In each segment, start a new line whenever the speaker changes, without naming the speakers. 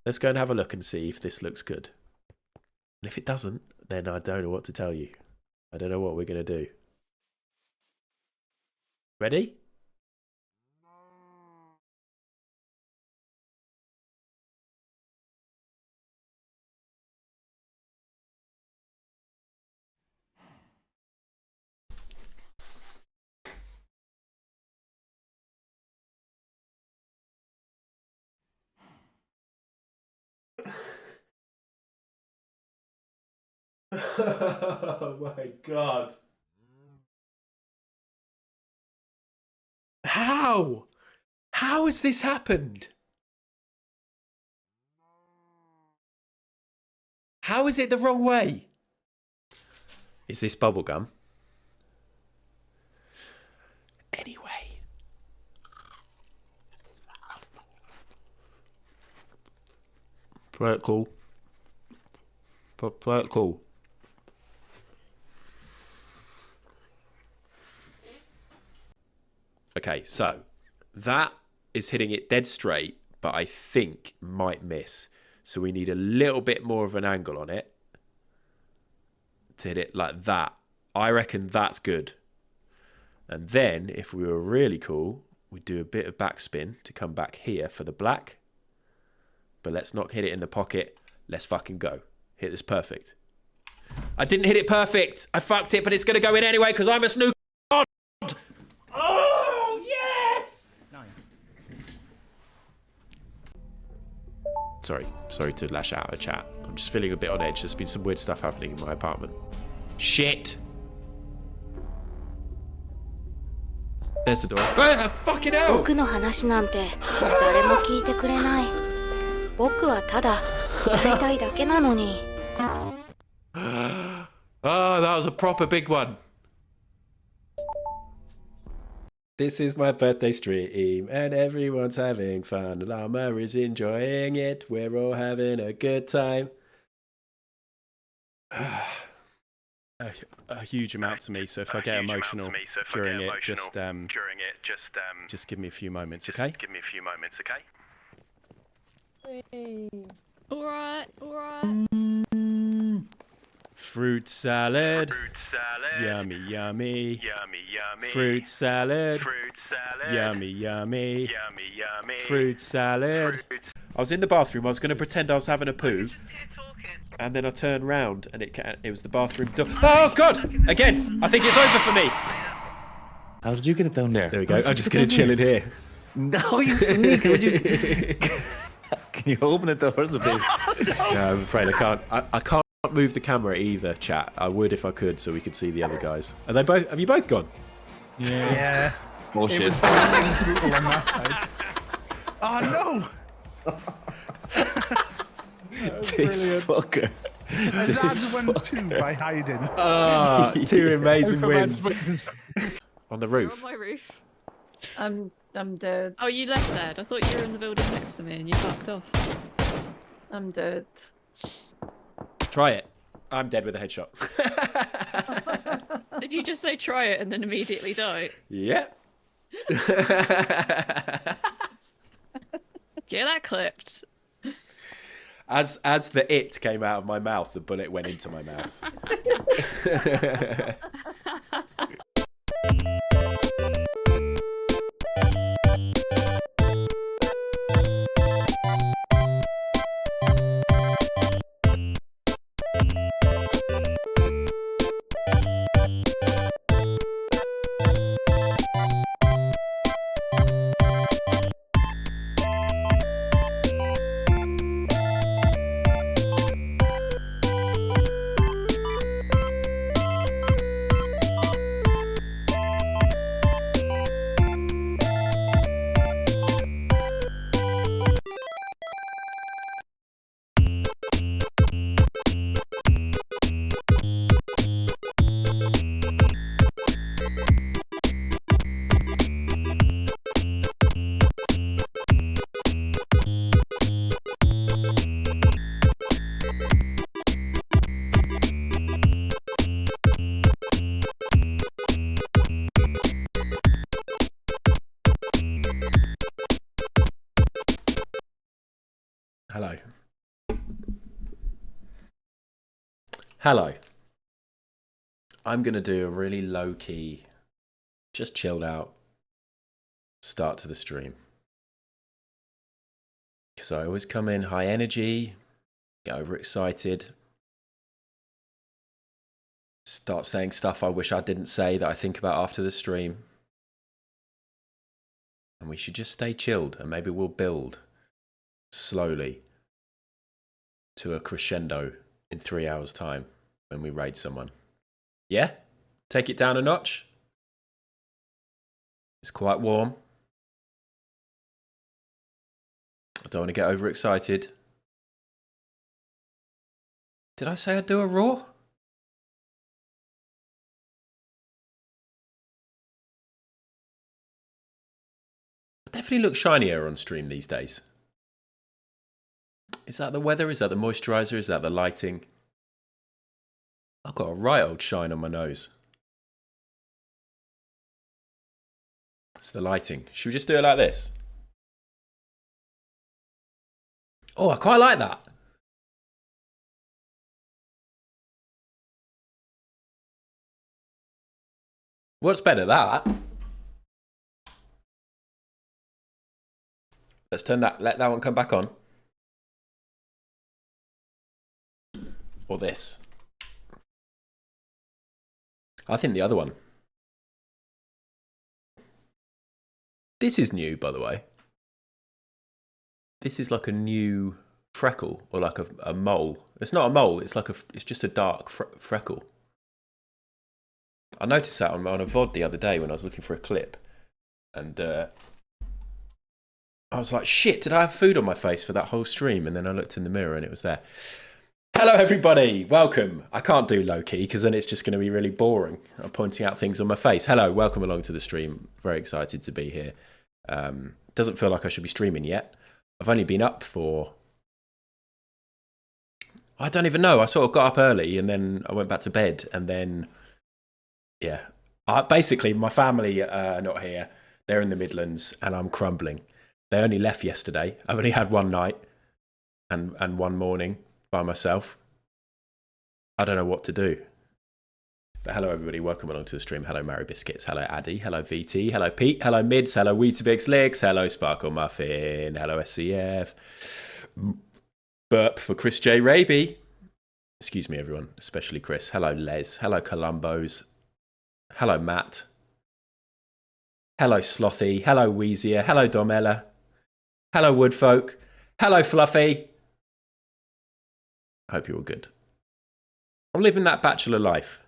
Let's go and have a look and see if this looks good. And if it doesn't, then I don't know what to tell you. I don't know what we're going to do. Ready? Oh my God. How? How has this happened? How is it the wrong way? Is this bubblegum? Anyway. Play it cool. Play it cool. Okay, so that is hitting it dead straight, but I think might miss. So we need a little bit more of an angle on it to hit it like that. I reckon that's good. And then if we were really cool, we'd do a bit of backspin to come back here for the black. But let's not hit it in the pocket. Let's fucking go. Hit this perfect. I didn't hit it perfect. I fucked it, but it's going to go in anyway because I'm a snooker. Oh, yes! Sorry to lash out at chat. I'm just feeling a bit on edge. There's been some weird stuff happening in my apartment. Shit! There's the door. Ah, fucking hell!
僕の話なんて誰も聞いてくれない。僕はただやりたいだけなのに。
Oh, that was a proper big one. This is my birthday stream and everyone's having fun. Llama is enjoying it. We're all having a good time. A huge amount to me, so if I get emotional during it, just give me a few moments, okay?
Alright.
Fruit salad. Yummy, yummy. Fruit salad. Yummy, yummy. Fruit salad. I was in the bathroom. I was going to pretend I was having a poo. And then I turned round and it was the bathroom door. Oh, God! Again! I think it's over for me.
How did you get it down there?
There we go. I'm just going to chill in here.
No, you sneak. Can you open the doors a bit?
No, I'm afraid I can't. I can't move the camera either, chat. I would if I could so we could see the other guys. Are they both? Have you both gone?
Yeah.
Bullshit.
It was brutal on that side. Oh, no!
This fucker.
And Dad went too by hiding.
Ah, two amazing wins. On the
You're
roof.
on my roof.
I'm dead.
Oh, you left Dad. I thought you were in the building next to me and you fucked off.
I'm dead.
Try it. I'm dead with a headshot.
Did you just say try it and then immediately die?
Yeah.
Get that clipped.
As the it came out of my mouth, the bullet went into my mouth. Hello. Hello. I'm going to do a really low-key, just chilled out start to the stream. Because I always come in high energy, get overexcited, start saying stuff I wish I didn't say that I think about after the stream. And we should just stay chilled and maybe we'll build slowly to a crescendo in 3 hours' time when we raid someone. Yeah? Take it down a notch? It's quite warm. I don't want to get overexcited. Did I say I'd do a raw? I definitely look shinier on stream these days. Is that the weather? Is that the moisturizer? Is that the lighting? I've got a right old shine on my nose. It's the lighting. Should we just do it like this? Oh, I quite like that. What's better, that? Let's turn that, let that one come back on. Or this. I think the other one. This is new, by the way. This is like a new freckle, or like a mole. It's not a mole, it's like it's just a dark freckle. I noticed that on a VOD the other day when I was looking for a clip. And I was like, shit, did I have food on my face for that whole stream? And then I looked in the mirror and it was there. Hello, everybody. Welcome. I can't do low-key because then it's just going to be really boring. I'm pointing out things on my face. Hello, welcome along to the stream. Very excited to be here. Doesn't feel like I should be streaming yet. I've only been up for... I don't even know. I sort of got up early and then I went back to bed and then... Yeah. Basically, my family are not here. They're in the Midlands and I'm crumbling. They only left yesterday. I've only had one night and one morning by myself. I don't know what to do. But hello, everybody. Welcome along to the stream. Hello, Mary Biscuits. Hello, Addy. Hello, VT. Hello, Pete. Hello, Mids. Hello, Weetabix Licks. Hello, Sparkle Muffin. Hello, SCF. Burp for Chris J. Raby. Excuse me, everyone, especially Chris. Hello, Les. Hello, Columbos. Hello, Matt. Hello, Slothy. Hello, Weezier. Hello, Domella. Hello, Woodfolk. Hello, Fluffy. I hope you're all good. I'm living that bachelor life.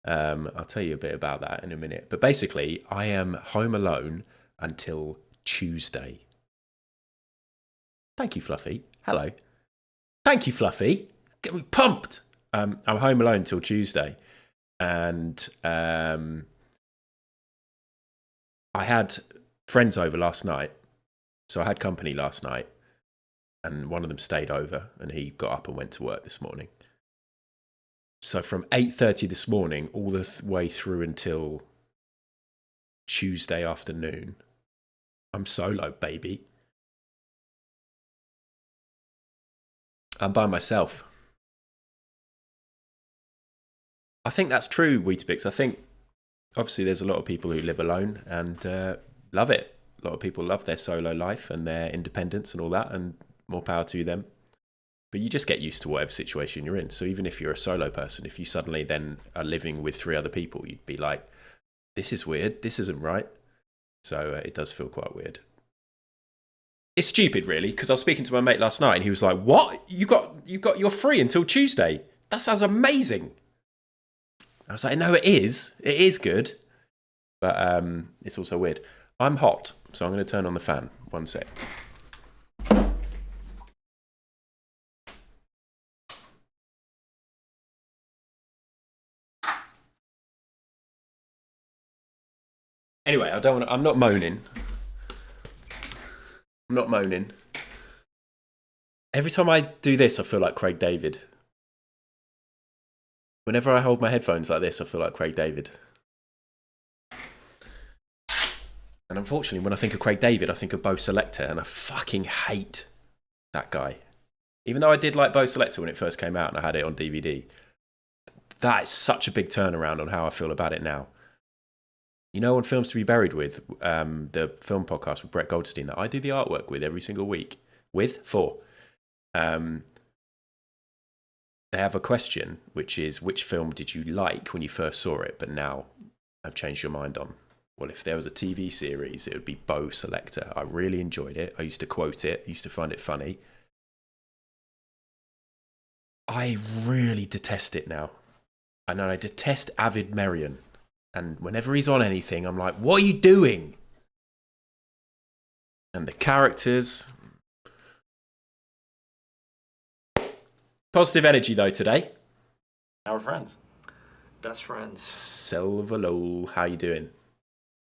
I'll tell you a bit about that in a minute. But basically, I am home alone until Tuesday. Thank you, Fluffy. Hello. Thank you, Fluffy. Get me pumped. I'm home alone till Tuesday. And I had friends over last night. So I had company last night. And one of them stayed over. And he got up and went to work this morning. So from 8:30 this morning all the way through until Tuesday afternoon, I'm solo, baby. I'm by myself. I think that's true, Weetabix. I think, obviously, there's a lot of people who live alone and love it. A lot of people love their solo life and their independence and all that, and more power to them. But you just get used to whatever situation you're in. So even if you're a solo person, if you suddenly then are living with 3 other people, you'd be like, this is weird. This isn't right. So it does feel quite weird. It's stupid, really, because I was speaking to my mate last night and he was like, what? You're free until Tuesday. That sounds amazing. I was like, no, it is. It is good. But it's also weird. I'm hot, so I'm going to turn on the fan. One sec. Anyway, I'm not moaning. I'm not moaning. Every time I do this, I feel like Craig David. Whenever I hold my headphones like this, I feel like Craig David. And unfortunately, when I think of Craig David, I think of Bo Selector, and I fucking hate that guy. Even though I did like Bo Selector when it first came out and I had it on DVD, that is such a big turnaround on how I feel about it now. You know, on Films to Be Buried With, the film podcast with Brett Goldstein that I do the artwork with every single week, they have a question, which is, which film did you like when you first saw it, but now have changed your mind on? Well, if there was a TV series, it would be Bo Selector. I really enjoyed it. I used to quote it. I used to find it funny. I really detest it now. I know I detest Avid Merrion. And whenever he's on anything, I'm like, what are you doing? And the characters. Positive energy, though, today. Our friends.
Best friends.
Silverlow, how you doing?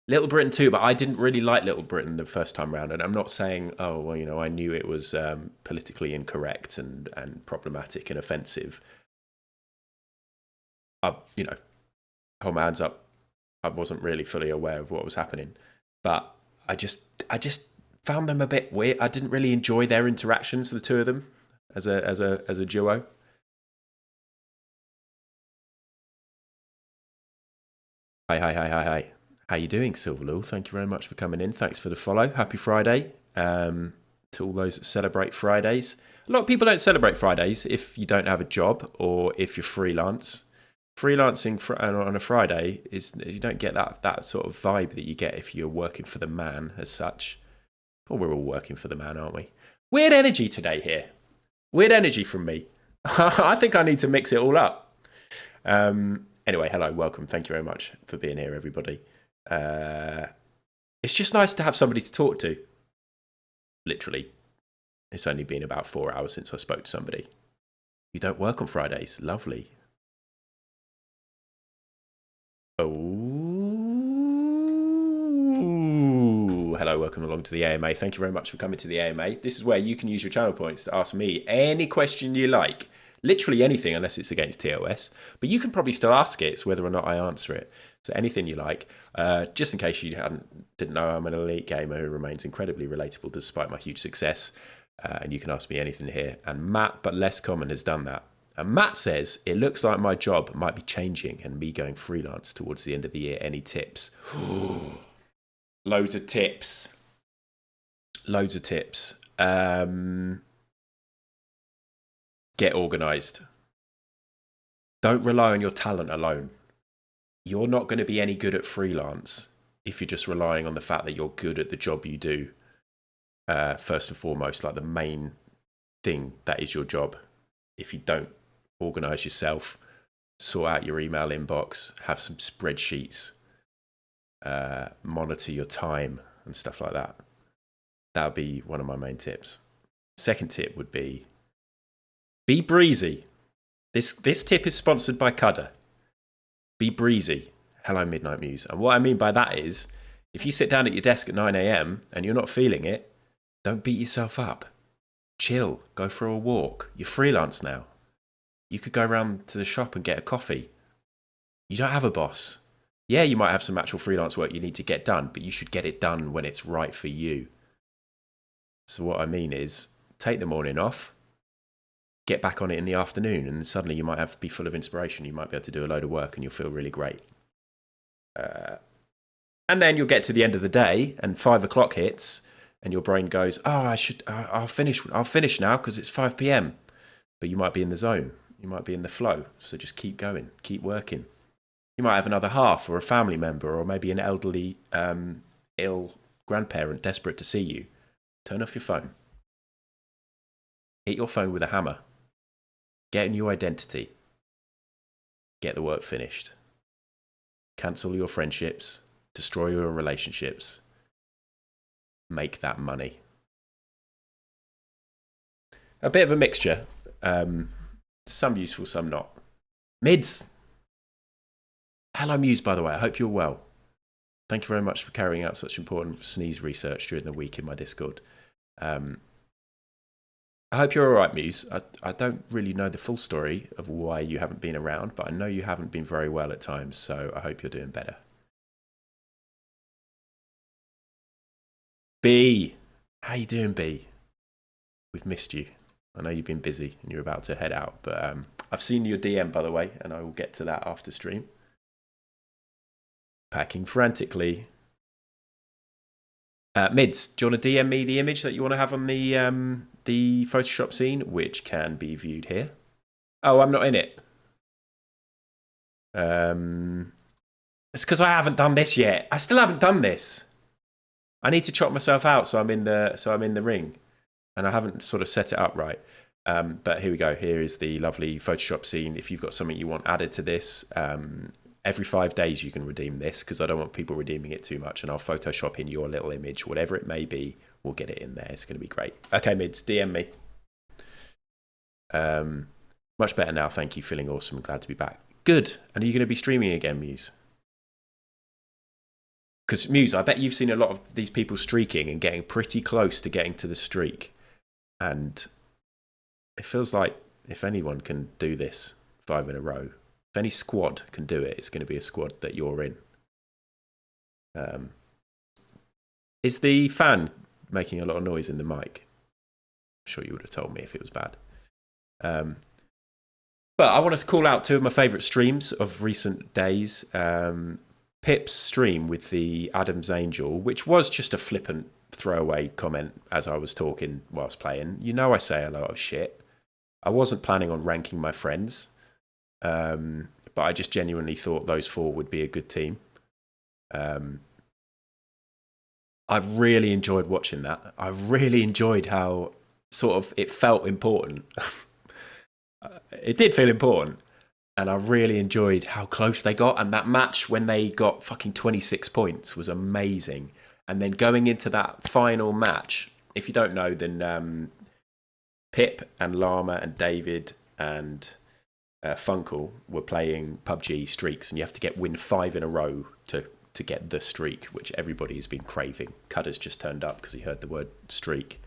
Little Britain too, but I didn't really like Little Britain the first time round. And I'm not saying, oh, well, you know, I knew it was politically incorrect and problematic and offensive. You know, hold my hands up. I wasn't really fully aware of what was happening. But I just found them a bit weird. I didn't really enjoy their interactions, the two of them, as a duo. Hi. How you doing, Silverloo? Thank you very much for coming in. Thanks for the follow. Happy Friday to all those that celebrate Fridays. A lot of people don't celebrate Fridays if you don't have a job or if you're freelance. Freelancing on a Friday is, you don't get that sort of vibe that you get if you're working for the man as such. Well, we're all working for the man, aren't we? Weird energy today here. Weird energy from me. I think I need to mix it all up. Anyway, hello, welcome. Thank you very much for being here, everybody. It's just nice to have somebody to talk to. Literally, it's only been about 4 hours since I spoke to somebody. You don't work on Fridays. Lovely. Oh, hello, welcome along to the AMA. Thank you very much for coming to the AMA. This is where you can use your channel points to ask me any question you like. Literally anything, unless it's against TOS. But you can probably still ask it. It's whether or not I answer it. So anything you like. Just in case you didn't know, I'm an elite gamer who remains incredibly relatable despite my huge success. And you can ask me anything here. And Matt, but less common, has done that. And Matt says, it looks like my job might be changing and me going freelance towards the end of the year. Any tips? Loads of tips. Loads of tips. Get organised. Don't rely on your talent alone. You're not going to be any good at freelance if you're just relying on the fact that you're good at the job you do. First and foremost, like the main thing that is your job. If you don't organise yourself, sort out your email inbox, have some spreadsheets, monitor your time and stuff like that. That would be one of my main tips. Second tip would be breezy. This tip is sponsored by Cudder. Be breezy. Hello, Midnight Muse. And what I mean by that is, if you sit down at your desk at 9 a.m. and you're not feeling it, don't beat yourself up. Chill. Go for a walk. You're freelance now. You could go around to the shop and get a coffee. You don't have a boss. Yeah, you might have some actual freelance work you need to get done, but you should get it done when it's right for you. So what I mean is, take the morning off, get back on it in the afternoon, and suddenly you might be full of inspiration. You might be able to do a load of work and you'll feel really great. And then you'll get to the end of the day and 5 o'clock hits and your brain goes, oh, I'll finish now because it's 5 p.m. But you might be in the zone. You might be in the flow. So just keep going, keep working. You might have another half or a family member or maybe an elderly, ill grandparent desperate to see you. Turn off your phone. Hit your phone with a hammer. Get a new identity. Get the work finished. Cancel your friendships. Destroy your relationships. Make that money. A bit of a mixture. Some useful, some not. Mids. Hello, Muse, by the way. I hope you're well. Thank you very much for carrying out such important sneeze research during the week in my Discord. I hope you're all right, Muse. I don't really know the full story of why you haven't been around, but I know you haven't been very well at times, so I hope you're doing better. B. How you doing, B? We've missed you. I know you've been busy and you're about to head out, but I've seen your DM, by the way, and I will get to that after stream. Packing frantically. Mids, do you want to DM me the image that you want to have on the Photoshop scene, which can be viewed here? Oh, I'm not in it. It's because I haven't done this yet. I still haven't done this. I need to chop myself out so I'm in the ring, and I haven't sort of set it up right. But here we go. Here is the lovely Photoshop scene. If you've got something you want added to this, every 5 days you can redeem this, because I don't want people redeeming it too much, and I'll Photoshop in your little image, whatever it may be. We'll get it in there. It's going to be great. Okay, Mids, DM me. Much better now. Thank you. Feeling awesome. Glad to be back. Good. And are you going to be streaming again, Muse? Because Muse, I bet you've seen a lot of these people streaking and getting pretty close to getting to the streak. And it feels like if anyone can do this 5 in a row, if any squad can do it, it's going to be a squad that you're in. Is the fan making a lot of noise in the mic? I'm sure you would have told me if it was bad. But I want to call out 2 of my favourite streams of recent days. Pip's stream with the Adam's Angel, which was just a flippant throwaway comment as I was talking whilst playing. You know I say a lot of shit. I wasn't planning on ranking my friends, but I just genuinely thought those 4 would be a good team. I really enjoyed watching that. I really enjoyed how sort of it felt important. It did feel important. And I really enjoyed how close they got. And that match when they got fucking 26 points was amazing. And then going into that final match, if you don't know, then Pip and Llama and David and Funkle were playing PUBG streaks. And you have to win 5 in a row to get the streak, which everybody has been craving. Cudder's just turned up because he heard the word streak.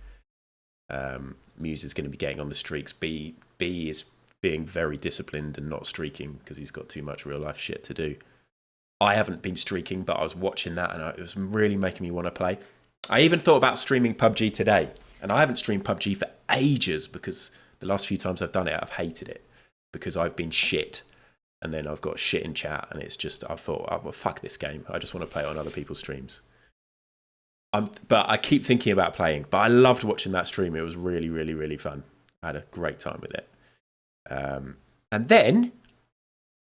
Muse is going to be getting on the streaks. B is being very disciplined and not streaking because he's got too much real life shit to do. I haven't been streaking, but I was watching that and it was really making me want to play. I even thought about streaming PUBG today, and I haven't streamed PUBG for ages because the last few times I've done it, I've hated it because I've been shit, and then I've got shit in chat, and it's just, I thought, oh, well, fuck this game. I just want to play it on other people's streams. But I keep thinking about playing, but I loved watching that stream. It was really, really, really fun. I had a great time with it. And then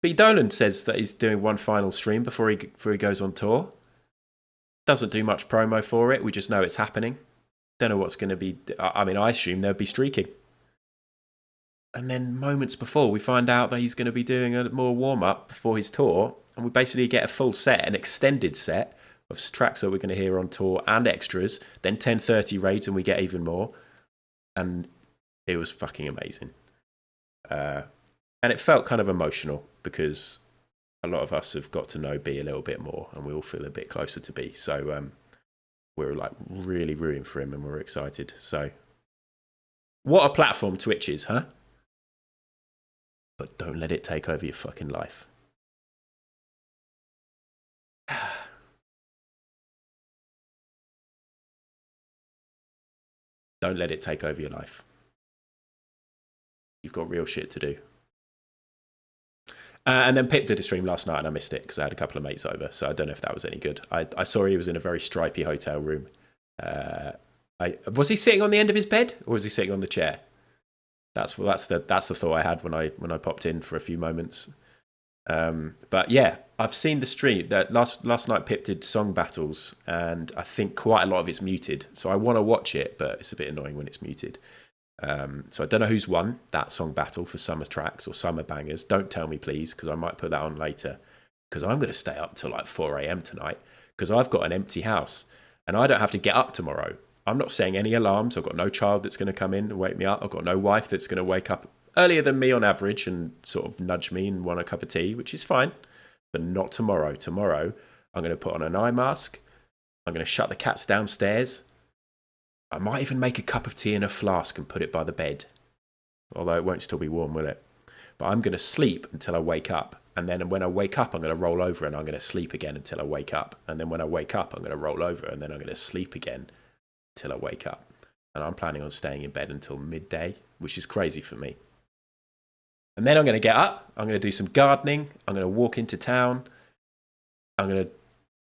B. Dolan says that he's doing one final stream before he goes on tour. Doesn't do much promo for it. We just know it's happening. Don't know what's going to be. I mean, I assume they'll be streaking. And then moments before, we find out that he's going to be doing a more warm-up before his tour. And we basically get a full set, an extended set of tracks that we're going to hear on tour and extras. Then 10:30 raids and we get even more. And it was fucking amazing. And it felt kind of emotional because a lot of us have got to know B a little bit more and we all feel a bit closer to B. So we're like really rooting for him and we're excited. So what a platform Twitch is, huh? But don't let it take over your fucking life. Don't let it take over your life. You've got real shit to do. And then Pip did a stream last night and I missed it because I had a couple of mates over. So I don't know if that was any good. I saw he was in a very stripy hotel room. Was he sitting on the end of his bed or was he sitting on the chair? That's the thought I had when I popped in for a few moments. But yeah, I've seen the stream. That last night Pip did song battles and I think quite a lot of it's muted. So I want to watch it, but it's a bit annoying when it's muted. So I don't know who's won that song battle for summer tracks or summer bangers. Don't tell me, please, because I might put that on later. Because I'm going to stay up till like 4 a.m. tonight because I've got an empty house and I don't have to get up tomorrow. I'm not setting any alarms. I've got no child that's going to come in and wake me up. I've got no wife that's going to wake up earlier than me on average and sort of nudge me and want a cup of tea, which is fine. But not tomorrow. Tomorrow, I'm going to put on an eye mask. I'm going to shut the cats downstairs. I might even make a cup of tea in a flask and put it by the bed. Although it won't still be warm, will it? But I'm going to sleep until I wake up. And then when I wake up, I'm going to roll over and I'm going to sleep again until I wake up. And then when I wake up, I'm going to roll over and then I'm going to sleep again till I wake up. And I'm planning on staying in bed until midday, which is crazy for me. And then I'm going to get up. I'm going to do some gardening. I'm going to walk into town. I'm going to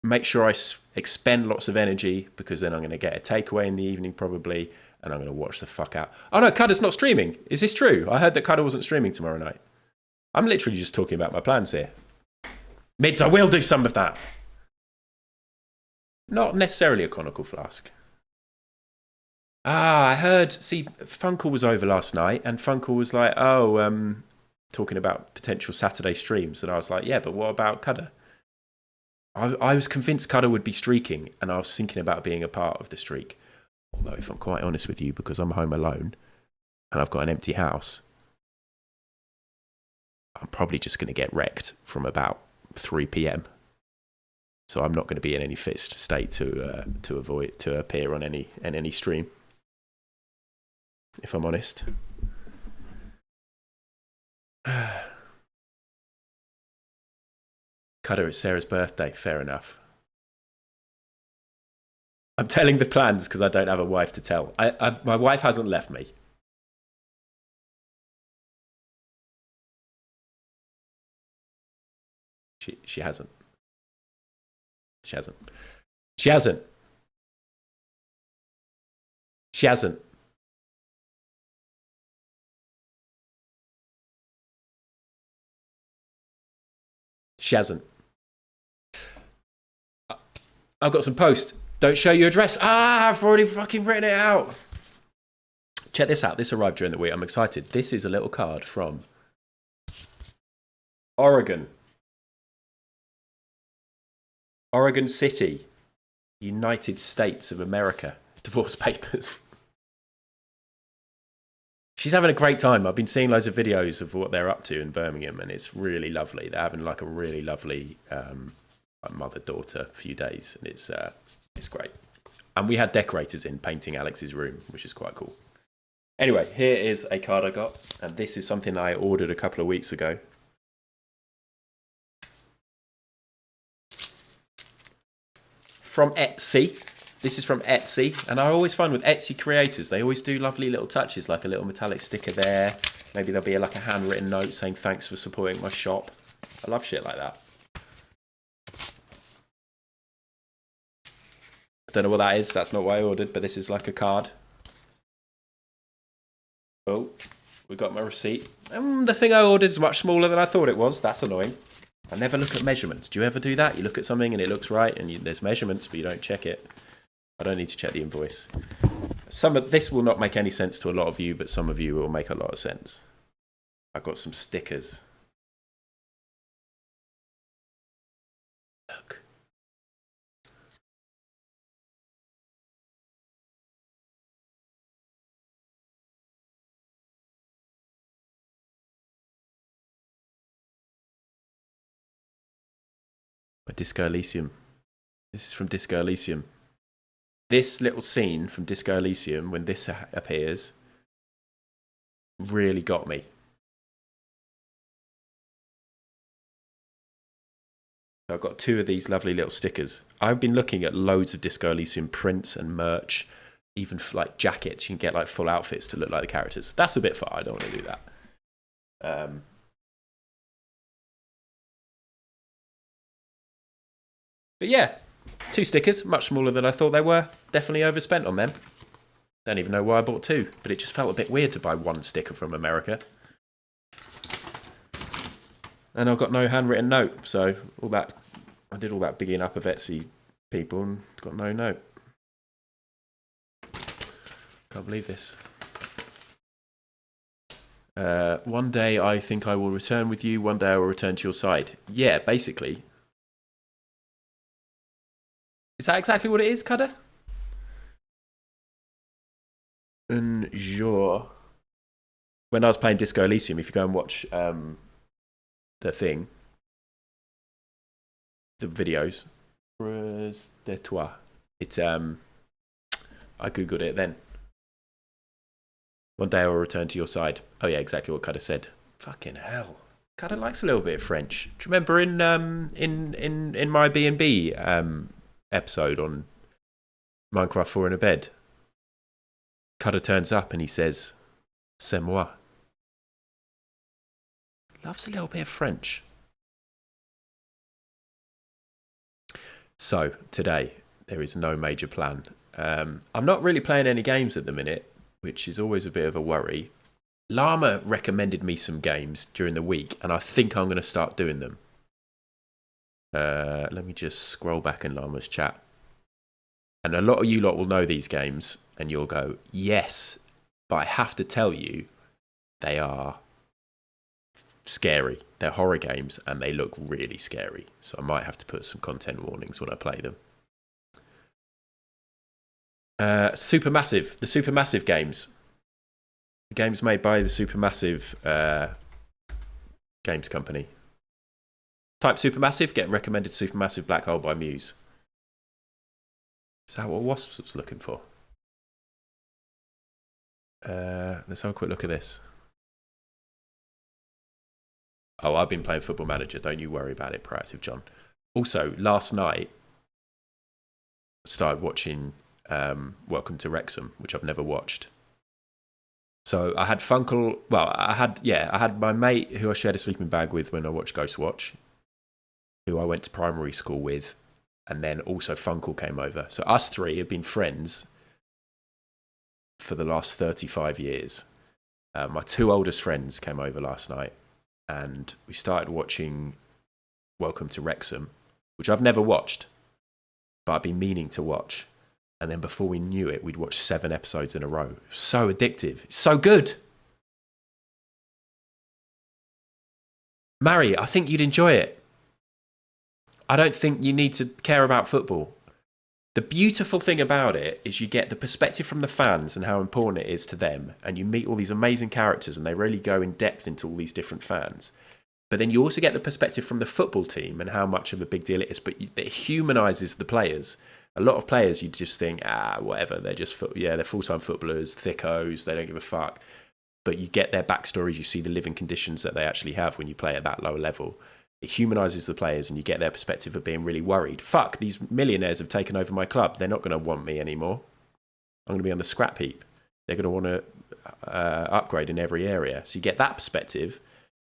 make sure I expend lots of energy, because then I'm going to get a takeaway in the evening probably, and I'm going to watch the fuck out. Oh no, Cudder's not streaming. Is this true? I heard that Cudder wasn't streaming tomorrow night. I'm literally just talking about my plans here. Mids, I will do some of that. Not necessarily a conical flask. I heard, see, Funkle was over last night, and Funkle was like, talking about potential Saturday streams, and I was like, yeah, but what about Cudder? I was convinced Cudder would be streaking, and I was thinking about being a part of the streak. Although, if I'm quite honest with you, because I'm home alone, and I've got an empty house, I'm probably just going to get wrecked from about 3 p.m. So I'm not going to be in any fit state to appear on any stream, if I'm honest. Cudder, it's Sarah's birthday. Fair enough. I'm telling the plans because I don't have a wife to tell. My wife hasn't left me. She hasn't. She hasn't. She hasn't. She hasn't. She hasn't. I've got some post. Don't show your address. I've already fucking written it out. Check this out. This arrived during the week. I'm excited. This is a little card from Oregon. Oregon City, United States of America. Divorce papers. She's having a great time. I've been seeing loads of videos of what they're up to in Birmingham, and it's really lovely. They're having like a really lovely mother-daughter few days, and it's great. And we had decorators in painting Alex's room, which is quite cool. Anyway, here is a card I got, and this is something I ordered a couple of weeks ago. From Etsy. This is from Etsy, and I always find with Etsy creators, they always do lovely little touches, like a little metallic sticker there. Maybe there'll be like a handwritten note saying thanks for supporting my shop. I love shit like that. I don't know what that is. That's not what I ordered, but this is like a card. Oh, we got my receipt. The thing I ordered is much smaller than I thought it was. That's annoying. I never look at measurements. Do you ever do that? You look at something and it looks right, and there's measurements, but you don't check it. I don't need to check the invoice. Some of this will not make any sense to a lot of you, but some of you will make a lot of sense. I've got some stickers. Look. By Disco Elysium. This is from Disco Elysium. This little scene from Disco Elysium, when this appears, really got me. So I've got 2 of these lovely little stickers. I've been looking at loads of Disco Elysium prints and merch, even for like jackets. You can get like full outfits to look like the characters. That's a bit far. I don't want to do that. But yeah, 2 stickers, much smaller than I thought they were. Definitely overspent on them. Don't even know why I bought 2, but it just felt a bit weird to buy 1 sticker from America. And I've got no handwritten note, so I did all that bigging up of Etsy people and got no note. Can't believe this. One day I think I will return with you. One day I will return to your side. Yeah, basically. Is that exactly what it is, Cudder? Un jour. When I was playing Disco Elysium, if you go and watch the thing, the videos, de toi. It's I googled it then. One day I will return to your side. Oh yeah, exactly what Cudder said. Fucking hell. Cudder likes a little bit of French. Do you remember in my B&B episode on Minecraft 4 in a bed? Cutter turns up and he says, "C'est moi." Loves a little bit of French. So, today, there is no major plan. I'm not really playing any games at the minute, which is always a bit of a worry. Llama recommended me some games during the week, and I think I'm going to start doing them. Let me just scroll back in Llama's chat. And a lot of you lot will know these games, and you'll go, yes, but I have to tell you, they are scary. They're horror games, and they look really scary. So I might have to put some content warnings when I play them. The Supermassive games. The games made by the Supermassive games company. Type Supermassive, get recommended Supermassive Black Hole by Muse. Is that what Wasps was looking for? Let's have a quick look at this. Oh, I've been playing Football Manager. Don't you worry about it, Proactive John. Also, last night, I started watching Welcome to Wrexham, which I've never watched. So I had Funkle. Well, I had my mate who I shared a sleeping bag with when I watched Ghost Watch, who I went to primary school with, and then also Funkle came over. So us three have been friends for the last 35 years. My two oldest friends came over last night, and we started watching Welcome to Wrexham, which I've never watched, but I've been meaning to watch. And then before we knew it, we'd watched 7 episodes in a row. It was so addictive. It's so good. Mary, I think you'd enjoy it. I don't think you need to care about football. The beautiful thing about it is you get the perspective from the fans and how important it is to them. And you meet all these amazing characters and they really go in depth into all these different fans. But then you also get the perspective from the football team and how much of a big deal it is. But it humanises the players. A lot of players, you just think, whatever, they're just, they're full-time footballers, thickos, they don't give a fuck. But you get their backstories, you see the living conditions that they actually have when you play at that low level. It humanises the players and you get their perspective of being really worried. Fuck, these millionaires have taken over my club. They're not going to want me anymore. I'm going to be on the scrap heap. They're going to want to upgrade in every area. So you get that perspective.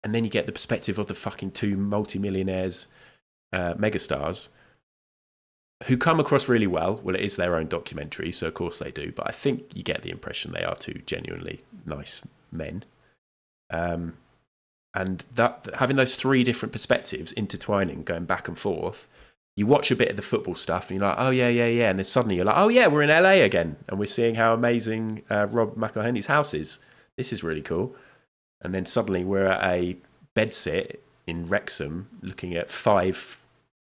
And then you get the perspective of the fucking 2 multi-millionaires, megastars, who come across really well. Well, it is their own documentary, so of course they do. But I think you get the impression they are 2 genuinely nice men. And that having those 3 different perspectives intertwining, going back and forth, you watch a bit of the football stuff and you're like, oh, yeah. And then suddenly you're like, oh, yeah, we're in LA again. And we're seeing how amazing Rob McElhenney's house is. This is really cool. And then suddenly we're at a bedsit in Wrexham looking at 5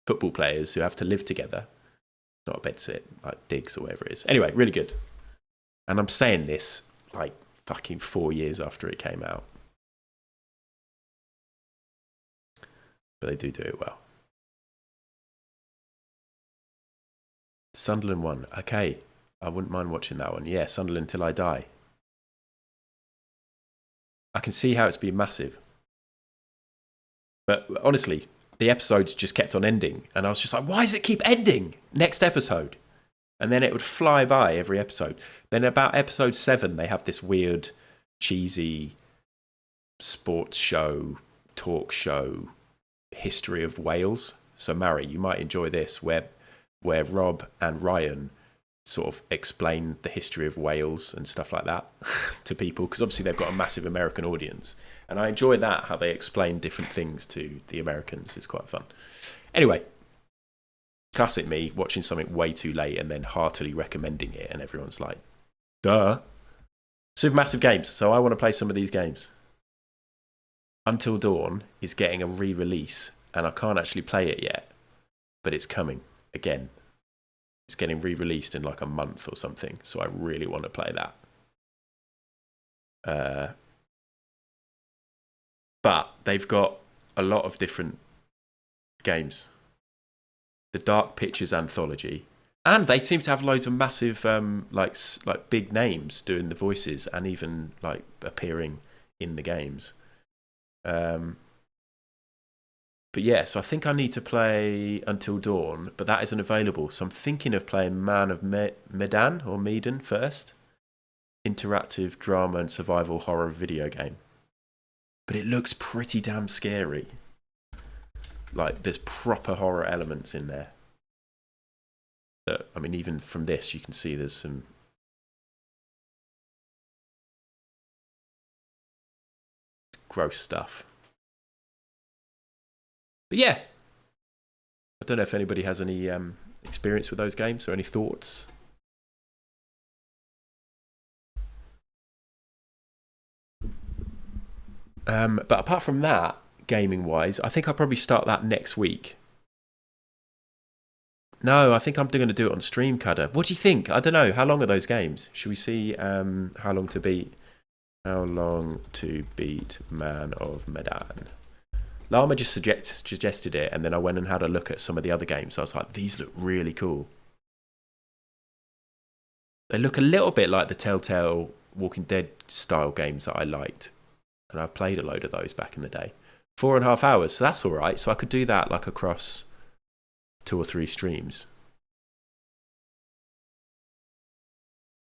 football players who have to live together. Not a bedsit, like digs or whatever it is. Anyway, really good. And I'm saying this like fucking 4 years after it came out. But they do it well. Sunderland won. Okay, I wouldn't mind watching that one. Yeah, Sunderland till I die. I can see how it's been massive. But honestly, the episodes just kept on ending. And I was just like, why does it keep ending? Next episode. And then it would fly by every episode. Then about episode 7, they have this weird, cheesy sports show, talk show, history of Wales. So, Mary, you might enjoy this, where Rob and Ryan sort of explain the history of Wales and stuff like that to people. Because obviously they've got a massive American audience. And I enjoy that, how they explain different things to the Americans. It's quite fun. Anyway, classic me, watching something way too late and then heartily recommending it. And everyone's like, duh. Supermassive games. So I want to play some of these games. Until Dawn is getting a re-release. And I can't actually play it yet. But it's coming again. It's getting re-released in like a month or something. So I really want to play that. But they've got a lot of different games. The Dark Pictures Anthology. And they seem to have loads of massive, like big names doing the voices and even like appearing in the games. But yeah, so I think I need to play Until Dawn, but that isn't available. So I'm thinking of playing Man of Medan or Medan first. interactive drama and survival horror video game. But it looks pretty damn scary. Like, there's proper horror elements in there. That, I mean, even from this, you can see there's some gross stuff. But yeah, I don't know if anybody has any experience with those games or any thoughts. But apart from that, gaming-wise, I think I'll probably start that next week. No, I think I'm going to do it on Stream Cudder. What do you think? I don't know. How long are those games? Should we see how long to beat Man of Medan? Llama just suggested it, and then I went and had a look at some of the other games. I was like, these look really cool. They look a little bit like the Telltale Walking Dead style games that I liked. And I've played a load of those back in the day. 4.5 hours, so that's all right. So I could do that like across 2 or 3 streams.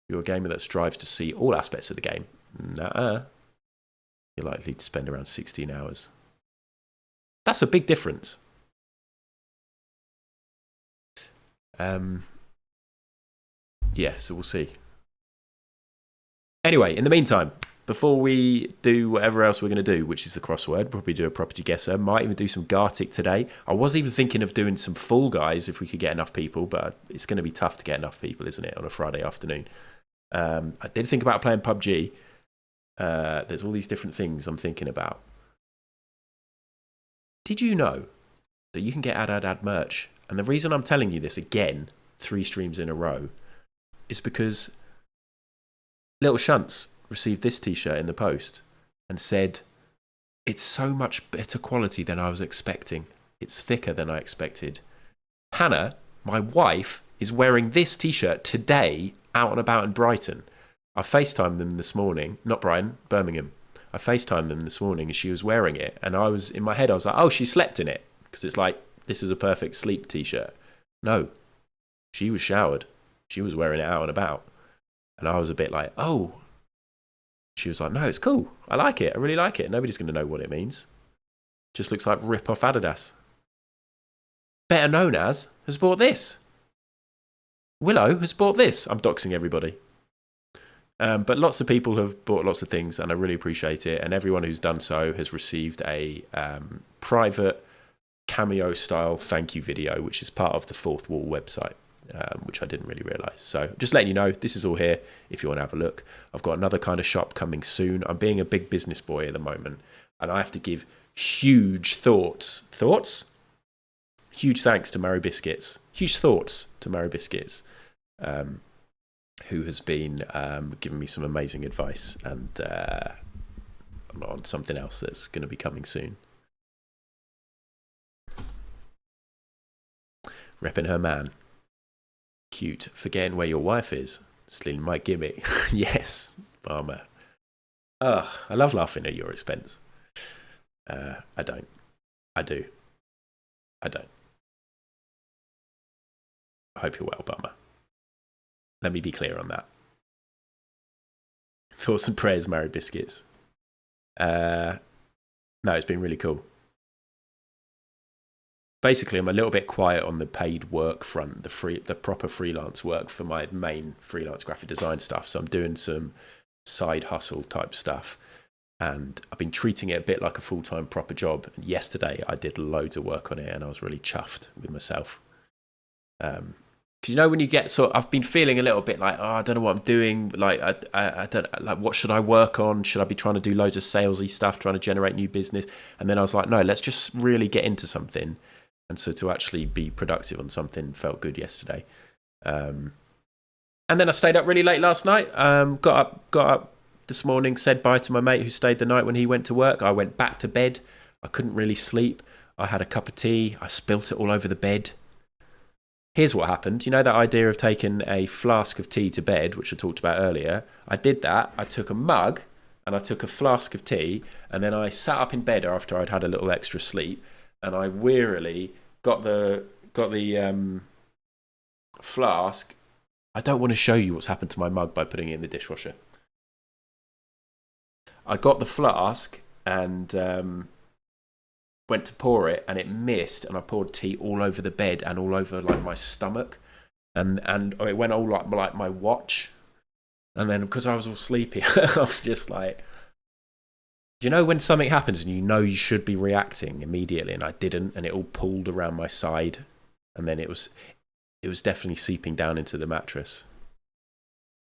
You're a gamer that strives to see all aspects of the game. Nuh-uh. You're likely to spend around 16 hours. That's a big difference. Yeah, so we'll see. Anyway, in the meantime, before we do whatever else we're going to do, which is the crossword, probably do a property guesser, might even do some Gartic today. I was even thinking of doing some Fall Guys if we could get enough people, but it's going to be tough to get enough people, isn't it, on a Friday afternoon. I did think about playing PUBG. There's all these different things I'm thinking about. Did you know that you can get ad merch? And the reason I'm telling you this again, 3 streams in a row, is because Little Shunts received this t-shirt in the post and said, it's so much better quality than I was expecting. It's thicker than I expected. Hannah, my wife, is wearing this t-shirt today out and about in Brighton. I FaceTimed them this morning, not Brighton, Birmingham. I FaceTimed them this morning and she was wearing it. And I was, in my head, I was like, oh, she slept in it. Because it's like, this is a perfect sleep t-shirt. No, she was showered. She was wearing it out and about. And I was a bit like, oh. She was like, no, it's cool. I like it. I really like it. Nobody's going to know what it means. Just looks like rip-off Adidas. Better known as has bought this. Willow has bought this. I'm doxing everybody. But lots of people have bought lots of things, and I really appreciate it. And everyone who's done so has received a private cameo-style thank you video, which is part of the Fourth Wall website. Which I didn't really realise. So just letting you know, this is all here if you want to have a look. I've got another kind of shop coming soon. I'm being a big business boy at the moment, and I have to give huge thoughts? Huge thanks to Mary Biscuits. Huge thoughts to Mary Biscuits, who has been giving me some amazing advice and on something else that's going to be coming soon. Repping her man. Cute. Forgetting where your wife is. Stealing my gimmick. Yes, Barmer. I love laughing at your expense. I don't. I do. I don't. I hope you're well, Barmer. Let me be clear on that. Thoughts and prayers, Mary Biscuits. No, it's been really cool. Basically, I'm a little bit quiet on the paid work front, the proper freelance work for my main freelance graphic design stuff. So I'm doing some side hustle type stuff. And I've been treating it a bit like a full-time proper job. And yesterday, I did loads of work on it, and I was really chuffed with myself. Because you know when you get I've been feeling a little bit like, oh, I don't know what I'm doing. Like, I don't like, what should I work on? Should I be trying to do loads of salesy stuff, trying to generate new business? And then I was like, no, let's just really get into something. And so to actually be productive on something felt good yesterday. And then I stayed up really late last night. Got up this morning, said bye to my mate who stayed the night when he went to work. I went back to bed. I couldn't really sleep. I had a cup of tea. I spilt it all over the bed. Here's what happened. You know that idea of taking a flask of tea to bed, which I talked about earlier? I did that. I took a mug and I took a flask of tea, and then I sat up in bed after I'd had a little extra sleep, and I wearily got the flask. I don't want to show you what's happened to my mug by putting it in the dishwasher. I got the flask and went to pour it, and it missed, and I poured tea all over the bed and all over like my stomach, and it went all like my watch. And then because I was all sleepy, I was just like, you know, when something happens and you know you should be reacting immediately, and I didn't, and it all pulled around my side, and then it was definitely seeping down into the mattress.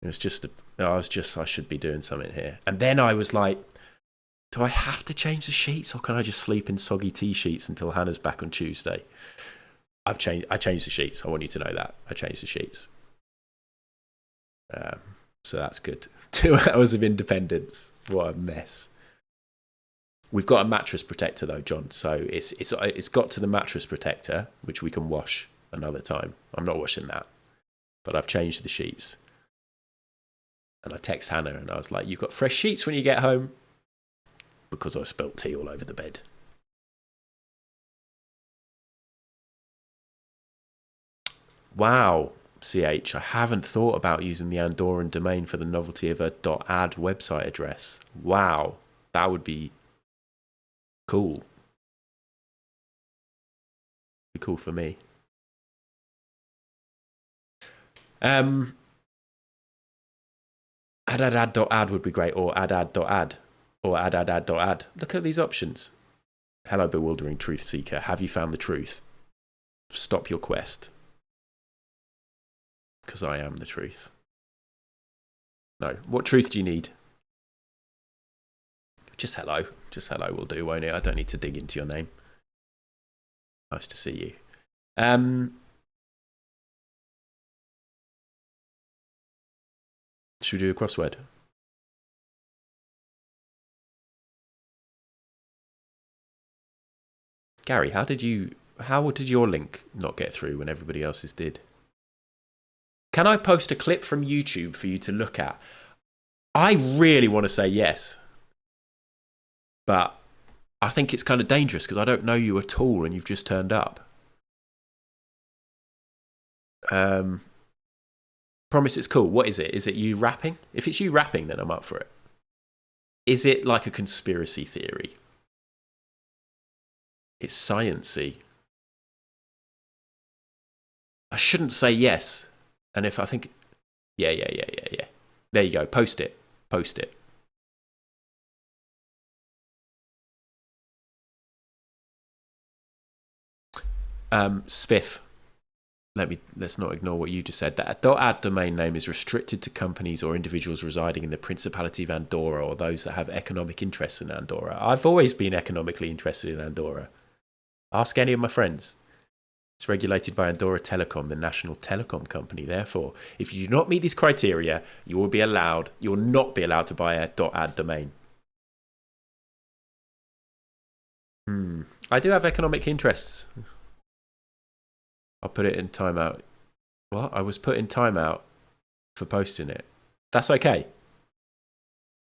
It was just, I should be doing something here. And then I was like, do I have to change the sheets, or can I just sleep in soggy tea sheets until Hannah's back on Tuesday? I changed the sheets. I want you to know that. I changed the sheets. So that's good. 2 hours of independence. What a mess. We've got a mattress protector though, John. So it's got to the mattress protector, which we can wash another time. I'm not washing that, but I've changed the sheets. And I text Hannah and I was like, you've got fresh sheets when you get home, because I spilt tea all over the bed. Wow, CH, I haven't thought about using the Andorran domain for the novelty of a .ad website address. Wow, that would be cool. Be cool for me. Adad.ad would be great, or adad.ad, or adadad.ad. Look at these options. Hello, bewildering truth seeker. Have you found the truth? Stop your quest. Because I am the truth. No. What truth do you need? Just hello. Just hello will do, won't it? I don't need to dig into your name. Nice to see you. Should we do a crossword? Gary, how did your link not get through when everybody else's did? Can I post a clip from YouTube for you to look at? I really want to say yes, but I think it's kind of dangerous because I don't know you at all and you've just turned up. Promise it's cool. What is it? Is it you rapping? If it's you rapping, then I'm up for it. Is it like a conspiracy theory? It's science-y. I shouldn't say yes. And if I think, yeah. There you go. Post it. Post it. Spiff. Let's not ignore what you just said. That .ad domain name is restricted to companies or individuals residing in the Principality of Andorra or those that have economic interests in Andorra. I've always been economically interested in Andorra. Ask any of my friends. It's regulated by Andorra Telecom, the national telecom company. Therefore, if you do not meet these criteria, you will not be allowed to buy a .ad domain. I do have economic interests. I'll put it in timeout. What? I was put in timeout for posting it. That's okay.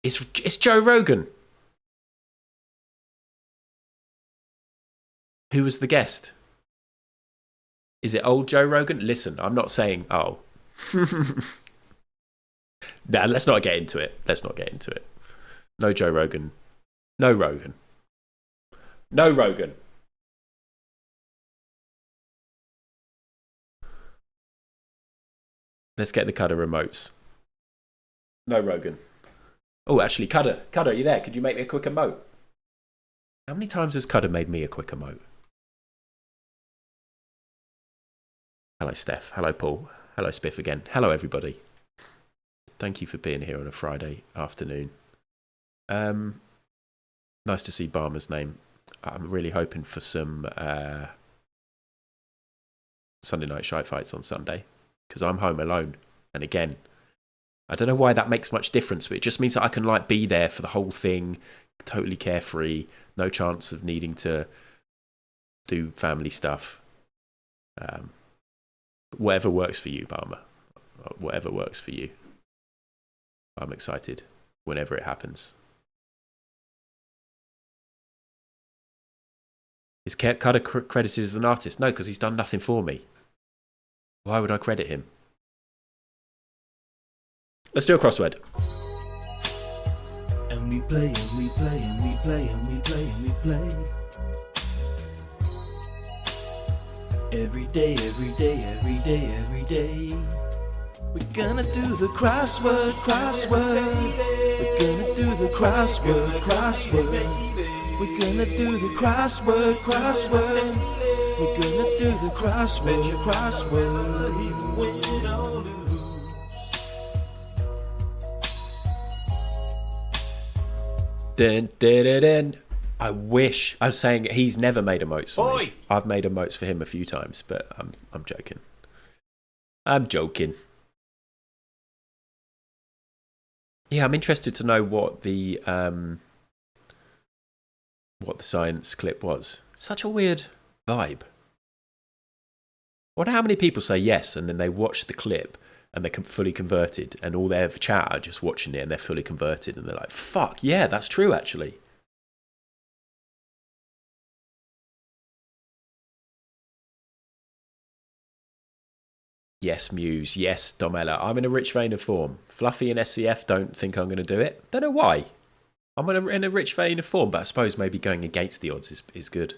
It's Joe Rogan. Who was the guest? Is it old Joe Rogan? Listen, I'm not saying, oh. Nah, let's not get into it. Let's not get into it. No Joe Rogan. No Rogan. No Rogan. Let's get the Cudder remotes. No Rogan. Oh, actually, Cudder, are you there? Could you make me a quick emote? How many times has Cudder made me a quick emote? Hello, Steph. Hello, Paul. Hello, Spiff again. Hello, everybody. Thank you for being here on a Friday afternoon. Nice to see Barmer's name. I'm really hoping for some Sunday night shite fights on Sunday because I'm home alone. And again, I don't know why that makes much difference, but it just means that I can like be there for the whole thing, totally carefree, no chance of needing to do family stuff. Whatever works for you, Barmer. Whatever works for you. I'm excited whenever it happens. Is Cudder credited as an artist? No, because he's done nothing for me. Why would I credit him? Let's do a crossword.
And and we play and we play and we play and we play and we play. Every day, every day, every day, every day. We're gonna do the crossword, crossword. We're gonna do the crossword, crossword. We're gonna do the crossword, crossword. We're gonna do the crossword, crossword. Even when you don't lose.
Dun, dun, dun, dun. I wish. I was saying he's never made emotes for me.
Oi!
I've made emotes for him a few times, but I'm joking. I'm joking. Yeah, I'm interested to know what the science clip was. Such a weird vibe. I wonder how many people say yes and then they watch the clip and they're fully converted, and all their chat are just watching it and they're fully converted and they're like, fuck, yeah, that's true actually. Yes, Muse. Yes, Domella. I'm in a rich vein of form. Fluffy and SCF don't think I'm going to do it. Don't know why. I'm in a rich vein of form, but I suppose maybe going against the odds is good.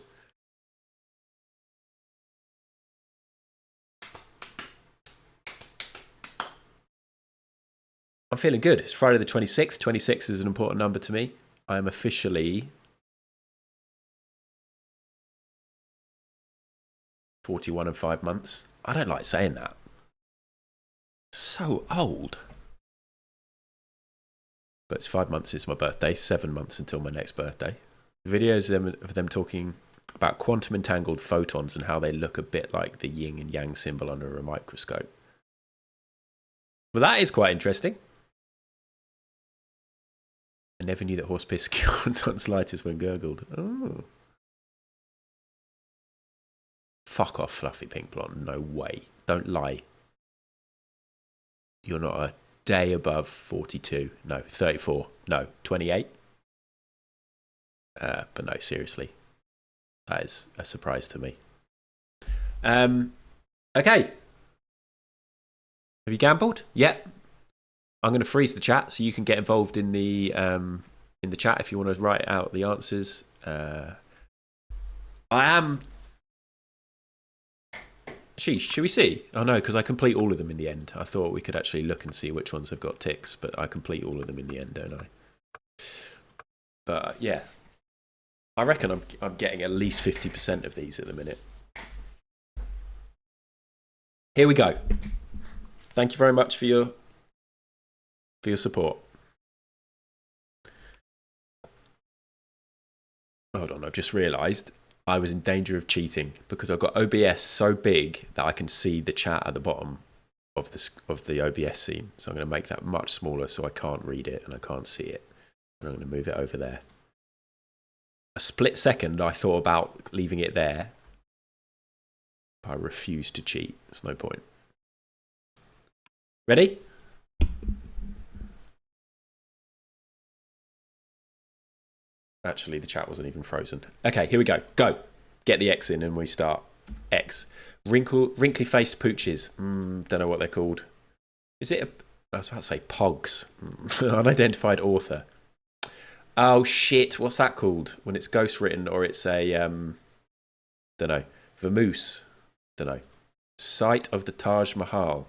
I'm feeling good. It's Friday the 26th. 26 is an important number to me. I am officially 41 and 5 months. I don't like saying that. So old. But it's 5 months since my birthday, 7 months until my next birthday. The videos of them talking about quantum entangled photons and how they look a bit like the yin and yang symbol under a microscope. Well, that is quite interesting. I never knew that horse piss cured tonsillitis when gurgled. Oh. Fuck off, Fluffy Pink Blonde. No way. Don't lie. You're not a day above 42. No, 34. No, 28. But no, seriously. That is a surprise to me. Okay. Have you gambled? Yep. I'm going to freeze the chat so you can get involved in the chat if you want to write out the answers. I am. Sheesh, should we see? Oh no, because I complete all of them in the end. I thought we could actually look and see which ones have got ticks, but I complete all of them in the end, don't I? But yeah, I reckon I'm getting at least 50% of these at the minute. Here we go. Thank you very much for your support. Hold on, I've just realised I was in danger of cheating because I've got OBS so big that I can see the chat at the bottom of the OBS scene. So I'm going to make that much smaller so I can't read it and I can't see it. And I'm going to move it over there. A split second I thought about leaving it there. But I refused to cheat. There's no point. Ready? Actually, the chat wasn't even frozen. Okay, here we go. Go. Get the X in and we start. X. Wrinkly-faced pooches. Don't know what they're called. Is it I was about to say pogs. Unidentified author. Oh, shit. What's that called? When it's ghost written or it's a, don't know. Vamoose. Don't know. Site of the Taj Mahal.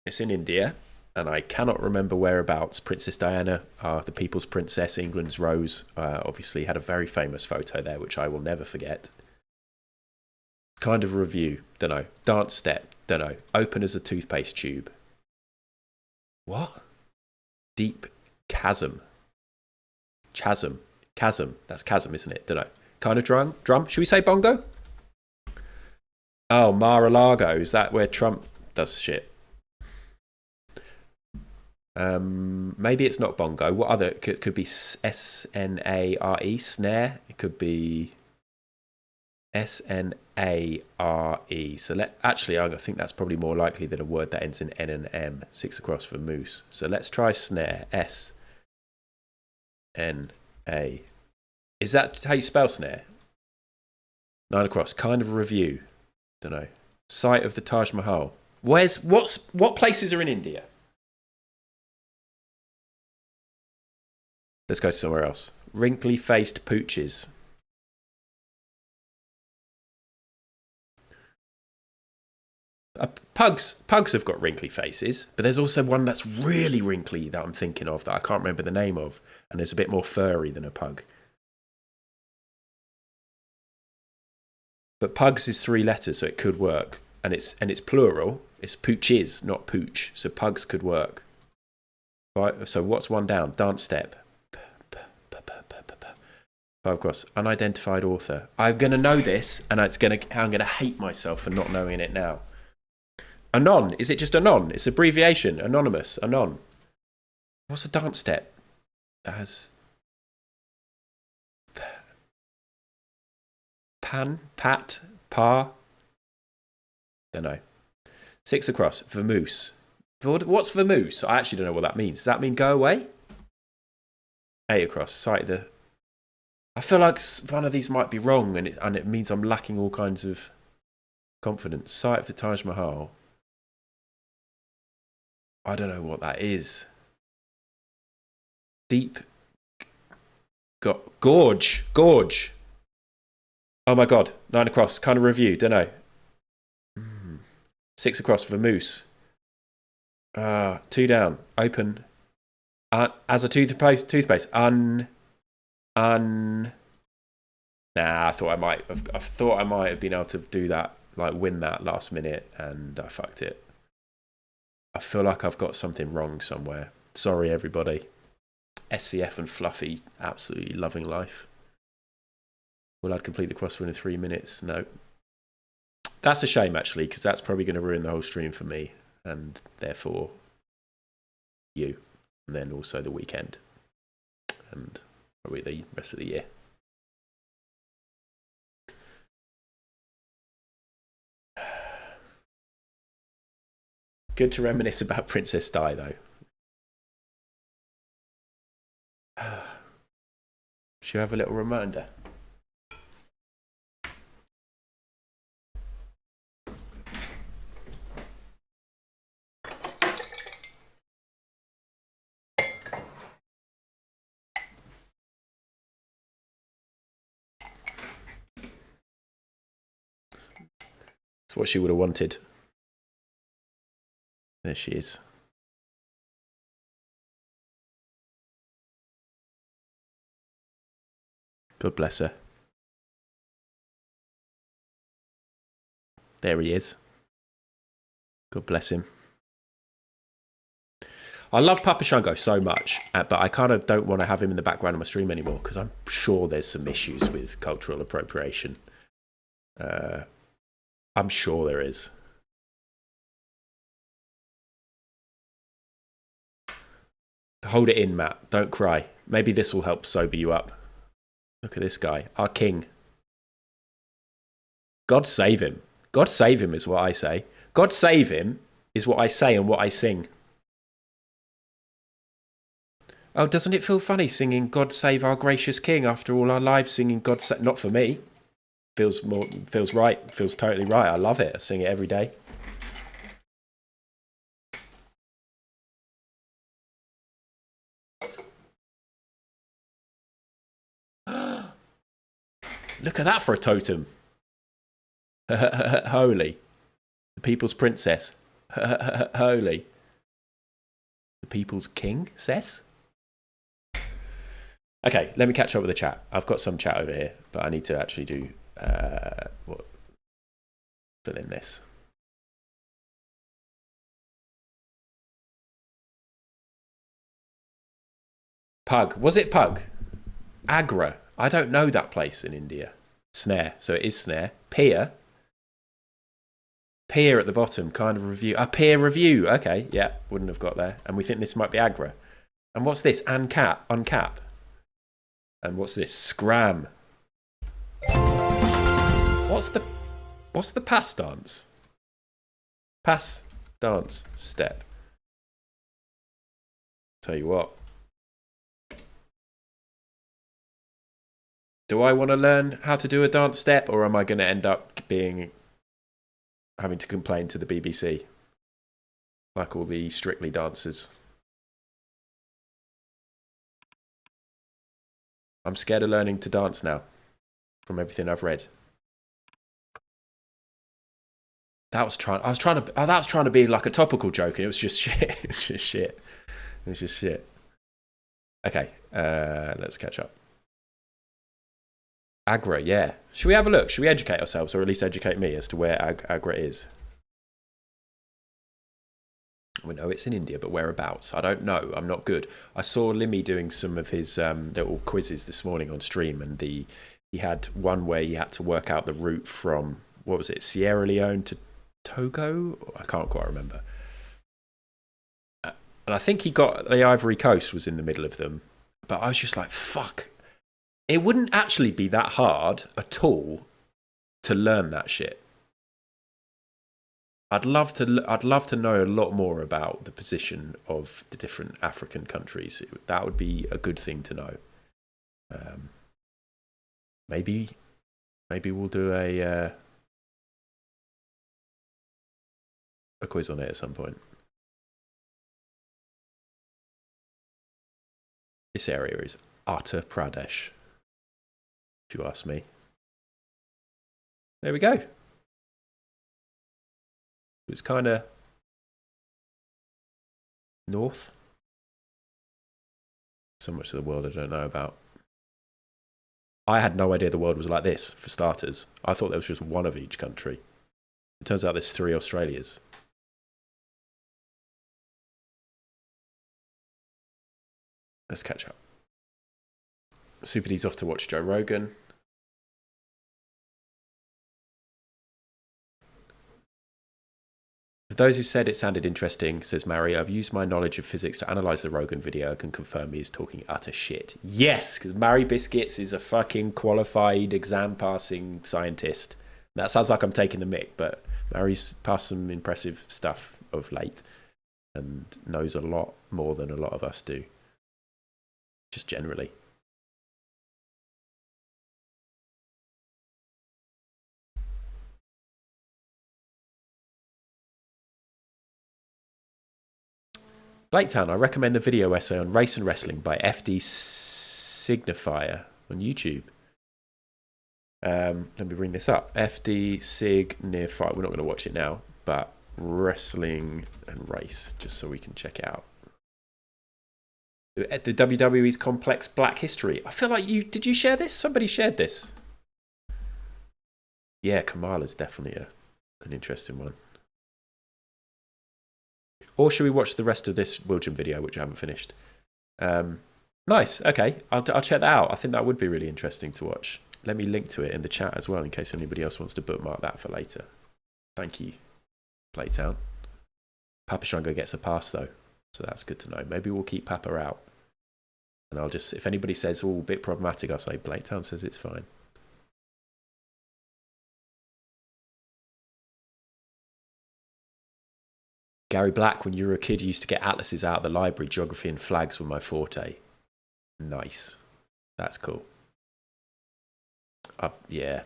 It's in India. And I cannot remember whereabouts. Princess Diana, the People's Princess, England's Rose, obviously had a very famous photo there, which I will never forget. Kind of review, don't know. Dance step, don't know. Open as a toothpaste tube. What? Deep chasm. Chasm. Chasm. That's chasm, isn't it? Don't know. Kind of drum? Should we say bongo? Oh, Mar-a-Lago. Is that where Trump does shit? Maybe it's not bongo. What other? It could be S-N-A-R-E, snare. It could be S-N-A-R-E. So actually, I think that's probably more likely than a word that ends in N and M. 6 across for moose. So let's try snare. S-N-A. Is that how you spell snare? 9 across. Kind of review. Don't know. Site of the Taj Mahal. What places are in India? Let's go to somewhere else. Wrinkly-faced pooches. Pugs have got wrinkly faces, but there's also one that's really wrinkly that I'm thinking of that I can't remember the name of, and it's a bit more furry than a pug. But pugs is 3 letters, so it could work, and it's plural. It's pooches, not pooch, so pugs could work. Right, so what's one down? Dance step. 5 cross. Unidentified author. I'm gonna know this, and I'm gonna hate myself for not knowing it now. Anon. Is it just anon? It's abbreviation. Anonymous. Anon. What's a dance step? As pan, pat, par. Don't know. 6 across. Vamoose. What's vamoose? I actually don't know what that means. Does that mean go away? 8 across. Sight the. I feel like one of these might be wrong, and it means I'm lacking all kinds of confidence. Sight of the Taj Mahal. I don't know what that is. Deep. Gorge. Oh my god. 9 across. Kind of review. Don't know. 6 across. Vamoose. 2 down. Open. As a toothpaste. Nah, I thought I might have been able to do that, like win that last minute, and I fucked it. I feel like I've got something wrong somewhere. Sorry, everybody. SCF and Fluffy, absolutely loving life. Will I complete the crossword in 3 minutes? No. That's a shame, actually, because that's probably going to ruin the whole stream for me, and therefore you, and then also the weekend, and probably the rest of the year. Good to reminisce about Princess Di, though. Should I have a little reminder? It's what she would have wanted. There she is. God bless her. There he is. God bless him. I love Papa Shango so much, but I kind of don't want to have him in the background of my stream anymore because I'm sure there's some issues with cultural appropriation. I'm sure there is. Hold it in, Matt. Don't cry. Maybe this will help sober you up. Look at this guy. Our king. God save him. God save him is what I say. God save him is what I say and what I sing. Oh, doesn't it feel funny singing God Save Our Gracious King after all our lives singing God Save... Not for me. Feels right. Feels totally right. I love it. I sing it every day. Look at that for a totem. Holy. The people's princess. Holy. The people's king, says? Okay, let me catch up with the chat. I've got some chat over here, but I need to actually do... fill in this. Pug. Was it Pug? Agra. I don't know that place in India. Snare. So it is snare. Peer. Peer at the bottom. Kind of review. A peer review. Okay. Yeah. Wouldn't have got there. And we think this might be Agra. And what's this? Uncap. And what's this? Scram. What's the pass dance? Pass dance step. Tell you what. Do I want to learn how to do a dance step, or am I going to end up having to complain to the BBC like all the Strictly dancers? I'm scared of learning to dance now from everything I've read. I was trying to be like a topical joke, and it was just shit. It was just shit. Okay, let's catch up. Agra, yeah. Should we have a look? Should we educate ourselves, or at least educate me as to where Agra is? We know it's in India, but whereabouts? I don't know. I'm not good. I saw Limmy doing some of his little quizzes this morning on stream, and he had one where he had to work out the route from, what was it, Sierra Leone to Togo? I can't quite remember. And I think he got the Ivory Coast was in the middle of them. But I was just like, fuck. It wouldn't actually be that hard at all to learn that shit. I'd love to know a lot more about the position of the different African countries. That would be a good thing to know. Maybe we'll do a quiz on it at some point. This area is Uttar Pradesh, if you ask me. There we go. It's kind of north. So much of the world I don't know about. I had no idea the world was like this, for starters. I thought there was just one of each country. It turns out there's 3 Australias. Let's catch up. Super D's off to watch Joe Rogan. For those who said it sounded interesting, says Mary, I've used my knowledge of physics to analyse the Rogan video and can confirm he is talking utter shit. Yes, because Mary Biscuits is a fucking qualified exam-passing scientist. That sounds like I'm taking the mick, but Mary's passed some impressive stuff of late and knows a lot more than a lot of us do. Just generally. Blaketown, I recommend the video essay on race and wrestling by FD Signifier on YouTube. Let me bring this up. FD Signifier. We're not going to watch it now, but wrestling and race, just so we can check it out. The WWE's complex black history. I feel like did you share this? Somebody shared this. Yeah, Kamala's definitely an interesting one. Or should we watch the rest of this Wiltshire video, which I haven't finished? Nice. Okay, I'll check that out. I think that would be really interesting to watch. Let me link to it in the chat as well, in case anybody else wants to bookmark that for later. Thank you, Playtown. Papa Shango gets a pass, though, so that's good to know. Maybe we'll keep Papa out. And I'll just, if anybody says, oh, a bit problematic, I'll say, Playtown says it's fine. Gary Black, when you were a kid, you used to get atlases out of the library. Geography and flags were my forte. Nice. That's cool. Yeah.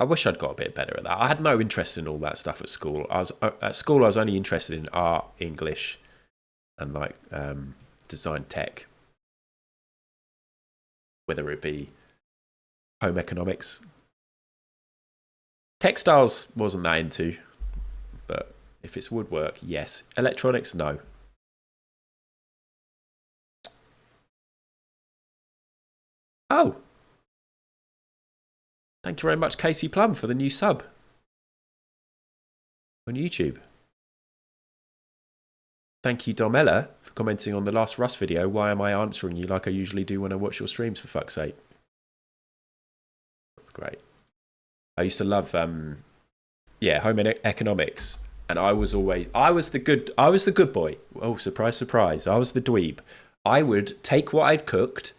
I wish I'd got a bit better at that. I had no interest in all that stuff at school. At school, I was only interested in art, English, and like design tech. Whether it be home economics. Textiles wasn't that into, but if it's woodwork, yes. Electronics, no. Oh. Thank you very much, Casey Plum, for the new sub on YouTube. Thank you, Domella, for commenting on the last Rust video. Why am I answering you like I usually do when I watch your streams, for fuck's sake? That's great. I used to love, home economics. And I was the good boy. Oh, surprise, surprise. I was the dweeb. I would take what I'd cooked,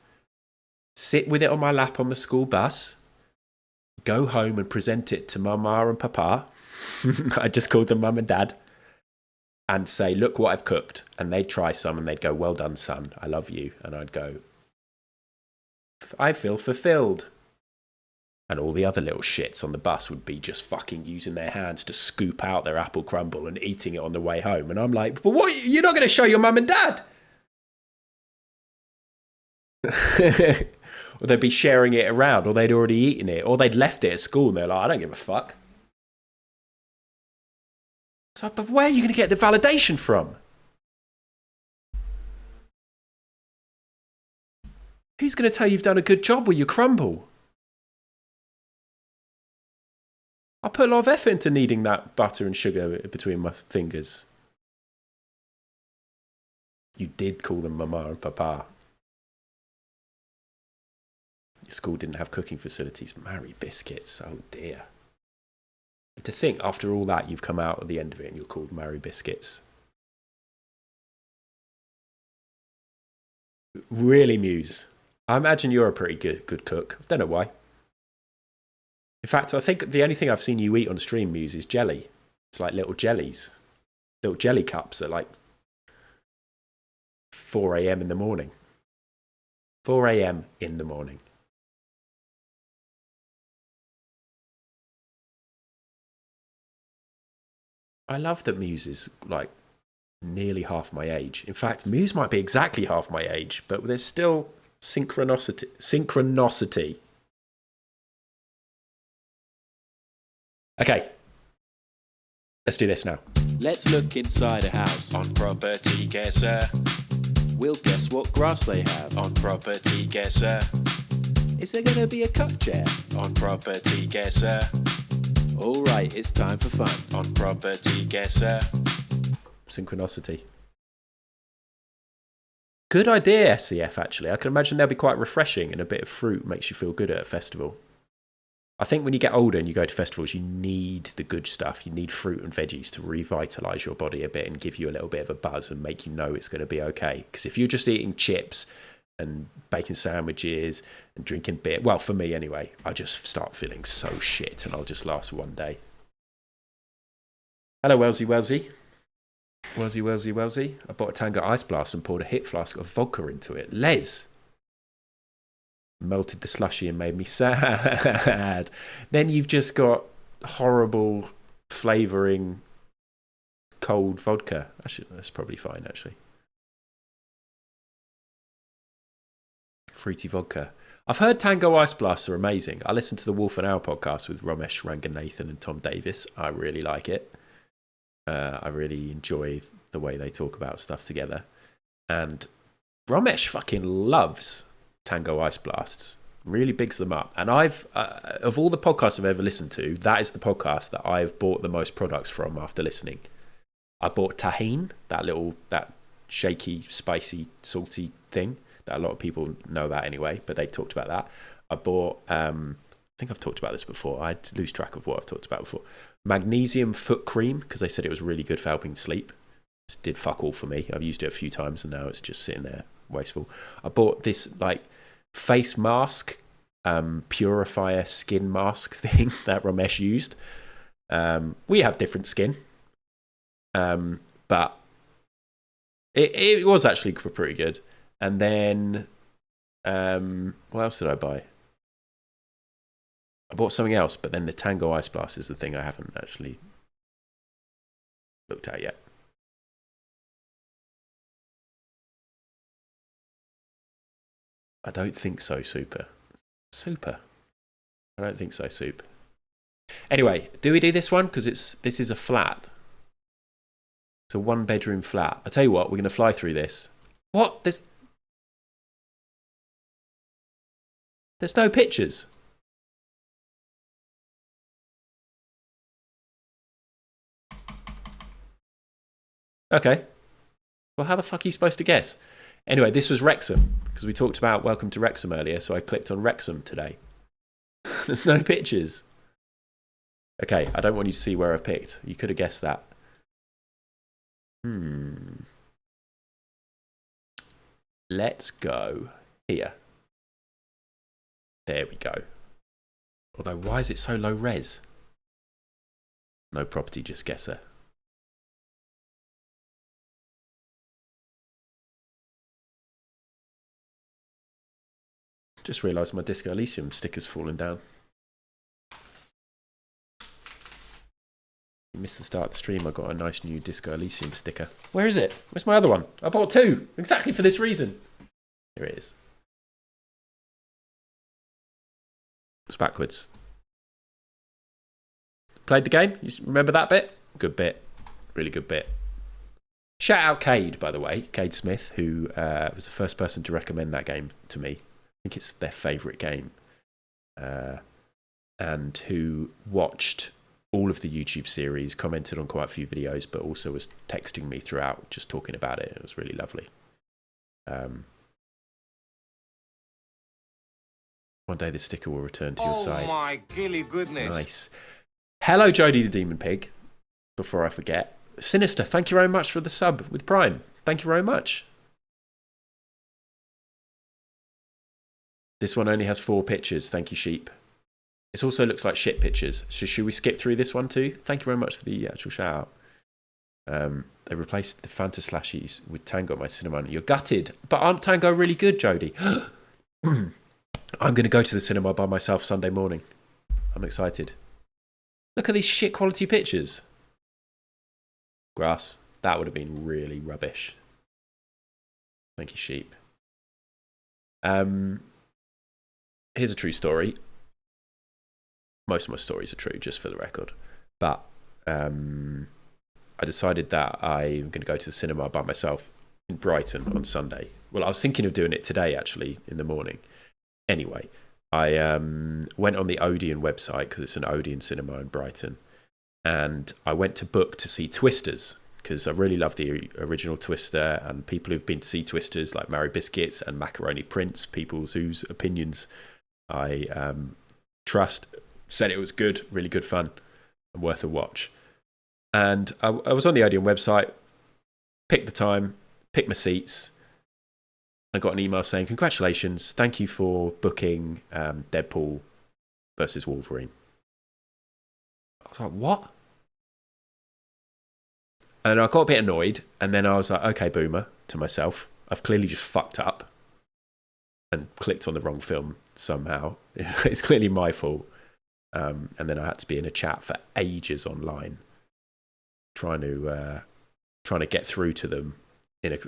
sit with it on my lap on the school bus, go home and present it to Mama and Papa. I just called them Mum and Dad. And say, look what I've cooked. And they'd try some and they'd go, well done, son. I love you. And I'd go, I feel fulfilled. And all the other little shits on the bus would be just fucking using their hands to scoop out their apple crumble and eating it on the way home. And I'm like, but what? You're not going to show your mum and dad? or they'd be sharing it around, or they'd already eaten it, or they'd left it at school and they're like, I don't give a fuck. It's like, but where are you going to get the validation from? Who's going to tell you've done a good job with your crumble? I put a lot of effort into kneading that butter and sugar between my fingers. You did call them Mama and Papa. Your school didn't have cooking facilities. Mary Biscuits, oh dear. And to think, after all that, you've come out at the end of it and you're called Mary Biscuits. Really, Muse. I imagine you're a pretty good cook. I don't know why. In fact, I think the only thing I've seen you eat on stream, Muse, is jelly. It's like little jellies. Little jelly cups at like 4 a.m. in the morning. 4 a.m. in the morning. I love that Muse is like nearly half my age. In fact, Muse might be exactly half my age, but there's still synchronicity. Okay, let's do this now.
Let's look inside a house.
On Property Guessr.
We'll guess what grass they have.
On Property Guessr.
Is there gonna be a cut chair?
On Property Guessr.
Alright, it's time for fun.
On Property Guessr. Synchronicity. Good idea, SCF, actually. I can imagine they'll be quite refreshing, and a bit of fruit makes you feel good at a festival. I think when you get older and you go to festivals, you need the good stuff. You need fruit and veggies to revitalise your body a bit and give you a little bit of a buzz and make you know it's going to be okay. Because if you're just eating chips and bacon sandwiches and drinking beer, well, for me anyway, I just start feeling so shit and I'll just last one day. Hello, Wellesley. Wellesley. I bought a Tango Ice Blast and poured a hit flask of vodka into it. Les. Melted the slushy and made me sad. Then you've just got horrible flavouring cold vodka. That's probably fine, actually. Fruity vodka. I've heard Tango Ice Blasts are amazing. I listened to the Wolf and Owl podcast with Ramesh Ranganathan and Tom Davis. I really like it. I really enjoy the way they talk about stuff together. And Ramesh fucking loves Tango Ice Blasts, really bigs them up. And I've of all the podcasts I've ever listened to, that is the podcast that I've bought the most products from after listening. I bought Tajin, that shaky, spicy, salty thing that a lot of people know about anyway, but they talked about that. I bought I think I've talked about this before. I lose track of what I've talked about before. Magnesium foot cream, because they said it was really good for helping sleep. Just did fuck all for me. I've used it a few times and now it's just sitting there wasteful. I bought this like face mask, purifier skin mask thing that Ramesh used. We have different skin, but it was actually pretty good. And then what else did I buy? I bought something else, but then the Tango Ice Blast is the thing I haven't actually looked at yet. I don't think so, Super. I don't think so, Soup. Anyway, do we do this one? Because this is a flat. It's a 1-bedroom flat. I tell you what, we're going to fly through this. What? There's no pictures. Okay. Well, how the fuck are you supposed to guess? Anyway, this was Wrexham, because we talked about Welcome to Wrexham earlier, so I clicked on Wrexham today. There's no pictures. Okay, I don't want you to see where I picked. You could have guessed that. Let's go here. There we go. Although, why is it so low res? No property, just Guessr. Just realised my Disco Elysium sticker's fallen down. You missed the start of the stream. I got a nice new Disco Elysium sticker. Where is it? Where's my other one? I bought 2 exactly for this reason. Here it is. backwards. Played the game? You remember that bit? Good bit. Really good bit. Shout out Cade, by the way. Cade Smith, who was the first person to recommend that game to me. I think it's their favourite game. And who watched all of the YouTube series, commented on quite a few videos, but also was texting me throughout, just talking about it. It was really lovely. One day the sticker will return to your side. Oh my gilly goodness. Nice. Hello, Jody the Demon Pig. Before I forget. Sinister, thank you very much for the sub with Prime. Thank you very much. This one only has 4 pictures. Thank you, Sheep. It also looks like shit pictures. So should we skip through this one too? Thank you very much for the actual shout out. They replaced the Fanta slashies with Tango at my cinema. You're gutted. But aren't Tango really good, Jody? I'm going to go to the cinema by myself Sunday morning. I'm excited. Look at these shit quality pictures. Grass. That would have been really rubbish. Thank you, Sheep. Here's a true story. Most of my stories are true, just for the record. But I decided that I'm going to go to the cinema by myself in Brighton on Sunday. Well, I was thinking of doing it today, actually, in the morning. Anyway, I went on the Odeon website, because it's an Odeon cinema in Brighton. And I went to book to see Twisters, because I really love the original Twister, and people who've been to see Twisters, like Mary Biscuits and Macaroni Prince, people whose opinions I trust, said it was good, really good fun, and worth a watch. And I was on the Odeon website, picked the time, picked my seats. I got an email saying, congratulations, thank you for booking Deadpool versus Wolverine. I was like, what? And I got a bit annoyed, and then I was like, okay, boomer, to myself. I've clearly just fucked up and clicked on the wrong film somehow. It's clearly my fault. And then I had to be in a chat for ages online, trying to get through to them.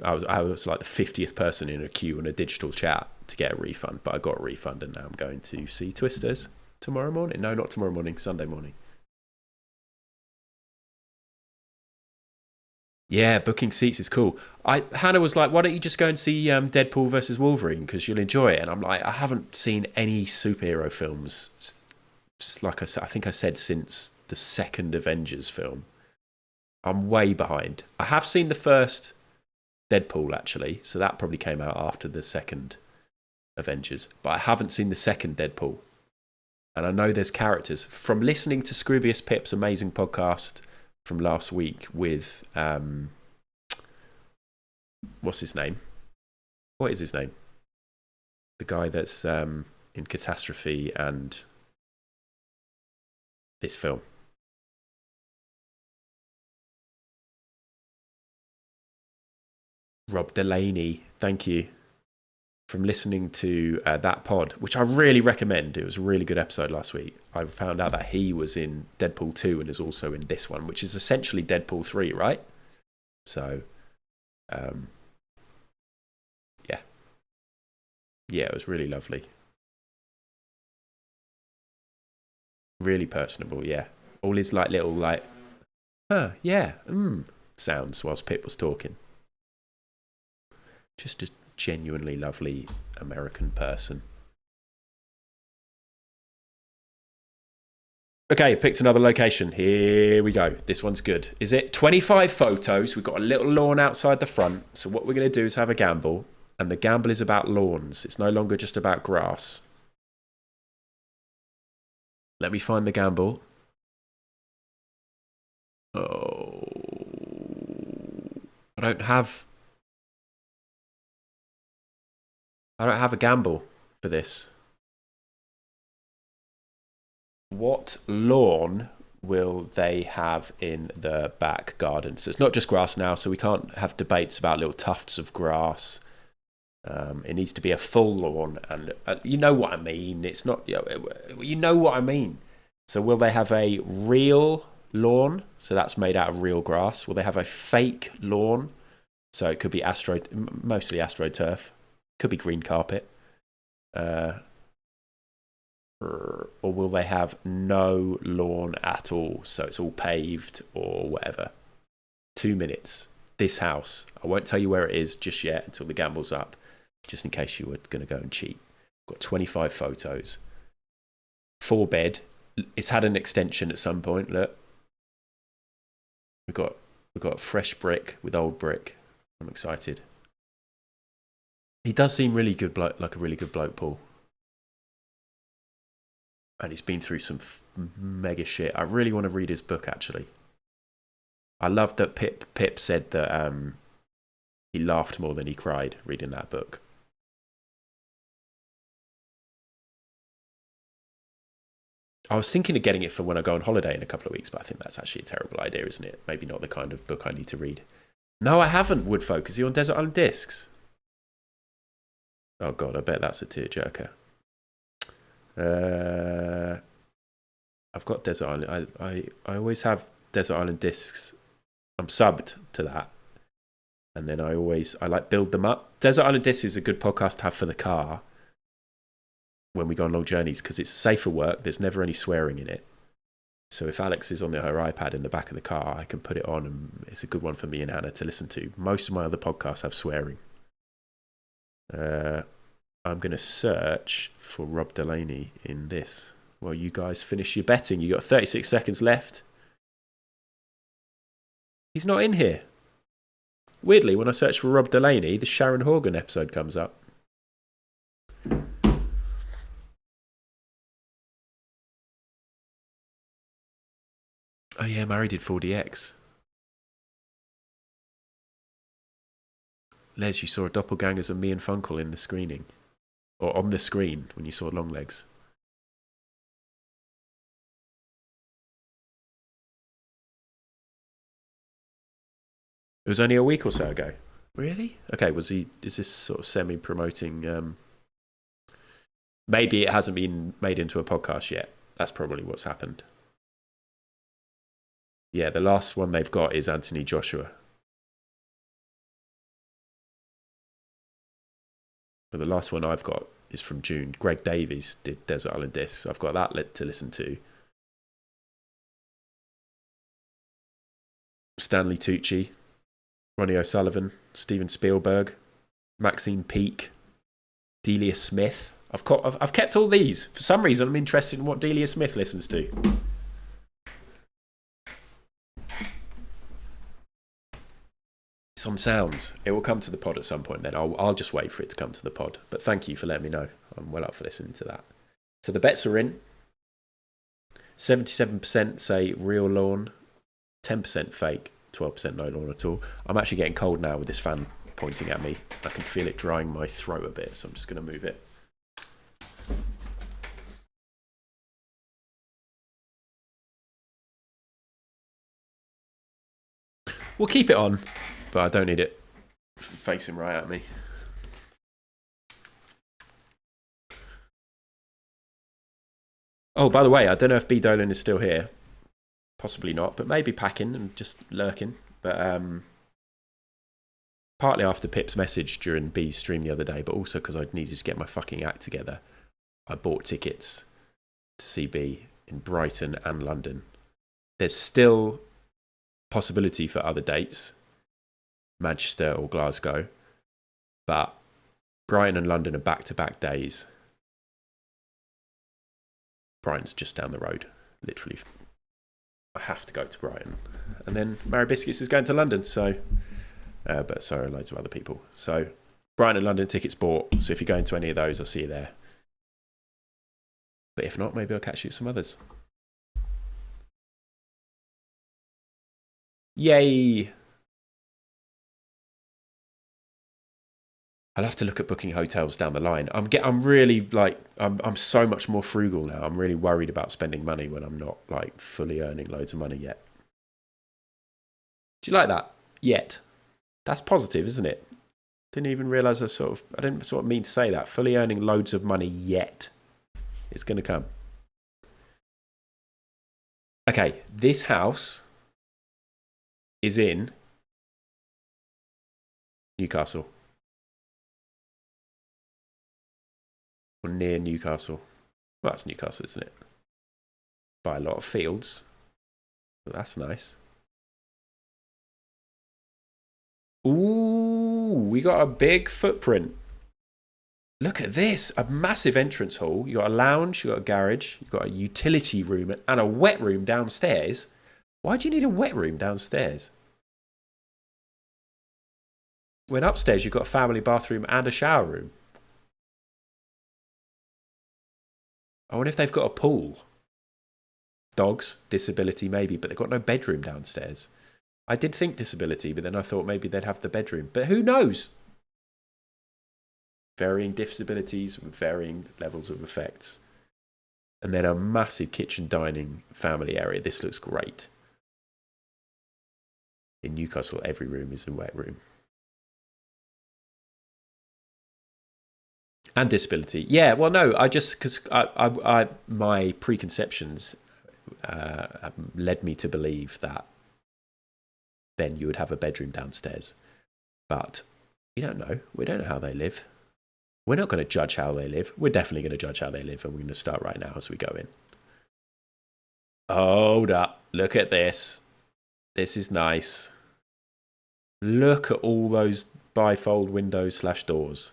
I was like the 50th person in a queue in a digital chat to get a refund, but I got a refund, and now I'm going to see Twisters tomorrow morning. No, not tomorrow morning, Sunday morning. Yeah, booking seats is cool. Hannah was like, why don't you just go and see Deadpool versus Wolverine, because you'll enjoy it. And I'm like, I haven't seen any superhero films, like I think I said, since the second Avengers film. I'm way behind. I have seen the first Deadpool, actually, so that probably came out after the second Avengers. But I haven't seen the second Deadpool. And I know there's characters. From listening to Scroobius Pip's amazing podcast from last week with what's his name? What is his name? The guy that's in Catastrophe and this film. Rob Delaney, thank you. From listening to that pod, which I really recommend. It was a really good episode last week. I found out that he was in Deadpool 2 and is also in this one, which is essentially Deadpool 3, right? So, yeah. Yeah, it was really lovely. Really personable, yeah. All his like little like, yeah, sounds whilst Pip was talking. Just a genuinely lovely American person. Okay, picked another location. Here we go. This one's good. Is it 25 photos? We've got a little lawn outside the front. So what we're going to do is have a gamble. And the gamble is about lawns. It's no longer just about grass. Let me find the gamble. Oh, I don't have a gamble for this. What lawn will they have in the back garden? So it's not just grass now, so we can't have debates about little tufts of grass. It needs to be a full lawn, and you know what I mean. It's not, you know what I mean. So will they have a real lawn? So that's made out of real grass. Will they have a fake lawn? So it could be mostly AstroTurf. Could be green carpet. Or will they have no lawn at all, so it's all paved or whatever? 2 minutes. This house. I won't tell you where it is just yet until the gamble's up, just in case you were going to go and cheat. Got 25 photos. 4 bed. It's had an extension at some point. Look. We've got fresh brick with old brick. I'm excited. He does seem really good bloke, like a really good bloke, Paul. And he's been through some mega shit. I really want to read his book, actually. I love that Pip said that he laughed more than he cried reading that book. I was thinking of getting it for when I go on holiday in a couple of weeks, but I think that's actually a terrible idea, isn't it? Maybe not the kind of book I need to read. No, I haven't, Woodfolk. Is he on Desert Island Discs? Oh, God, I bet that's a tearjerker. I've got Desert Island. I always have Desert Island Discs. I'm subbed to that. And then I like build them up. Desert Island Discs is a good podcast to have for the car when we go on long journeys because it's safe for work. There's never any swearing in it. So if Alex is on her iPad in the back of the car, I can put it on and it's a good one for me and Hannah to listen to. Most of my other podcasts have swearing. I'm going to search for Rob Delaney in this. Well, you guys finish your betting. You got 36 seconds left. He's not in here. Weirdly, when I search for Rob Delaney, the Sharon Horgan episode comes up. Oh yeah, Married did 4DX. Les, you saw a doppelgangers of me and Funkel in the screening. Or on the screen when you saw Longlegs. It was only a week or so ago. Really? Okay, is this sort of semi-promoting... Maybe it hasn't been made into a podcast yet. That's probably what's happened. Yeah, the last one they've got is Anthony Joshua. But the last one I've got is from June. Greg Davies did Desert Island Discs. I've got that to listen to. Stanley Tucci, Ronnie O'Sullivan, Steven Spielberg, Maxine Peake, Delia Smith. I've kept all these. For some reason, I'm interested in what Delia Smith listens to. It's on Sounds. It will come to the pod at some point then. I'll just wait for it to come to the pod. But thank you for letting me know. I'm well up for listening to that. So the bets are in. 77% say real lawn, 10% fake, 12% no lawn at all. I'm actually getting cold now with this fan pointing at me. I can feel it drying my throat a bit, so I'm just going to move it. We'll keep it on, but I don't need it facing right at me. Oh, by the way, I don't know if B. Dolan is still here. Possibly not, but maybe packing and just lurking. But partly after Pip's message during B's stream the other day, but also because I needed to get my fucking act together, I bought tickets to see B in Brighton and London. There's still possibility for other dates, Manchester or Glasgow, but Brighton and London are back-to-back days. Brighton's just down the road, literally. I have to go to Brighton. And then Mary Biscuits is going to London, so... but so are loads of other people. So, Brighton and London tickets bought, so if you're going to any of those, I'll see you there. But if not, maybe I'll catch you at some others. Yay! I'll have to look at booking hotels down the line. I'm really I'm so much more frugal now. I'm really worried about spending money when I'm not like fully earning loads of money yet. Do you like that? Yet. That's positive, isn't it? Didn't even realise I didn't sort of mean to say that. Fully earning loads of money yet. It's going to come. Okay, this house is in Newcastle. Or near Newcastle. Well, that's Newcastle, isn't it? By a lot of fields. Well, that's nice. Ooh, we got a big footprint. Look at this, a massive entrance hall. You got a lounge, you got a garage, you got a utility room and a wet room downstairs. Why do you need a wet room downstairs? When upstairs you've got a family bathroom and a shower room. I wonder if they've got a pool. Dogs, disability maybe, but they've got no bedroom downstairs. I did think disability, but then I thought maybe they'd have the bedroom. But who knows? Varying disabilities with varying levels of effects. And then a massive kitchen dining family area. This looks great. In Newcastle, every room is a wet room. And disability. Yeah, well, no, I just, because my preconceptions led me to believe that then you would have a bedroom downstairs. But we don't know. We don't know how they live. We're not going to judge how they live. We're definitely going to judge how they live, and we're going to start right now as we go in. Hold up. Look at this. This is nice. Look at all those bifold windows / doors.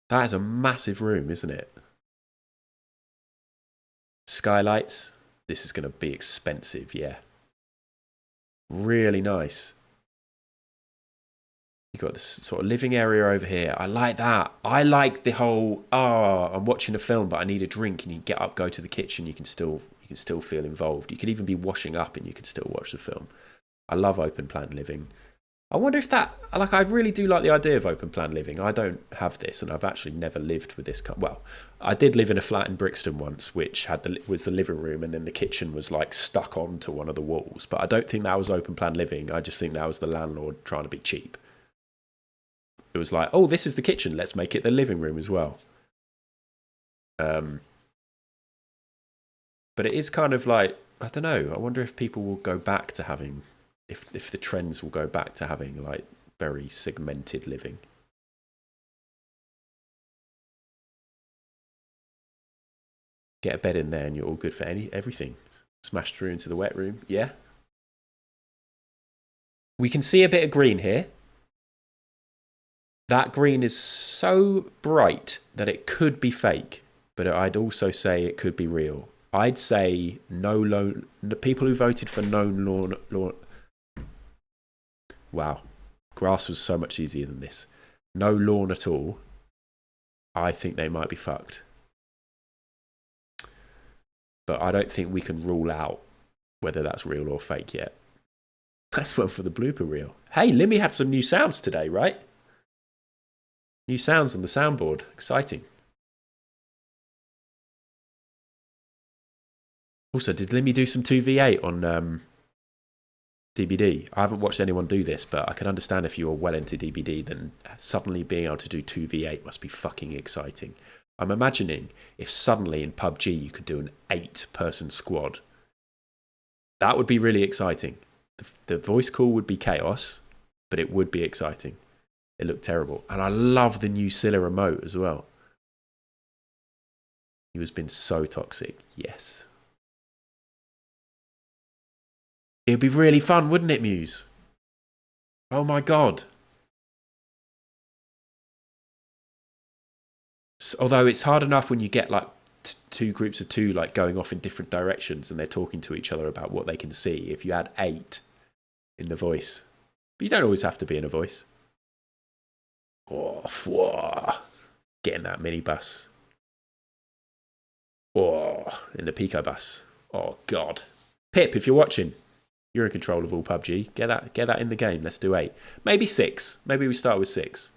That is a massive room, isn't it? Skylights. This is going to be expensive, yeah. Really nice. You've got this sort of living area over here. I like that. I like the whole, I'm watching a film, but I need a drink, and you get up, go to the kitchen, you can still feel involved. You could even be washing up and you can still watch the film. I love open plan living. I wonder if that, like, I really do like the idea of open plan living. I don't have this, and I've actually never lived with this. Well, I did live in a flat in Brixton once, which was the living room, and then the kitchen was like stuck onto one of the walls. But I don't think that was open plan living. I just think that was the landlord trying to be cheap. It was like, oh, this is the kitchen. Let's make it the living room as well. But it is kind of like, I don't know. I wonder if people will go back to having, if the trends will go back to having like very segmented living. Get a bed in there and you're all good for everything. Smash through into the wet room. Yeah. We can see a bit of green here. That green is so bright that it could be fake, but I'd also say it could be real. I'd say the people who voted for known lawn. Wow, grass was so much easier than this. No lawn at all. I think they might be fucked. But I don't think we can rule out whether that's real or fake yet. That's one for the blooper reel. Hey, Limmy had some new sounds today, right? New sounds on the soundboard. Exciting. Also, did Limmy do some 2v8 on DBD? I haven't watched anyone do this, but I can understand if you were well into DBD, then suddenly being able to do 2v8 must be fucking exciting. I'm imagining if suddenly in PUBG you could do an 8-person squad. That would be really exciting. The voice call would be chaos, but it would be exciting. It looked terrible. And I love the new Scylla remote as well. He was been so toxic. Yes. It'd be really fun, wouldn't it, Muse? Oh my god. Although it's hard enough when you get like two groups of two like going off in different directions and they're talking to each other about what they can see. If you had 8 in the voice. But you don't always have to be in a voice. Oh, getting that minibus. Oh, in the Pico bus. Oh god. Pip, if you're watching, you're in control of all PUBG. Get that in the game. Let's do 8. Maybe 6. Maybe we start with 6.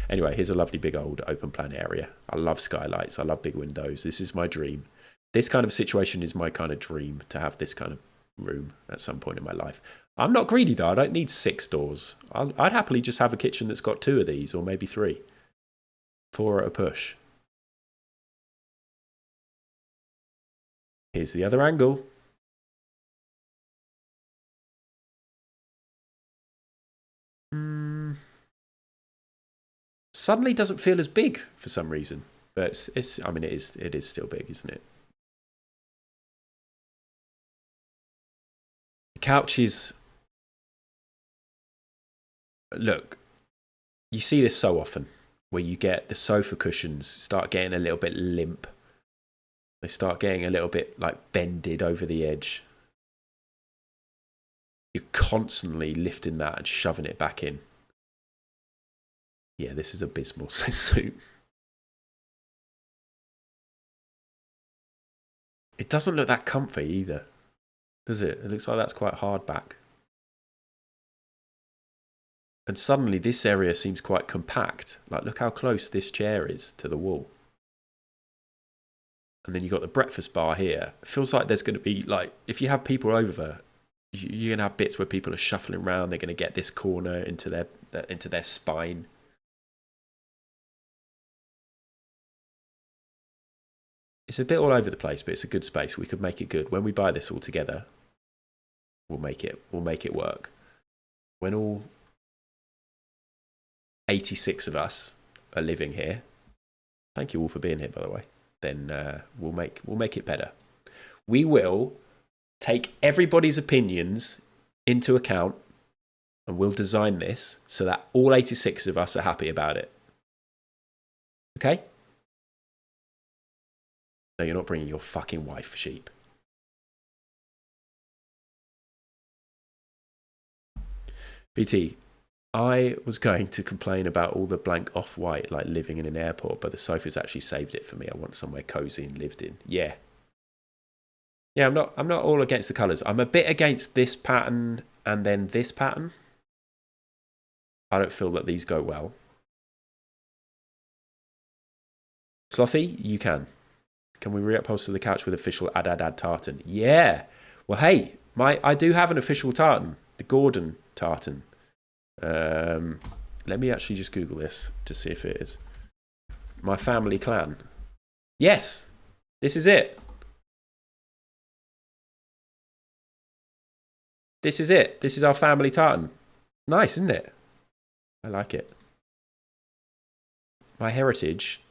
Anyway, here's a lovely big old open plan area. I love skylights. I love big windows. This is my dream. This kind of situation is my kind of dream, to have this kind of room at some point in my life. I'm not greedy though. I don't need 6 doors. I'd happily just have a kitchen that's got 2 of these, or maybe 3. 4 at a push. Here's the other angle. suddenly doesn't feel as big for some reason. But it's I mean, it is still big, isn't it? The couch is... Look, you see this so often, where you get the sofa cushions start getting a little bit limp. They start getting a little bit like bended over the edge. You're constantly lifting that and shoving it back in. Yeah, this is abysmal, says Soup. It doesn't look that comfy either, does it? It looks like that's quite hard back. And suddenly this area seems quite compact. Like, look how close this chair is to the wall. And then you've got the breakfast bar here. It feels like there's going to be, like, if you have people over, you're going to have bits where people are shuffling around. They're going to get this corner into their spine. It's a bit all over the place, but it's a good space. We could make it good. When we buy this all together, we'll make it work. When all 86 of us are living here, thank you all for being here, by the way, then we'll make it better. We will take everybody's opinions into account, and we'll design this so that all 86 of us are happy about it. Okay? No, you're not bringing your fucking wife, Sheep. BT, I was going to complain about all the blank off-white, like living in an airport, but the sofa's actually saved it for me. I want somewhere cozy and lived in. Yeah. Yeah, I'm not all against the colours. I'm a bit against this pattern and then this pattern. I don't feel that these go well. Slothy, you can. Can we reupholster the couch with official ad tartan? Yeah. Well, hey, I do have an official tartan, the Gordon tartan. Let me actually just Google this to see if it is. My family clan. Yes, this is it. This is it. This is our family tartan. Nice, isn't it? I like it. My heritage.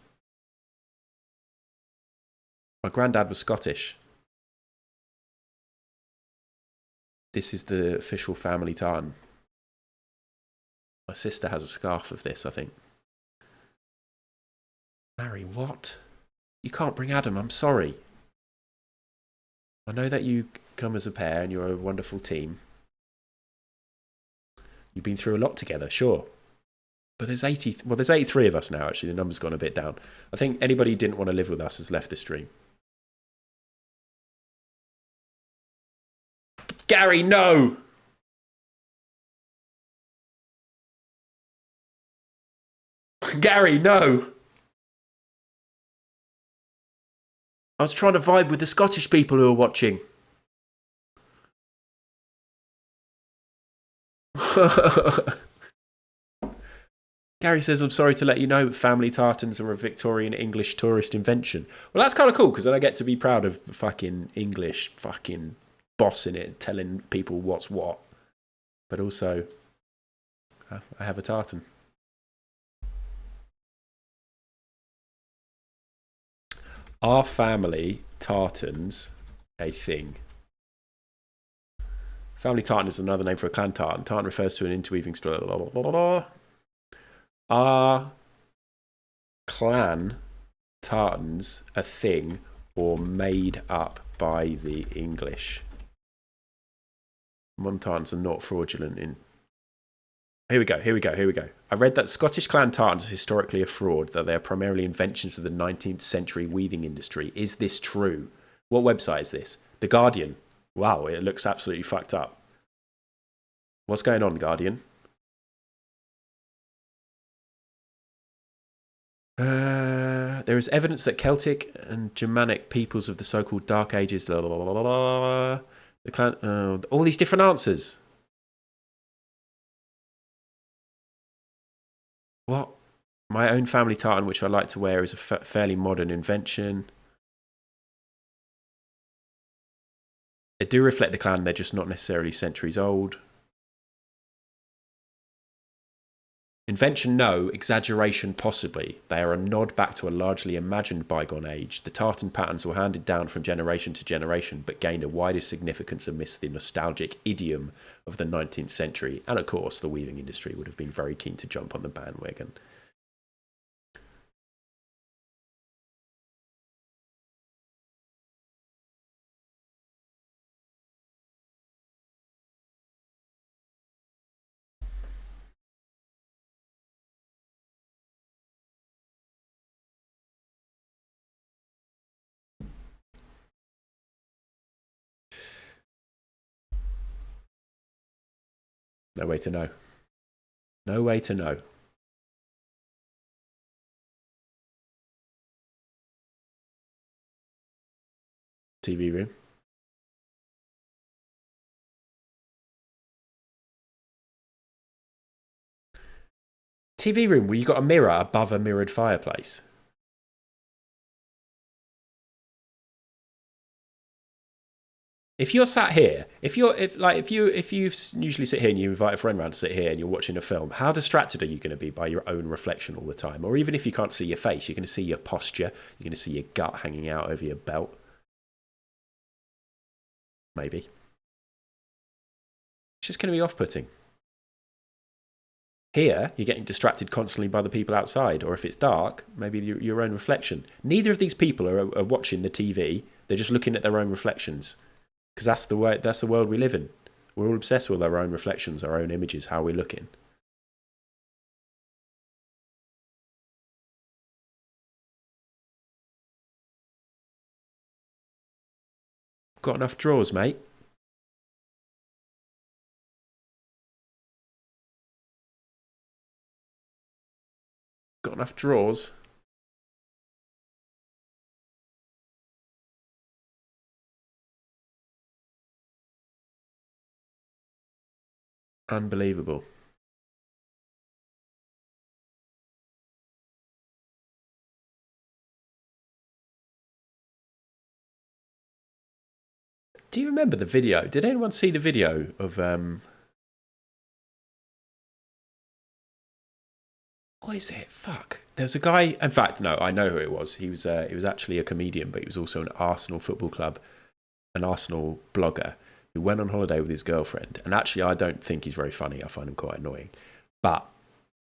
My granddad was Scottish. This is the official family tartan. My sister has a scarf of this, I think. Harry, what? You can't bring Adam, I'm sorry. I know that you come as a pair and you're a wonderful team. You've been through a lot together, sure. But there's 83 of us now, actually. The number's gone a bit down. I think anybody who didn't want to live with us has left the stream. Gary, no! Gary, no! I was trying to vibe with the Scottish people who are watching. Gary says, I'm sorry to let you know, but family tartans are a Victorian English tourist invention. Well, that's kind of cool, because then I get to be proud of the fucking English fucking bossing it and telling people what's what. But also, I have a tartan. Are family tartans a thing? Family tartan is another name for a clan tartan. Tartan refers to an interweaving story. Blah, blah, blah, blah. Are clan tartans a thing or made up by the English? Modern tartans are not fraudulent in... Here we go. I read that Scottish clan tartans are historically a fraud, that they are primarily inventions of the 19th century weaving industry. Is this true? What website is this? The Guardian. Wow, it looks absolutely fucked up. What's going on, Guardian? There is evidence that Celtic and Germanic peoples of the so-called Dark Ages... Blah, blah, blah, blah, blah, the clan... all these different answers. What? My own family tartan, which I like to wear, is a fairly modern invention. They do reflect the clan, they're just not necessarily centuries old. Invention, no. Exaggeration, possibly. They are a nod back to a largely imagined bygone age. The tartan patterns were handed down from generation to generation, but gained a wider significance amidst the nostalgic idiom of the 19th century. And of course, the weaving industry would have been very keen to jump on the bandwagon. No way to know. No way to know. TV room. TV room where you got a mirror above a mirrored fireplace. If you're sat here, if you usually sit here and you invite a friend around to sit here and you're watching a film, how distracted are you going to be by your own reflection all the time? Or even if you can't see your face, you're going to see your posture, you're going to see your gut hanging out over your belt. Maybe. It's just going to be off-putting. Here, you're getting distracted constantly by the people outside, or if it's dark, maybe your own reflection. Neither of these people are watching the TV, they're just looking at their own reflections. Because that's the world we live in. We're all obsessed with our own reflections, our own images, how we're looking. Got enough drawers, mate? Got enough drawers? Unbelievable. Do you remember the video? Did anyone see the video of what is it? Fuck. There was a guy. In fact, no, I know who it was. He was actually a comedian, but he was also an Arsenal football club, an Arsenal blogger who went on holiday with his girlfriend. And actually, I don't think he's very funny. I find him quite annoying. But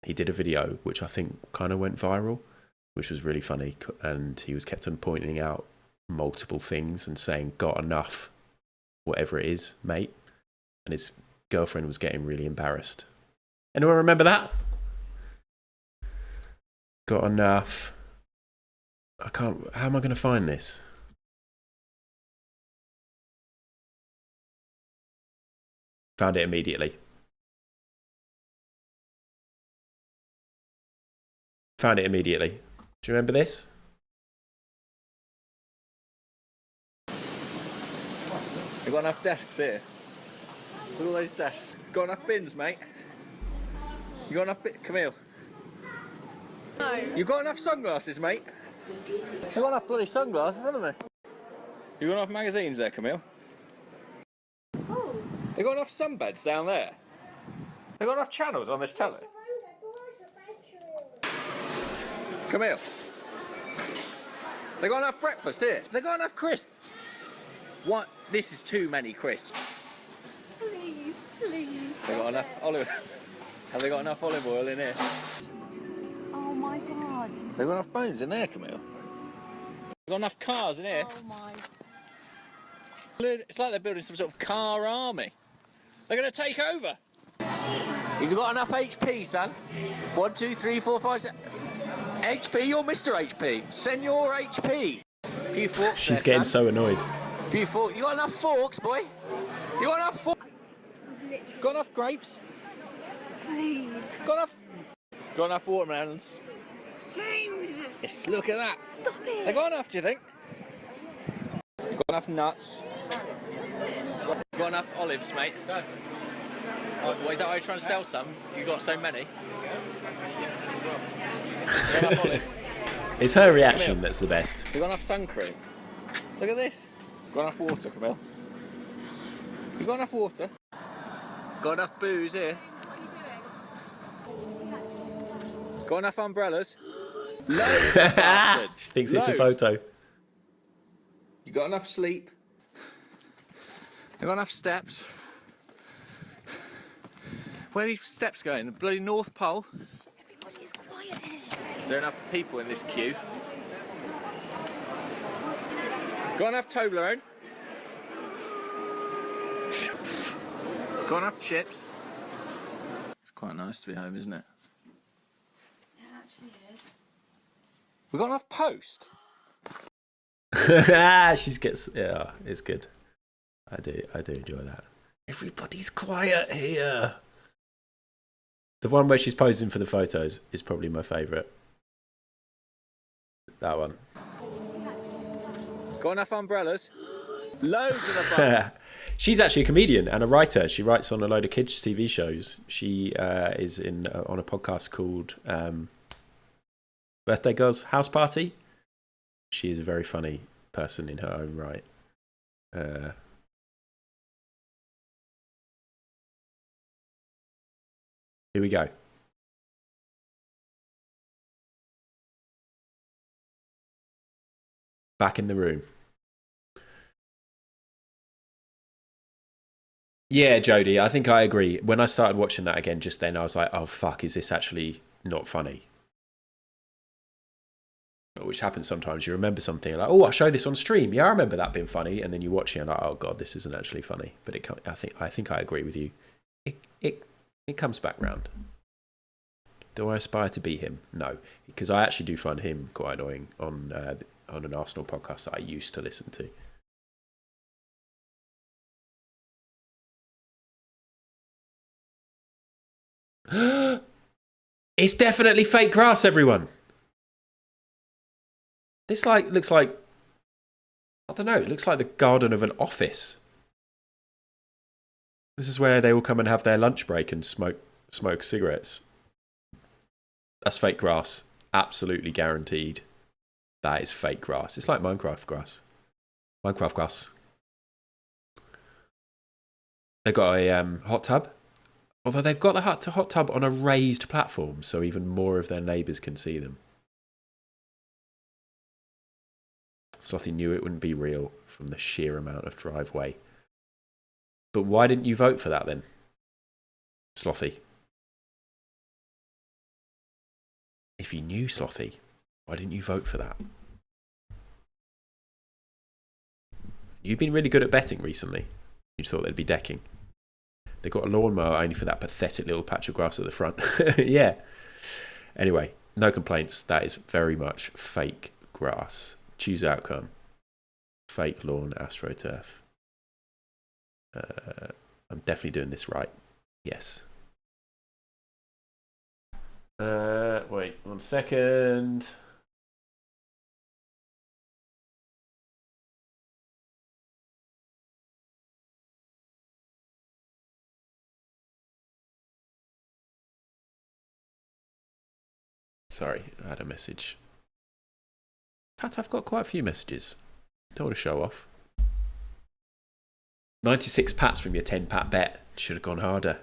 he did a video which I think kind of went viral, which was really funny. And he was kept on pointing out multiple things and saying, "Got enough, whatever it is, mate." And his girlfriend was getting really embarrassed. Anyone remember that? Got enough. I can't. How am I going to find this? Found it immediately. Found it immediately. Do you remember this?
You got enough desks here? Look at all those desks. Got enough bins, mate? You got enough Camille? No. You got enough sunglasses, mate? You got enough bloody sunglasses, haven't they? You got enough magazines there, Camille? They got enough sunbeds down there. They got enough channels on this telly. Camille. They got enough breakfast here. They got enough crisps. What? This is too many crisps.
Please, please.
They got enough olive. Have they got enough olive oil in here?
Oh my god.
They got enough bones in there, Camille. They got enough cars in here.
Oh my.
It's like they're building some sort of car army. They're going to take over. You've got enough HP, son. 1, 2, 3, 4, 5, 6. HP, you're Mr. HP. Senor HP. A few forks.
She's
there,
getting
son.
so annoyed.
A few forks. You got enough forks, boy? You got enough forks? Got enough grapes?
Please.
Got enough watermelons? Yes, look at that.
Stop it.
They got enough, do you think? You got enough nuts? You got enough olives, mate? Oh, what, is that why you're trying to sell some? You got so many. You got enough olives?
It's her reaction that's the best.
You got enough sun cream? Look at this. Got enough water, Camille? You got enough water? Got enough booze here? Got enough umbrellas? Loads, you bastards.
She thinks it's a
Loads.
photo.
You got enough sleep? You got enough steps? Where are these steps going? The bloody North Pole?
Everybody is quiet here.
Is there enough people in this queue? Got enough Toblerone? Got enough chips? It's quite nice to be home, isn't it?
It actually is.
We got enough post?
She gets, yeah, it's good. I do enjoy that. Everybody's quiet here. The one where she's posing for the photos is probably my favourite. That one.
Got enough umbrellas? Loads of them.
She's actually a comedian and a writer. She writes on a load of kids' TV shows. She is on a podcast called Birthday Girls House Party. She is a very funny person in her own right. Here we go. Back in the room. Yeah, Jodie, I think I agree. When I started watching that again just then, I was like, oh, fuck, is this actually not funny? Which happens sometimes. You remember something like, oh, I'll show this on stream. Yeah, I remember that being funny. And then you watch it and like, oh, God, this isn't actually funny. But I think I agree with you. It comes back round. Do I aspire to be him? No. Because I actually do find him quite annoying on an Arsenal podcast that I used to listen to. It's definitely fake grass, everyone. This looks like, I don't know, it looks like the garden of an office. This is where they all come and have their lunch break and smoke cigarettes. That's fake grass. Absolutely guaranteed. That is fake grass. It's like Minecraft grass. Minecraft grass. They've got a hot tub. Although they've got the hot tub on a raised platform, so even more of their neighbours can see them. Slothy knew it wouldn't be real from the sheer amount of driveway. But why didn't you vote for that then, Slothy? If you knew Slothy, why didn't you vote for that? You've been really good at betting recently. You thought they'd be decking. They got a lawnmower only for that pathetic little patch of grass at the front. Yeah. Anyway, no complaints. That is very much fake grass. Choose outcome. Fake lawn, AstroTurf. I'm definitely doing this right. Yes. Wait 1 second. Sorry, I had a message. In fact, I've got quite a few messages. Don't want to show off. 96 pats from your 10 pat bet. Should have gone harder.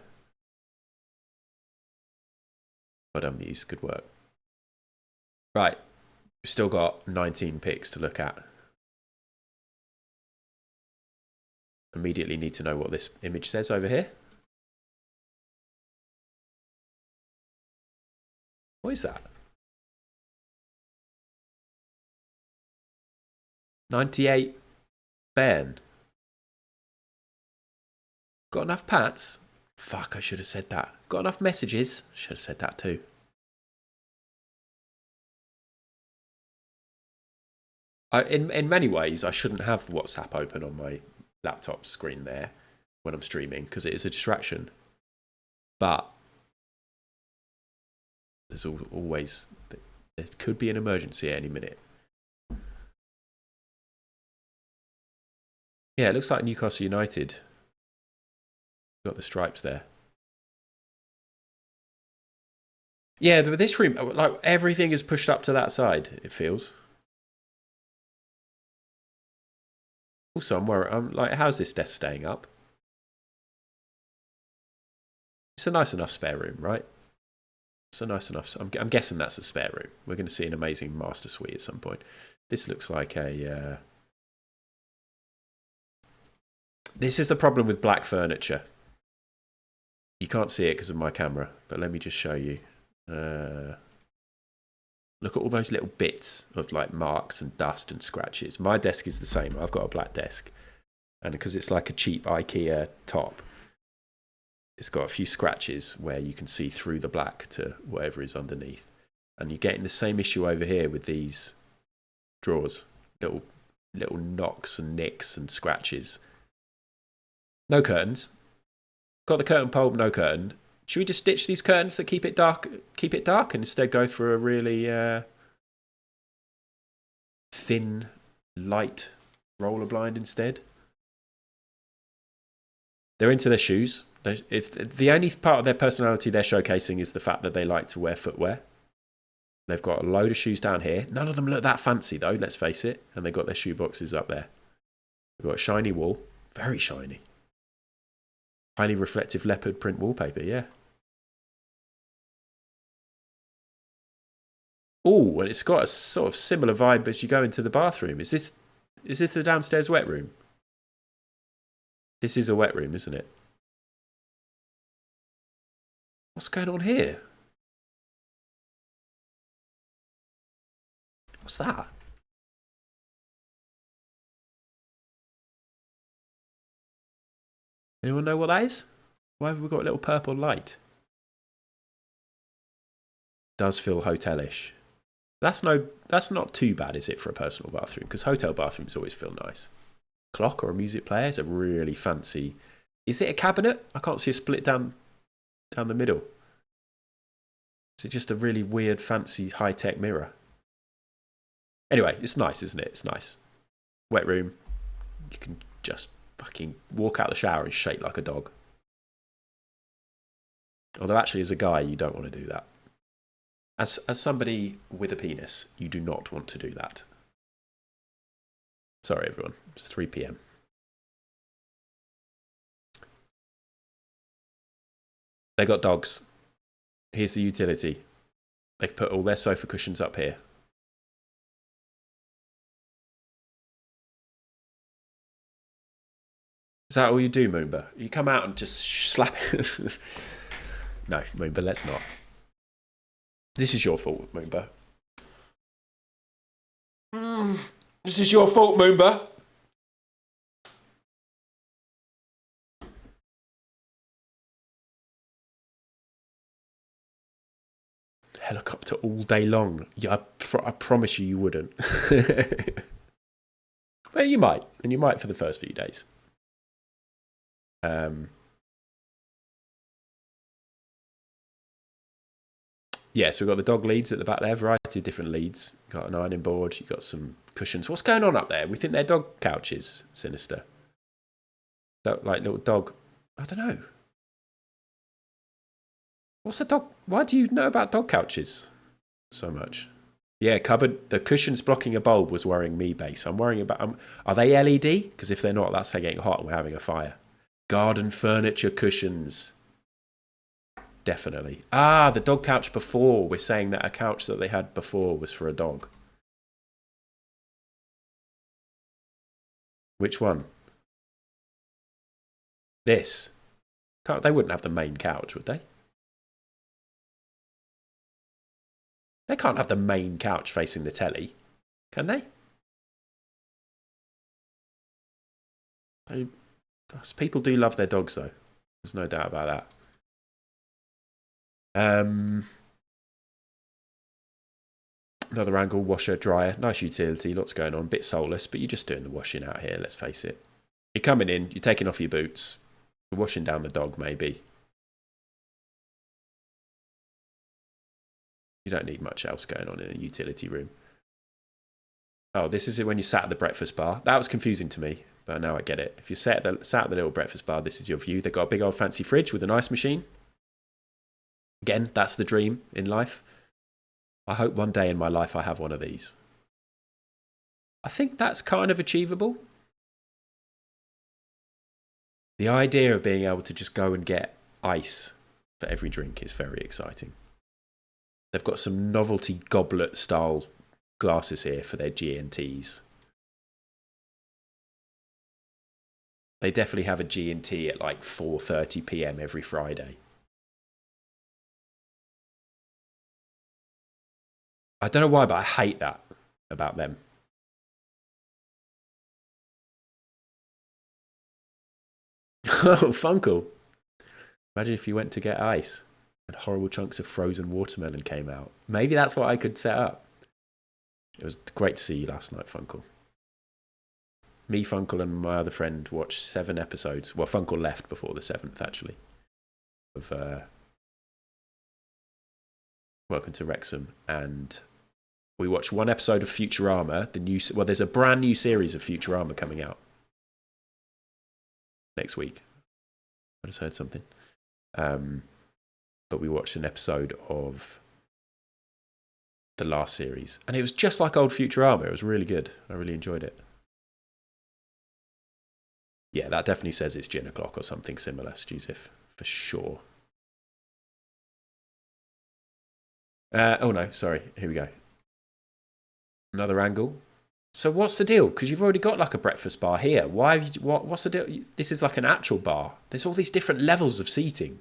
Well done, Muse. Good work. Right. We've still got 19 picks to look at. Immediately need to know what this image says over here. What is that? 98 Ben. Got enough pats? Fuck, I should have said that. Got enough messages? Should have said that too. In many ways, I shouldn't have WhatsApp open on my laptop screen there when I'm streaming because it is a distraction. But there's always, there could be an emergency at any minute. Yeah, it looks like Newcastle United. Got the stripes there. Yeah, this room, like everything is pushed up to that side, it feels. Also, I'm like, how's this desk staying up? It's a nice enough spare room, right? So nice enough. So I'm guessing that's a spare room. We're going to see an amazing master suite at some point. This looks like a... This is the problem with black furniture. You can't see it because of my camera, but let me just show you. Look at all those little bits of like marks and dust and scratches. My desk is the same. I've got a black desk. And because it's like a cheap IKEA top, it's got a few scratches where you can see through the black to whatever is underneath. And you're getting the same issue over here with these drawers. Little knocks and nicks and scratches. No curtains. Got the curtain pole, no curtain. Should we just stitch these curtains that keep it dark and instead go for a really thin, light roller blind instead? They're into their shoes. If the only part of their personality they're showcasing is the fact that they like to wear footwear. They've got a load of shoes down here. None of them look that fancy though, let's face it. And they've got their shoe boxes up there. They've got a shiny wall. Very shiny. Highly reflective leopard print wallpaper, yeah. Oh, and it's got a sort of similar vibe as you go into the bathroom. Is this the downstairs wet room? This is a wet room, isn't it? What's going on here? What's that? Anyone know what that is? Why have we got a little purple light? Does feel hotelish. That's not too bad, is it, for a personal bathroom? Because hotel bathrooms always feel nice. Clock or a music player is a really fancy. Is it a cabinet? I can't see a split down the middle. Is it just a really weird, fancy, high-tech mirror? Anyway, it's nice, isn't it? It's nice. Wet room. You can just fucking walk out the shower and shake like a dog. Although actually, as a guy, you don't want to do that. As somebody with a penis, you do not want to do that. Sorry, everyone. It's 3 p.m. They got dogs. Here's the utility. They put all their sofa cushions up here. Is that all you do, Moomba? You come out and just slap it? No, Moomba, let's not. This is your fault, Moomba. This is your fault, Moomba. Helicopter all day long. Yeah, I promise you wouldn't. Well, you might. And you might for the first few days. Yeah, so we've got the dog leads at the back there, variety of different leads. Got an ironing board, you've got some cushions. What's going on up there? We think they're dog couches, Sinister. Like little dog, I don't know. What's a dog? Why do you know about dog couches so much? Yeah, cupboard. The cushions blocking a bulb was worrying me, Base. I'm worrying about, are they LED? Because if they're not, that's getting hot and we're having a fire. Garden furniture cushions. Definitely. Ah, the dog couch before. We're saying that a couch that they had before was for a dog. Which one? This. They wouldn't have the main couch, would they? They can't have the main couch facing the telly, can they? People do love their dogs, though. There's no doubt about that. Another angle, washer, dryer, nice utility, lots going on, bit soulless, but you're just doing the washing out here, let's face it. You're coming in, you're taking off your boots, you're washing down the dog, maybe. You don't need much else going on in a utility room. Oh, this is it when you sat at the breakfast bar. That was confusing to me, but now I get it. If you sat at the little breakfast bar, this is your view. They've got a big old fancy fridge with an ice machine. Again, that's the dream in life. I hope one day in my life I have one of these. I think that's kind of achievable. The idea of being able to just go and get ice for every drink is very exciting. They've got some novelty goblet style glasses here for their G&Ts. They definitely have a G&T at like 4:30 p.m. every Friday. I don't know why, but I hate that about them. Oh, Funkle. Imagine if you went to get ice and horrible chunks of frozen watermelon came out. Maybe that's what I could set up. It was great to see you last night, Funkle. Me, Funkle, and my other friend watched 7 episodes. Well, Funkle left before the 7th, actually, of Welcome to Wrexham. And we watched 1 episode of Futurama. There's a brand new series of Futurama coming out next week. I just heard something. But we watched an episode of the last series. And it was just like old Futurama. It was really good. I really enjoyed it. Yeah, that definitely says it's gin o'clock or something similar, Stuzif, for sure. Oh no, sorry. Here we go. Another angle. So what's the deal? Because you've already got like a breakfast bar here. Why? What's the deal? This is like an actual bar. There's all these different levels of seating.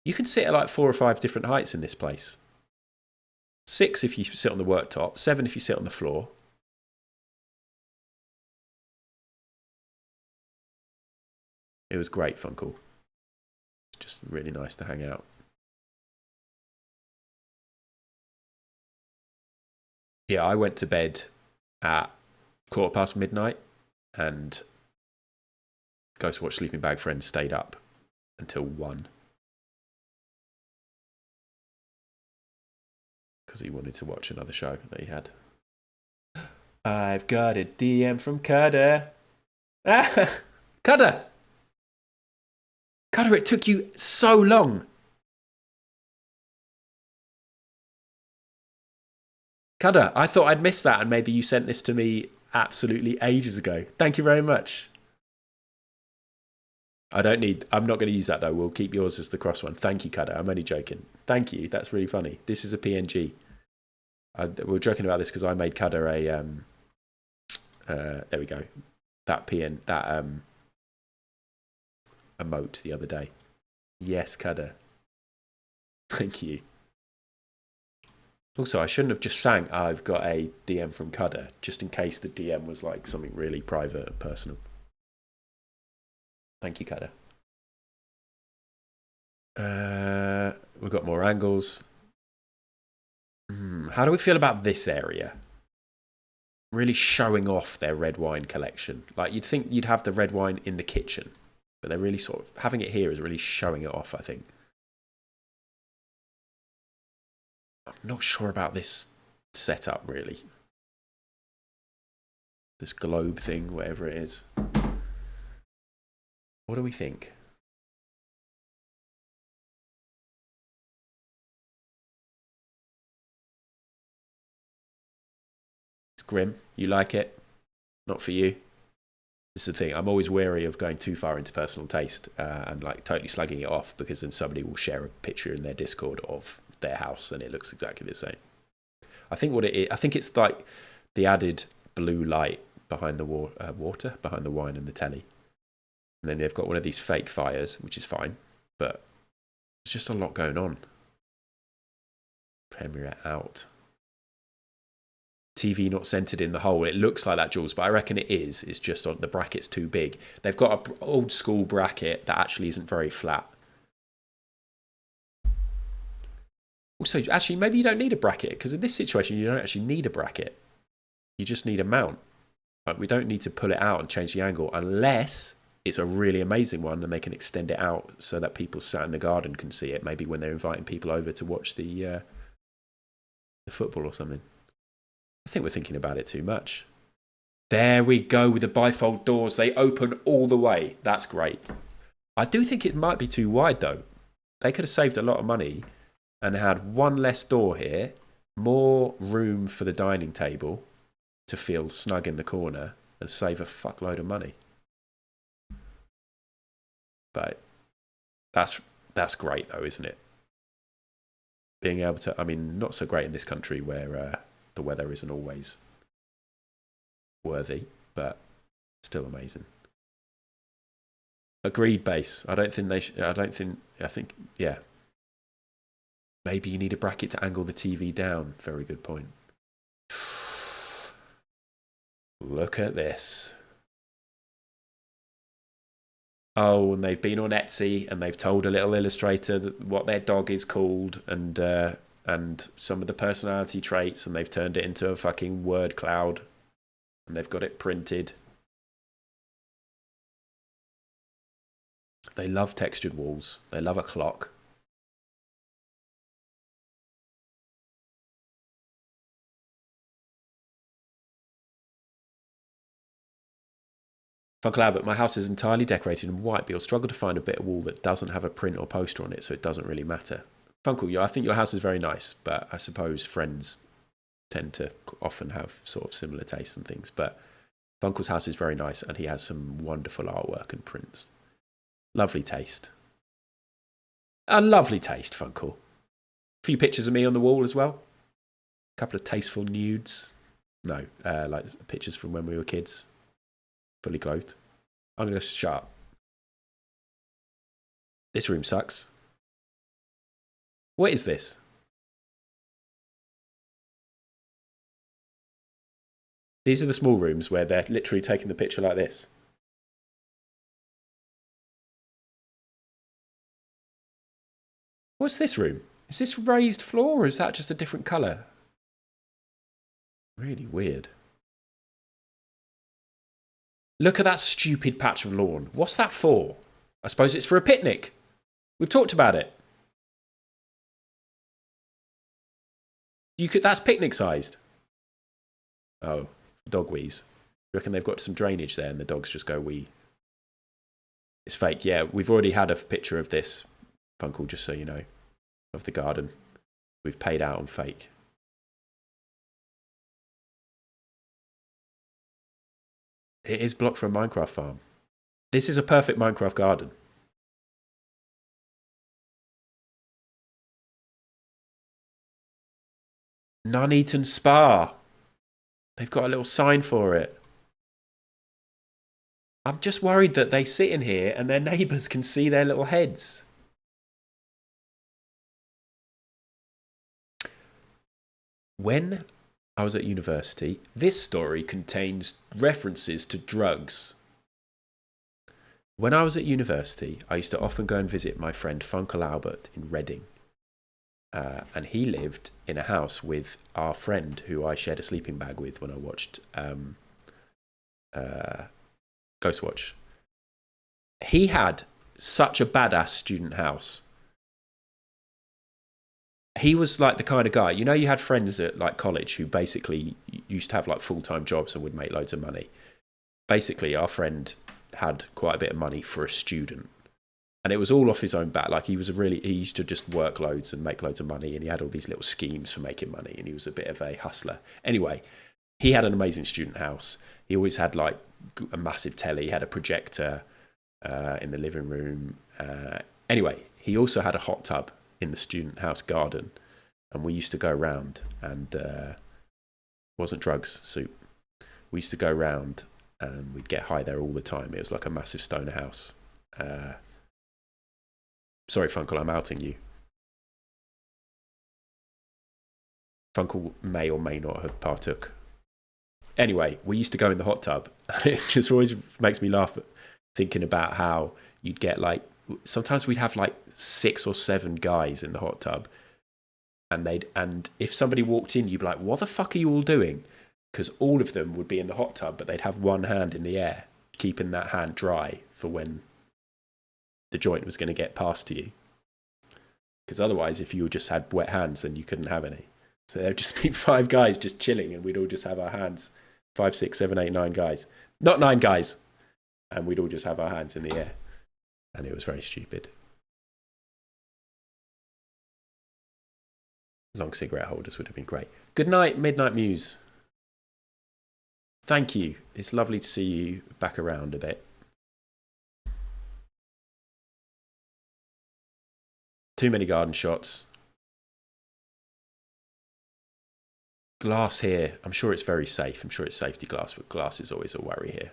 You can sit at like 4 or 5 different heights in this place. 6 if you sit on the worktop. 7 if you sit on the floor. It was great, Funkle. Just really nice to hang out. Yeah, I went to bed at midnight and Ghost Watch Sleeping Bag Friends stayed up until 1 because he wanted to watch another show that he had. I've got a DM from Cutter. Cutter! Cutter, it took you so long. Cutter, I thought I'd missed that and maybe you sent this to me absolutely ages ago. Thank you very much. I'm not going to use that though. We'll keep yours as the cross one. Thank you, Cutter. I'm only joking. Thank you. That's really funny. This is a PNG. We were joking about this because I made Cutter a, there we go. That emote the other day. Yes, Cutter. Thank you. Also, I shouldn't have just sang I've got a DM from Cutter, just in case the DM was like something really private and personal. Thank you, Cutter. We've got more angles. How do we feel about this area? Really showing off their red wine collection. Like, you'd think you'd have the red wine in the kitchen, but they're really sort of having it here is really showing it off, I think. I'm not sure about this setup, really. This globe thing, whatever it is. What do we think? It's grim. You like it? Not for you? This is the thing. I'm always wary of going too far into personal taste and like totally slugging it off, because then somebody will share a picture in their Discord of their house and it looks exactly the same. I think what it is, I think it's like the added blue light behind the water, behind the wine and the telly. And then they've got one of these fake fires, which is fine, but there's just a lot going on. Premiere out. TV not centered in the hole. It looks like that, Jules, but I reckon it is. It's just on the bracket's too big. They've got an old school bracket that actually isn't very flat. Also, actually, maybe you don't need a bracket, because in this situation, you don't actually need a bracket. You just need a mount. Like, we don't need to pull it out and change the angle unless it's a really amazing one and they can extend it out so that people sat in the garden can see it, maybe when they're inviting people over to watch the football or something. I think we're thinking about it too much. There we go with the bifold doors. They open all the way. That's great. I do think it might be too wide, though. They could have saved a lot of money and had one less door here, more room for the dining table to feel snug in the corner and save a fuckload of money. But that's great, though, isn't it? being able to, I mean, not so great in this country where the weather isn't always worthy, but still amazing. Agreed, base. I don't think I think, yeah. Maybe you need a bracket to angle the TV down. Very good point. Look at this. Oh, and they've been on Etsy and they've told a little illustrator what their dog is called and some of the personality traits, and they've turned it into a fucking word cloud and they've got it printed. They love textured walls. They love a clock. Uncle Albert, my house is entirely decorated in white, but you'll struggle to find a bit of wall that doesn't have a print or poster on it, so it doesn't really matter. Funkle, yeah, I think your house is very nice, but I suppose friends tend to often have sort of similar tastes and things. But Funkle's house is very nice, and he has some wonderful artwork and prints. Lovely taste. A lovely taste, Funkle. A few pictures of me on the wall as well. A couple of tasteful nudes. No, like pictures from when we were kids. Fully clothed. I'm going to shut up. This room sucks. What is this? These are the small rooms where they're literally taking the picture like this. What's this room? Is this raised floor or is that just a different colour? Really weird. Look at that stupid patch of lawn. What's that for? I suppose it's for a picnic. We've talked about it. That's picnic sized. Oh, dog wheeze. You reckon they've got some drainage there and the dogs just go wee? It's fake. Yeah, we've already had a picture of this, Funkle, just so you know, of the garden. We've paid out on fake. It is blocked for a Minecraft farm. This is a perfect Minecraft garden. Nuneaton Spa. They've got a little sign for it. I'm just worried that they sit in here and their neighbours can see their little heads. When I was at university, this story contains references to drugs. When I was at university, I used to often go and visit my friend Funkle Albert in Reading. And he lived in a house with our friend who I shared a sleeping bag with when I watched Ghostwatch. He had such a badass student house. He was like the kind of guy, you know, you had friends at like college who basically used to have like full-time jobs and would make loads of money. Basically, our friend had quite a bit of money for a student. And it was all off his own back. Like he used to just work loads and make loads of money. And he had all these little schemes for making money. And he was a bit of a hustler. Anyway, he had an amazing student house. He always had like a massive telly. He had a projector in the living room. Anyway, he also had a hot tub in the student house garden. And we used to go around and wasn't drugs, soup. We used to go around and we'd get high there all the time. It was like a massive stoner house. Sorry, Funkle, I'm outing you. Funkle may or may not have partook. Anyway, we used to go in the hot tub. It just always makes me laugh thinking about how you'd get like, sometimes we'd have like 6 or 7 guys in the hot tub. And if somebody walked in, you'd be like, what the fuck are you all doing? Because all of them would be in the hot tub, but they'd have one hand in the air, keeping that hand dry for when the joint was going to get passed to you. Because otherwise, if you just had wet hands, then you couldn't have any. So there'd just be 5 guys just chilling, and we'd all just have our hands. 5, 6, 7, 8, 9 guys. Not 9 guys. And we'd all just have our hands in the air. And it was very stupid. Long cigarette holders would have been great. Good night, Midnight Muse. Thank you. It's lovely to see you back around a bit. Too many garden shots. Glass here, I'm sure it's very safe. I'm sure it's safety glass, but glass is always a worry here.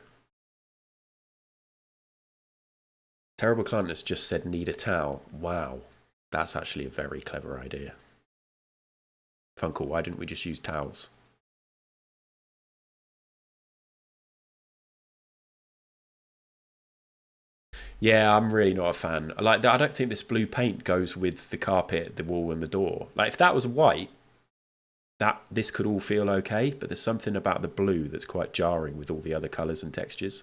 Terrible Client has just said need a towel. Wow, that's actually a very clever idea. Funkle, why didn't we just use towels? Yeah, I'm really not a fan. I don't think this blue paint goes with the carpet, the wall, and the door. Like, if that was white, this could all feel okay, but there's something about the blue that's quite jarring with all the other colours and textures.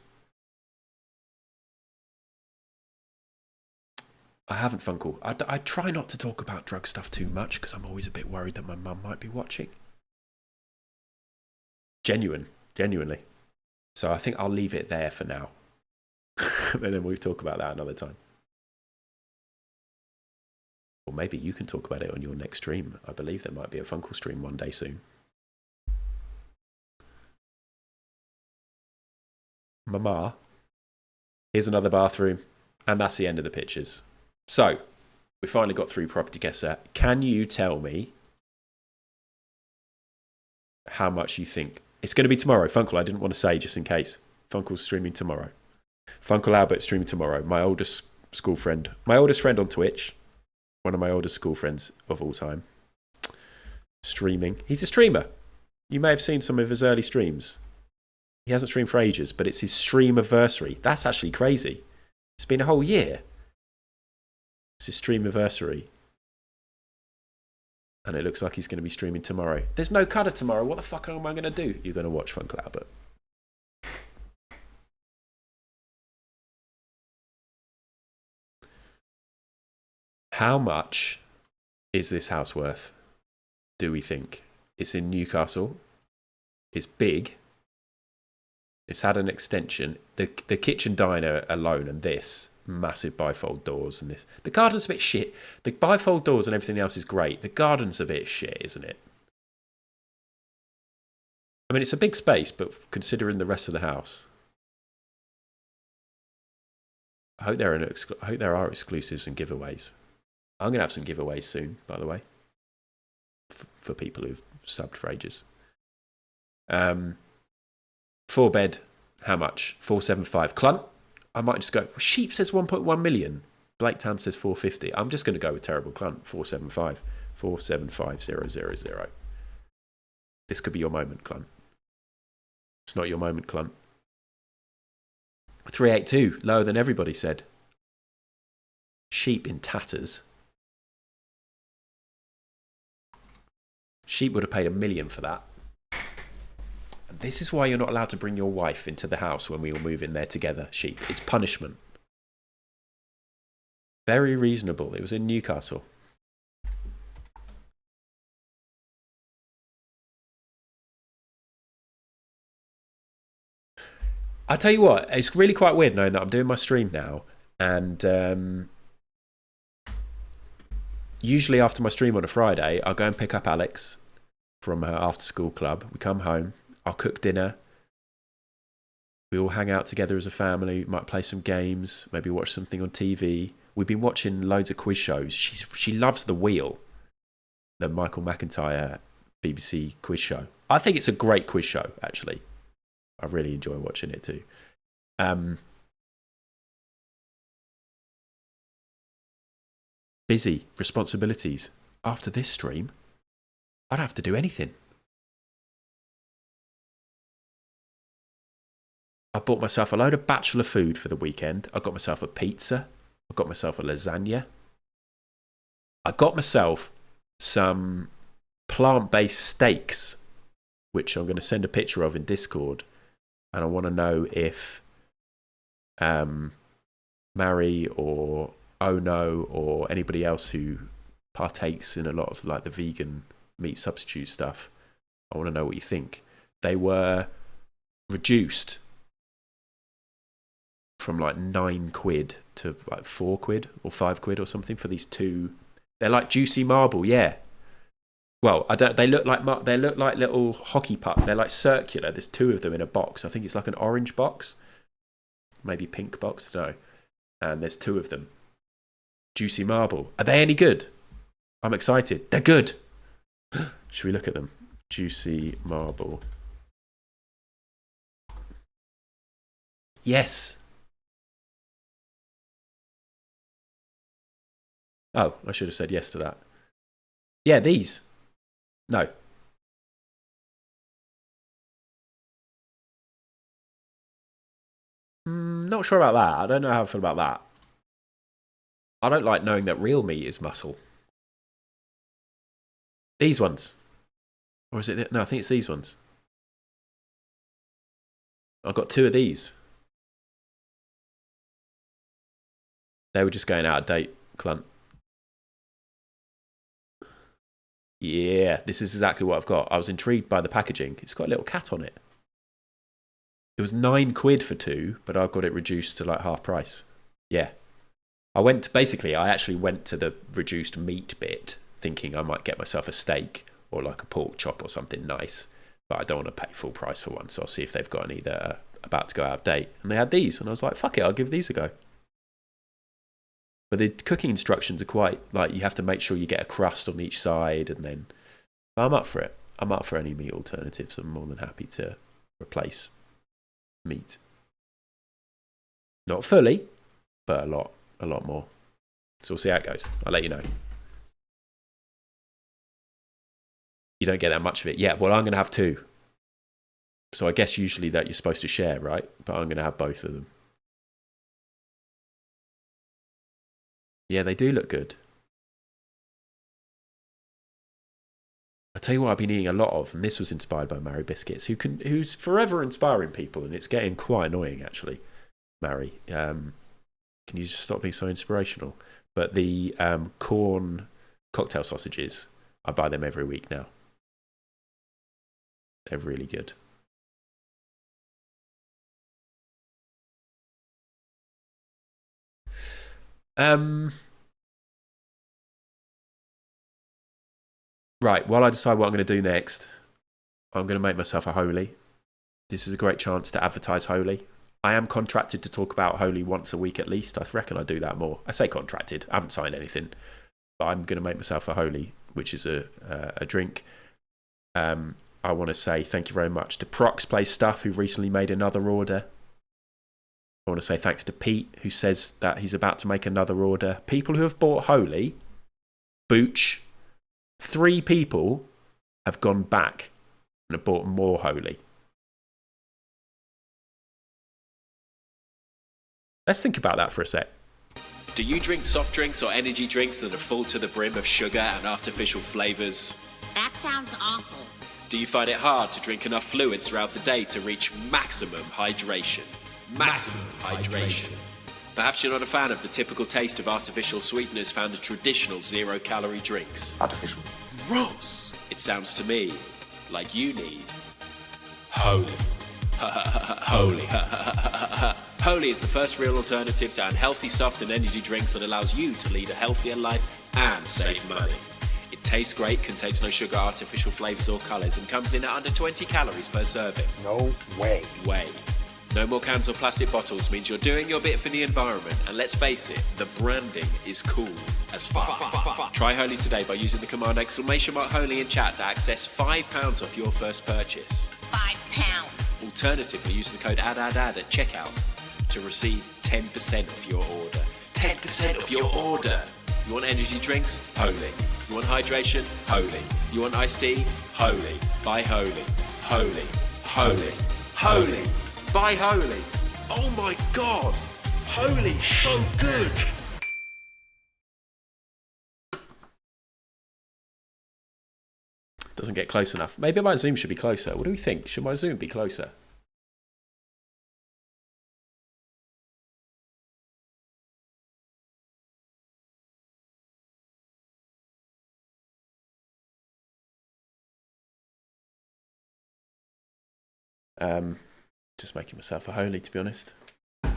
I haven't, Funkle. I try not to talk about drug stuff too much because I'm always a bit worried that my mum might be watching. Genuinely. So I think I'll leave it there for now. And then we'll talk about that another time. Or maybe you can talk about it on your next stream. I believe there might be a Funkle stream one day soon. Mama. Here's another bathroom. And that's the end of the pictures. So, we finally got through Property Guessr. Can you tell me how much you think? It's going to be tomorrow. Funkle, I didn't want to say just in case. Funkle's streaming tomorrow. Funkle Albert streaming tomorrow. My oldest school friend. My oldest friend on Twitch. One of my oldest school friends of all time. Streaming. He's a streamer. You may have seen some of his early streams. He hasn't streamed for ages, but it's his stream anniversary. That's actually crazy. It's been a whole year. It's his stream anniversary. And it looks like he's going to be streaming tomorrow. There's no cutter tomorrow. What the fuck am I going to do? You're going to watch Funkle Albert. How much is this house worth, do we think? It's in Newcastle. It's big. It's had an extension. The kitchen diner alone and this, massive bifold doors and this. The garden's a bit shit. The bifold doors and everything else is great. The garden's a bit shit, isn't it? I mean, it's a big space, but considering the rest of the house. I hope there are exclusives and giveaways. I'm going to have some giveaways soon, by the way, for people who've subbed for ages. 4-bed, how much? 475. Clunt, I might just go. Sheep says 1.1 million. Blaketown says 450. I'm just going to go with Terrible Clunt, 475. 475000. This could be your moment, Clunt. It's not your moment, Clunt. 382, lower than everybody said. Sheep in tatters. Sheep would have paid $1 million for that. And this is why you're not allowed to bring your wife into the house when we all move in there together, Sheep. It's punishment. Very reasonable. It was in Newcastle. I tell you what, it's really quite weird knowing that I'm doing my stream now, and usually after my stream on a Friday, I'll go and pick up Alex from her after-school club. We come home, I'll cook dinner, we all hang out together as a family, might play some games, maybe watch something on TV. We've been watching loads of quiz shows. She loves The Wheel, the Michael McIntyre BBC quiz show. I think it's a great quiz show, actually. I really enjoy watching it too. Busy, responsibilities. After this stream, I don't have to do anything. I bought myself a load of bachelor food for the weekend. I got myself a pizza. I got myself a lasagna. I got myself some plant-based steaks, which I'm going to send a picture of in Discord. And I want to know if Mary or Ono or anybody else who partakes in a lot of like the vegan meat substitute stuff, I want to know what you think. They were reduced from like £9 to like £4 or £5 or something for these two. They're like juicy marble, yeah. Well, I don't. They look like little hockey puck. They're like circular. There's two of them in a box. I think it's like an orange box, maybe pink box. No, and there's two of them. Juicy marble. Are they any good? I'm excited. They're good. Should we look at them? juicy marble. Yes. Oh, I should have said yes to that. Yeah, these. No. Not sure about that. I don't know how I feel about that. I don't like knowing that real meat is muscle. These ones. Or is it... No, I think it's these ones. I've got 2 of these. They were just going out of date, clunt. Yeah, this is exactly what I've got. I was intrigued by the packaging. It's got a little cat on it. It was £9 for 2, but I've got it reduced to like half price. Yeah. I actually went to the reduced meat bit thinking I might get myself a steak or like a pork chop or something nice, but I don't want to pay full price for one, so I'll see if they've got any that are about to go out of date. And they had these, and I was like, fuck it, I'll give these a go. But the cooking instructions are quite, like, you have to make sure you get a crust on each side, and then... I'm up for it. I'm up for any meat alternatives. I'm more than happy to replace meat. Not fully, but a lot more. So we'll see how it goes. I'll let you know. You don't get that much of it. Yeah, well, I'm going to have 2. So I guess usually that you're supposed to share, right? But I'm going to have both of them. Yeah, they do look good. I tell you what I've been eating a lot of, and this was inspired by Mary Biscuits, who's forever inspiring people, and it's getting quite annoying, actually. Mary, can you just stop being so inspirational? But the corn cocktail sausages, I buy them every week now. They're really good. Right, while I decide what I'm going to do next, I'm going to make myself a Holy. This is a great chance to advertise Holy. I am contracted to talk about Holy once a week at least. I reckon I do that more. I say contracted. I haven't signed anything. But I'm going to make myself a Holy, which is a drink. I want to say thank you very much to Prox Plays Stuff, who recently made another order. I want to say thanks to Pete, who says that he's about to make another order. People who have bought Holy, Booch, 3 people have gone back and have bought more Holy. Let's think about that for a sec. Do you drink soft drinks or energy drinks that are full to the brim of sugar and artificial flavours?
That sounds awful.
Do you find it hard to drink enough fluids throughout the day to reach maximum hydration? Maximum hydration. Perhaps you're not a fan of the typical taste of artificial sweeteners found in traditional 0-calorie drinks.
Artificial.
Gross! It sounds to me like you need Holy. Holy. Holy is the first real alternative to unhealthy soft and energy drinks that allows you to lead a healthier life and save money. It tastes great, contains no sugar, artificial flavours or colours, and comes in at under 20 calories per serving.
No way.
No more cans or plastic bottles means you're doing your bit for the environment, and let's face it, the branding is cool as fuck. Try Holy today by using the command !Holy in chat to access £5 off your first purchase.
£5.
Alternatively, use the code ADDADDAD at checkout to receive 10% off your order. 10% off your order! You want energy drinks? Holy. You want hydration? Holy. You want iced tea? Holy. Buy Holy. Holy. Holy. Holy. Buy Holy. Oh my god! Holy's so good! Doesn't get close enough. Maybe my zoom should be closer. What do we think? Should my zoom be closer? Just making myself a Holy, to be honest. We're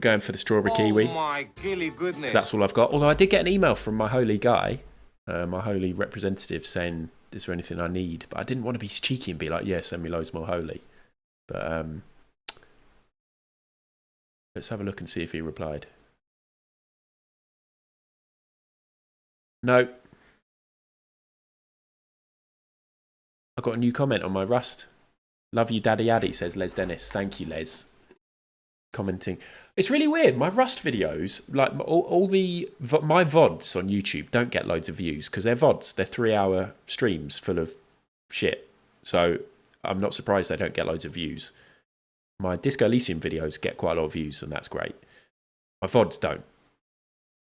going for the strawberry kiwi.
Oh my gilly goodness.
That's all I've got. Although I did get an email from my Holy guy, my Holy representative, saying, is there anything I need? But I didn't want to be cheeky and be like, yeah, send me loads more Holy. But let's have a look and see if he replied. No. I got a new comment on my Rust. Love you, Daddy Addy, says Les Dennis. Thank you, Les. Commenting. It's really weird. My Rust videos, like my VODs on YouTube don't get loads of views because they're VODs. They're 3-hour streams full of shit. So I'm not surprised they don't get loads of views. My Disco Elysium videos get quite a lot of views, and that's great. My VODs don't.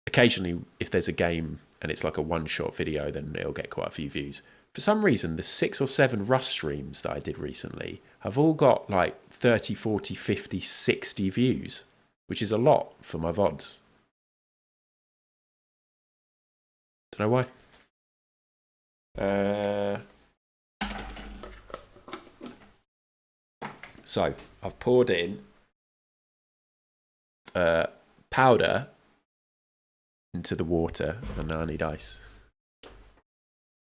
Occasionally, if there's a game and it's like a one-shot video, then it'll get quite a few views. For some reason, the 6 or 7 Rust streams that I did recently have all got like 30, 40, 50, 60 views, which is a lot for my VODs. Don't know why. So, I've poured in powder into the water, and now I need ice.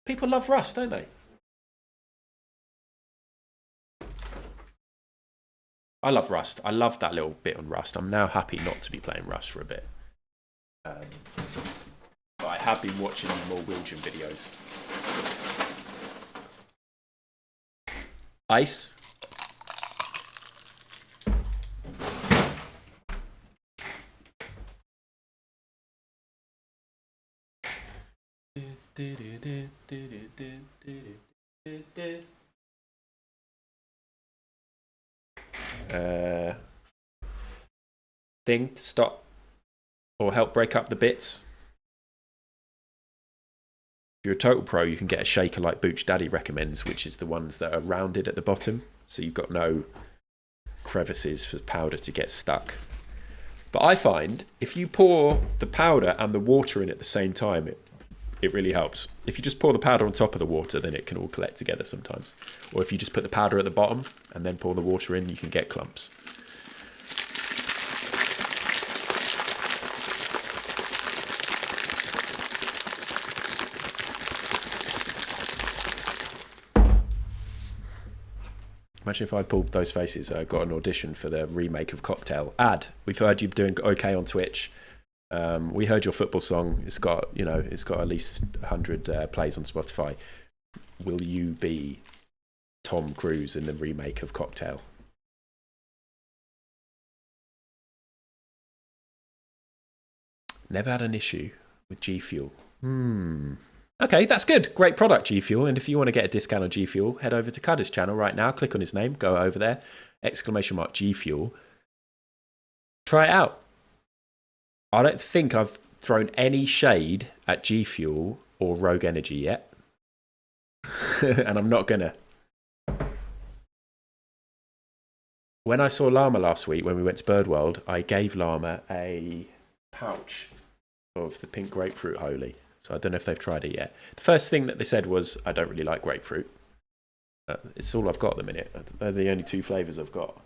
People love Rust, don't they? I love Rust. I love that little bit on Rust. I'm now happy not to be playing Rust for a bit. But I have been watching more Wilgen videos. Ice. Thing to stop or help break up the bits. If you're a total pro, you can get a shaker like Booch Daddy recommends, which is the ones that are rounded at the bottom, so you've got no crevices for powder to get stuck. But I find if you pour the powder and the water in at the same time, it really helps. If you just pour the powder on top of the water, then it can all collect together sometimes. Or if you just put the powder at the bottom and then pour the water in, you can get clumps. Imagine if I pulled those faces. I got an audition for the remake of Cocktail. We've heard you doing okay on Twitch. We heard your football song. It's got at least 100 plays on Spotify. Will you be Tom Cruise in the remake of Cocktail? Never had an issue with G Fuel. Okay, that's good. Great product, G Fuel. And if you want to get a discount on G Fuel, head over to Cudder's channel right now. Click on his name. Go over there. ! G Fuel. Try it out. I don't think I've thrown any shade at G Fuel or Rogue Energy yet. And I'm not gonna. When I saw Llama last week, when we went to Birdworld, I gave Llama a pouch of the pink grapefruit holy. So I don't know if they've tried it yet. The first thing that they said was, I don't really like grapefruit. It's all I've got at the minute. They're the only 2 flavours I've got.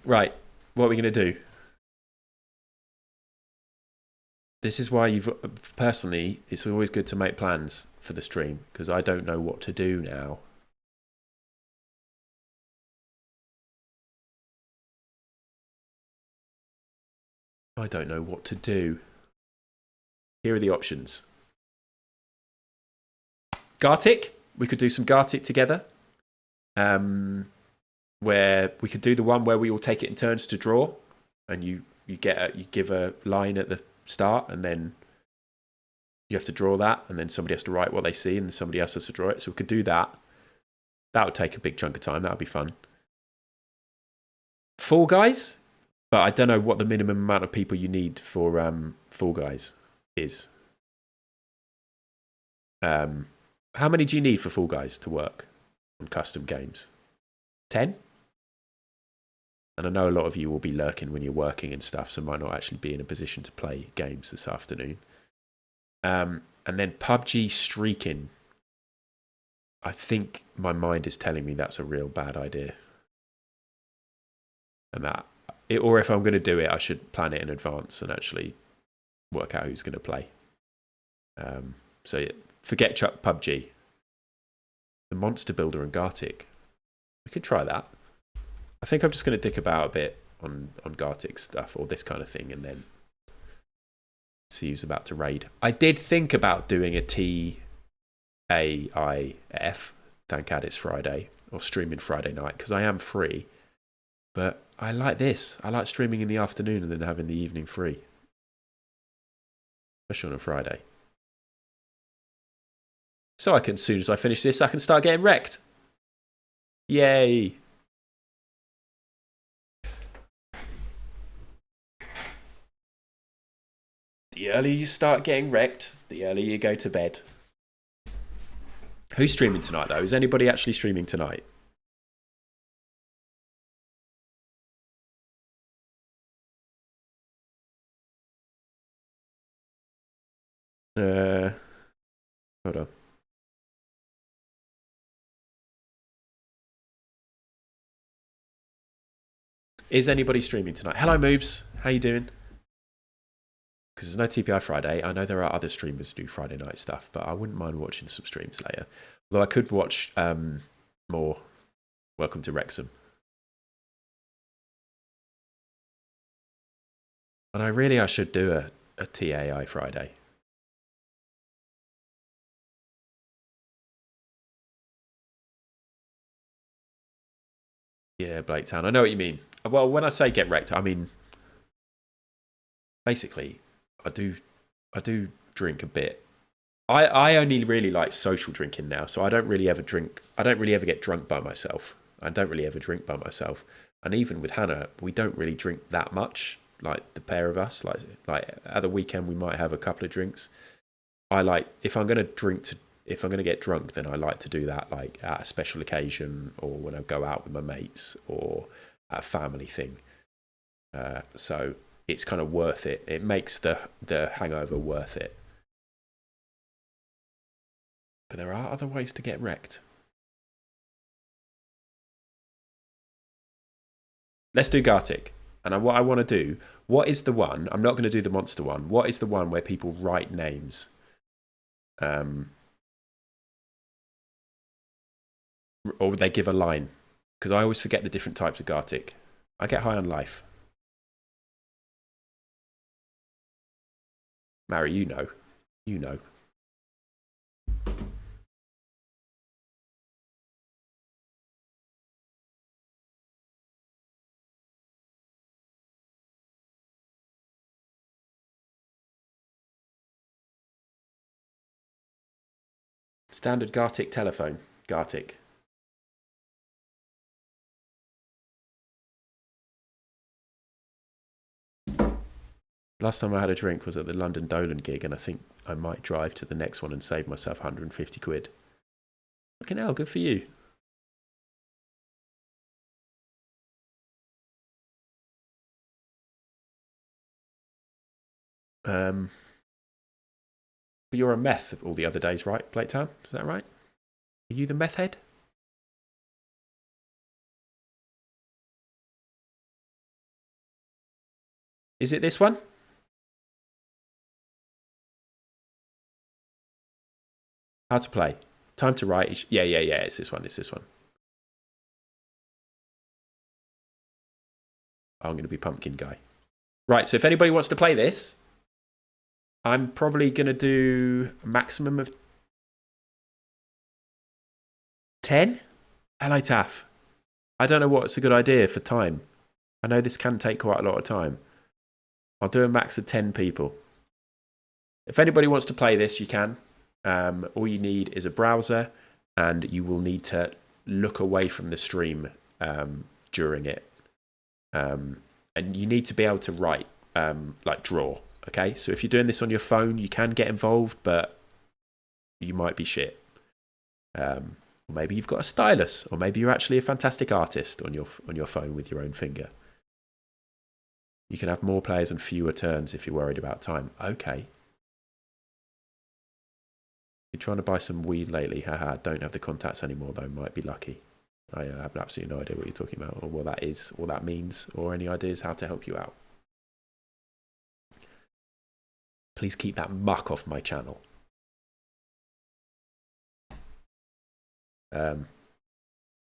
Right, what are we going to do? This is why personally, it's always good to make plans for the stream, because I don't know what to do now. I don't know what to do. Here are the options. Gartic. We could do some Gartic together. Where we could do the one where we all take it in turns to draw, and you give a line at the start, and then you have to draw that, and then somebody has to write what they see, and then somebody else has to draw it. So we could do that. That would take a big chunk of time. That would be fun. Fall Guys, but I don't know what the minimum amount of people you need for Fall Guys is. How many do you need for Fall Guys to work on custom games? 10? And I know a lot of you will be lurking when you're working and stuff, so might not actually be in a position to play games this afternoon. And then PUBG streaking. I think my mind is telling me that's a real bad idea. And or if I'm going to do it, I should plan it in advance and actually work out who's going to play. So yeah, forget PUBG. The Monster Builder and Gartic. We could try that. I think I'm just going to dick about a bit on Gartic stuff or this kind of thing, and then see who's about to raid. I did think about doing a TAIF, thank God it's Friday, or streaming Friday night, because I am free. But I like this. I like streaming in the afternoon and then having the evening free. Especially on a Friday. So I can, as soon as I finish this, I can start getting wrecked. Yay. The earlier you start getting wrecked, the earlier you go to bed. Who's streaming tonight, though? Is anybody actually streaming tonight? Hold on. Is anybody streaming tonight? Hello, Moobs. How you doing? Because there's no TPI Friday. I know there are other streamers who do Friday night stuff, but I wouldn't mind watching some streams later. Although I could watch more Welcome to Wrexham. And I should do a TAI Friday. Yeah, Blake Town. I know what you mean. Well, when I say get wrecked, I mean basically I do drink a bit. I only really like social drinking now, so I don't really ever drink. I don't really ever get drunk by myself. I don't really ever drink by myself. And even with Hannah, we don't really drink that much. Like the pair of us, like at the weekend, we might have a couple of drinks. I like if I'm gonna get drunk, then I like to do that like at a special occasion or when I go out with my mates or at a family thing. So it's kind of worth it. It makes the hangover worth it. But there are other ways to get wrecked. Let's do Gartic. And what I want to do, what is the one? I'm not going to do the monster one. What is the one where people write names? Or they give a line? Because I always forget the different types of Gartic. I get high on life. Mary, you know. You know. Standard Gartic telephone. Gartic. Last time I had a drink was at the London Dolan gig, and I think I might drive to the next one and save myself 150 quid. Fucking hell, good for you. But you're a meth all the other days, right, Blake Town? Is that right? Are you the meth head? Is it this one? How to play. Time to write. Yeah, it's this one. It's this one. I'm going to be pumpkin guy. Right, so if anybody wants to play this, I'm probably going to do a maximum of 10. Hello, Taff. I don't know what's a good idea for time. I know this can take quite a lot of time. I'll do a max of 10 people. If anybody wants to play this, you can. All you need is a browser, and you will need to look away from the stream during it. And you need to be able to write, like draw. Okay, so if you're doing this on your phone, you can get involved, but you might be shit. Or maybe you've got a stylus, or maybe you're actually a fantastic artist on your phone with your own finger. You can have more players and fewer turns if you're worried about time. Okay. You're trying to buy some weed lately. Haha, don't have the contacts anymore though. Might be lucky. I have absolutely no idea what you're talking about or what that is, or that means, or any ideas how to help you out. Please keep that muck off my channel.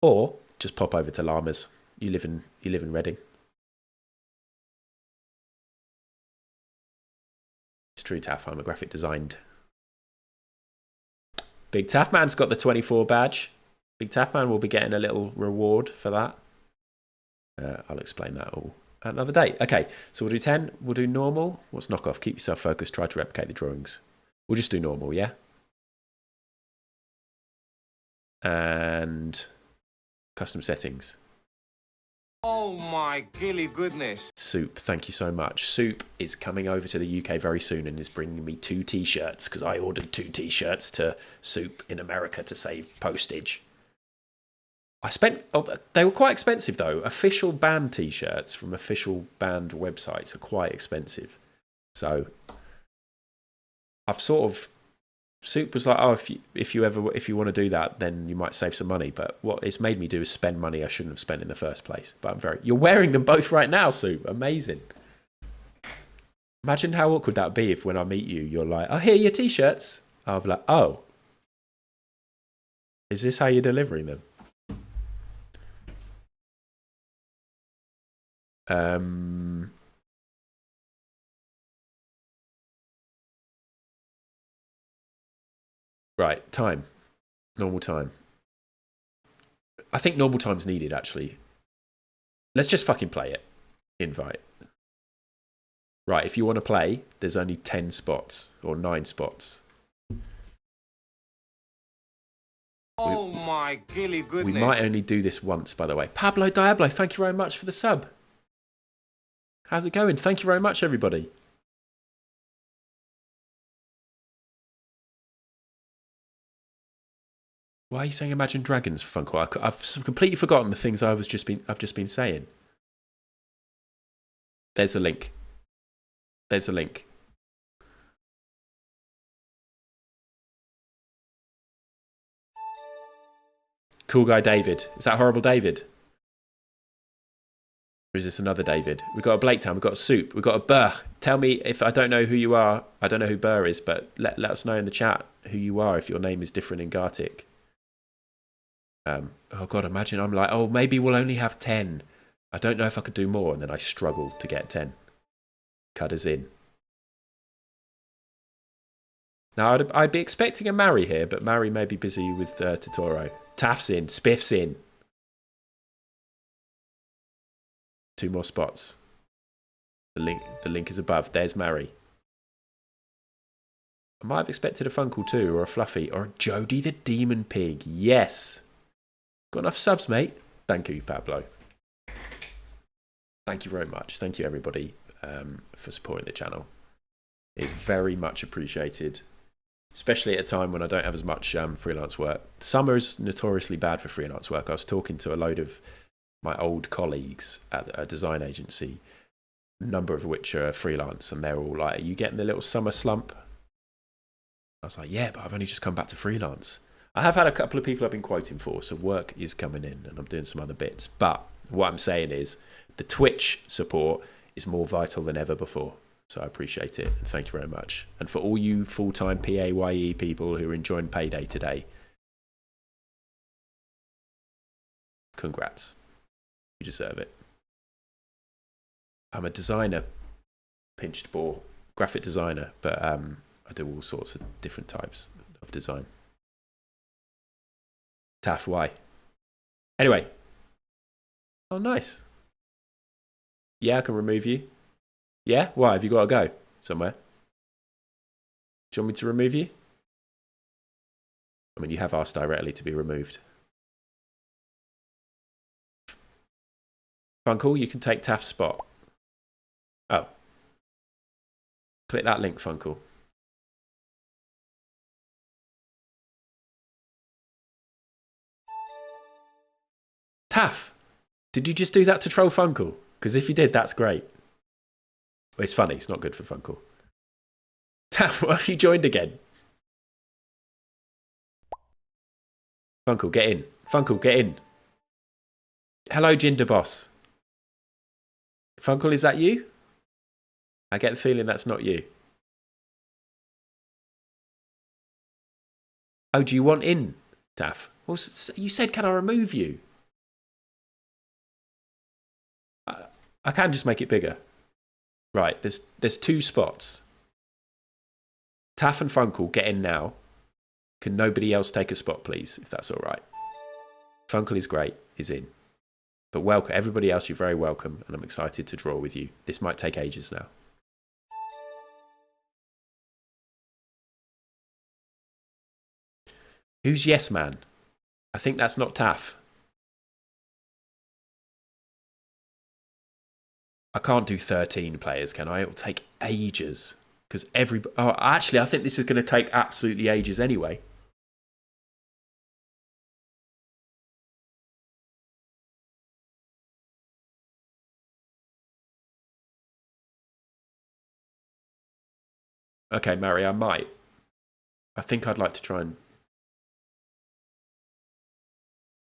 Or just pop over to Llamas. You live in Reading. true, Taff. I'm a graphic designed. Big Taff Man's got the 24 badge. Big Taff Man will be getting a little reward for that. I'll explain that all another day. Okay, so we'll do 10. We'll do normal. What's knockoff? Keep yourself focused. Try to replicate the drawings. We'll just do normal, yeah? And custom settings.
Oh my gilly goodness.
Soup, thank you so much. Soup is coming over to the UK very soon and is bringing me 2 t-shirts because I ordered 2 t-shirts to Soup in America to save postage. They were quite expensive though. Official band t-shirts from official band websites are quite expensive. So I've sort of, Soup was like, oh, if you want to do that, then you might save some money. But what it's made me do is spend money I shouldn't have spent in the first place. But you're wearing them both right now, Soup. Amazing. Imagine how awkward that would be if when I meet you, you're like, oh, here are your t-shirts. I'll be like, oh, is this how you're delivering them? Right, time. Normal time. I think normal time's needed, actually. Let's just fucking play it. Invite. Right, if you want to play, there's only 10 spots, or 9 spots.
Oh my gilly goodness.
We might only do this once, by the way. Pablo Diablo, thank you very much for the sub. How's it going? Thank you very much, everybody. Why are you saying Imagine Dragons, Funko? I've completely forgotten the things I've just been saying. There's the link. There's the link. Cool guy David. Is that horrible David? Or is this another David? We've got a Blake Town, we've got a Soup, we've got a Burr. Tell me if I don't know who you are. I don't know who Burr is, but let us know in the chat who you are if your name is different in Gartic. Oh God, imagine I'm like, oh, maybe we'll only have 10. I don't know if I could do more, and then I struggle to get 10. Cut us in. Now, I'd be expecting a Mary here, but Mary may be busy with Totoro. Taff's in, Spiff's in. 2 more spots. The link is above. There's Mary. I might have expected a Funkle too, or a Fluffy, or a Jody the Demon Pig. Yes. Got enough subs, mate? Thank you, Pablo. Thank you very much. Thank you, everybody, for supporting the channel. It's very much appreciated, especially at a time when I don't have as much freelance work. Summer is notoriously bad for freelance work. I was talking to a load of my old colleagues at a design agency, a number of which are freelance, and they're all like, are you getting the little summer slump? I was like, yeah, but I've only just come back to freelance. I have had a couple of people I've been quoting for, so work is coming in and I'm doing some other bits. But what I'm saying is the Twitch support is more vital than ever before. So I appreciate it. And thank you very much. And for all you full-time PAYE people who are enjoying payday today, congrats. You deserve it. I'm a designer, pinched ball, graphic designer, but I do all sorts of different types of design. Taff, why? Anyway. Oh, nice. Yeah, I can remove you. Yeah? Why? Have you got to go somewhere? Do you want me to remove you? I mean, you have asked directly to be removed. Funkle, you can take Taff's spot. Oh. Click that link, Funkle. Taff, did you just do that to troll Funkle? Because if you did, that's great. Well, it's funny, it's not good for Funkle. Taff, what have you joined again? Funkle, get in. Funkle, get in. Hello, Jinder Boss. Funkle, is that you? I get the feeling that's not you. Oh, do you want in, Taff? Well, you said, can I remove you? I can just make it bigger. Right, there's 2 spots. Taff and Funkle, get in now. Can nobody else take a spot, please, if that's all right? Funkle is great, is in. But welcome, everybody else, you're very welcome, and I'm excited to draw with you. This might take ages now. Who's Yes Man? I think that's not Taff. I can't do 13 players, can I? It'll take ages. Because oh, actually, I think this is going to take absolutely ages anyway. Okay, Mary, I might. I think I'd like to try and...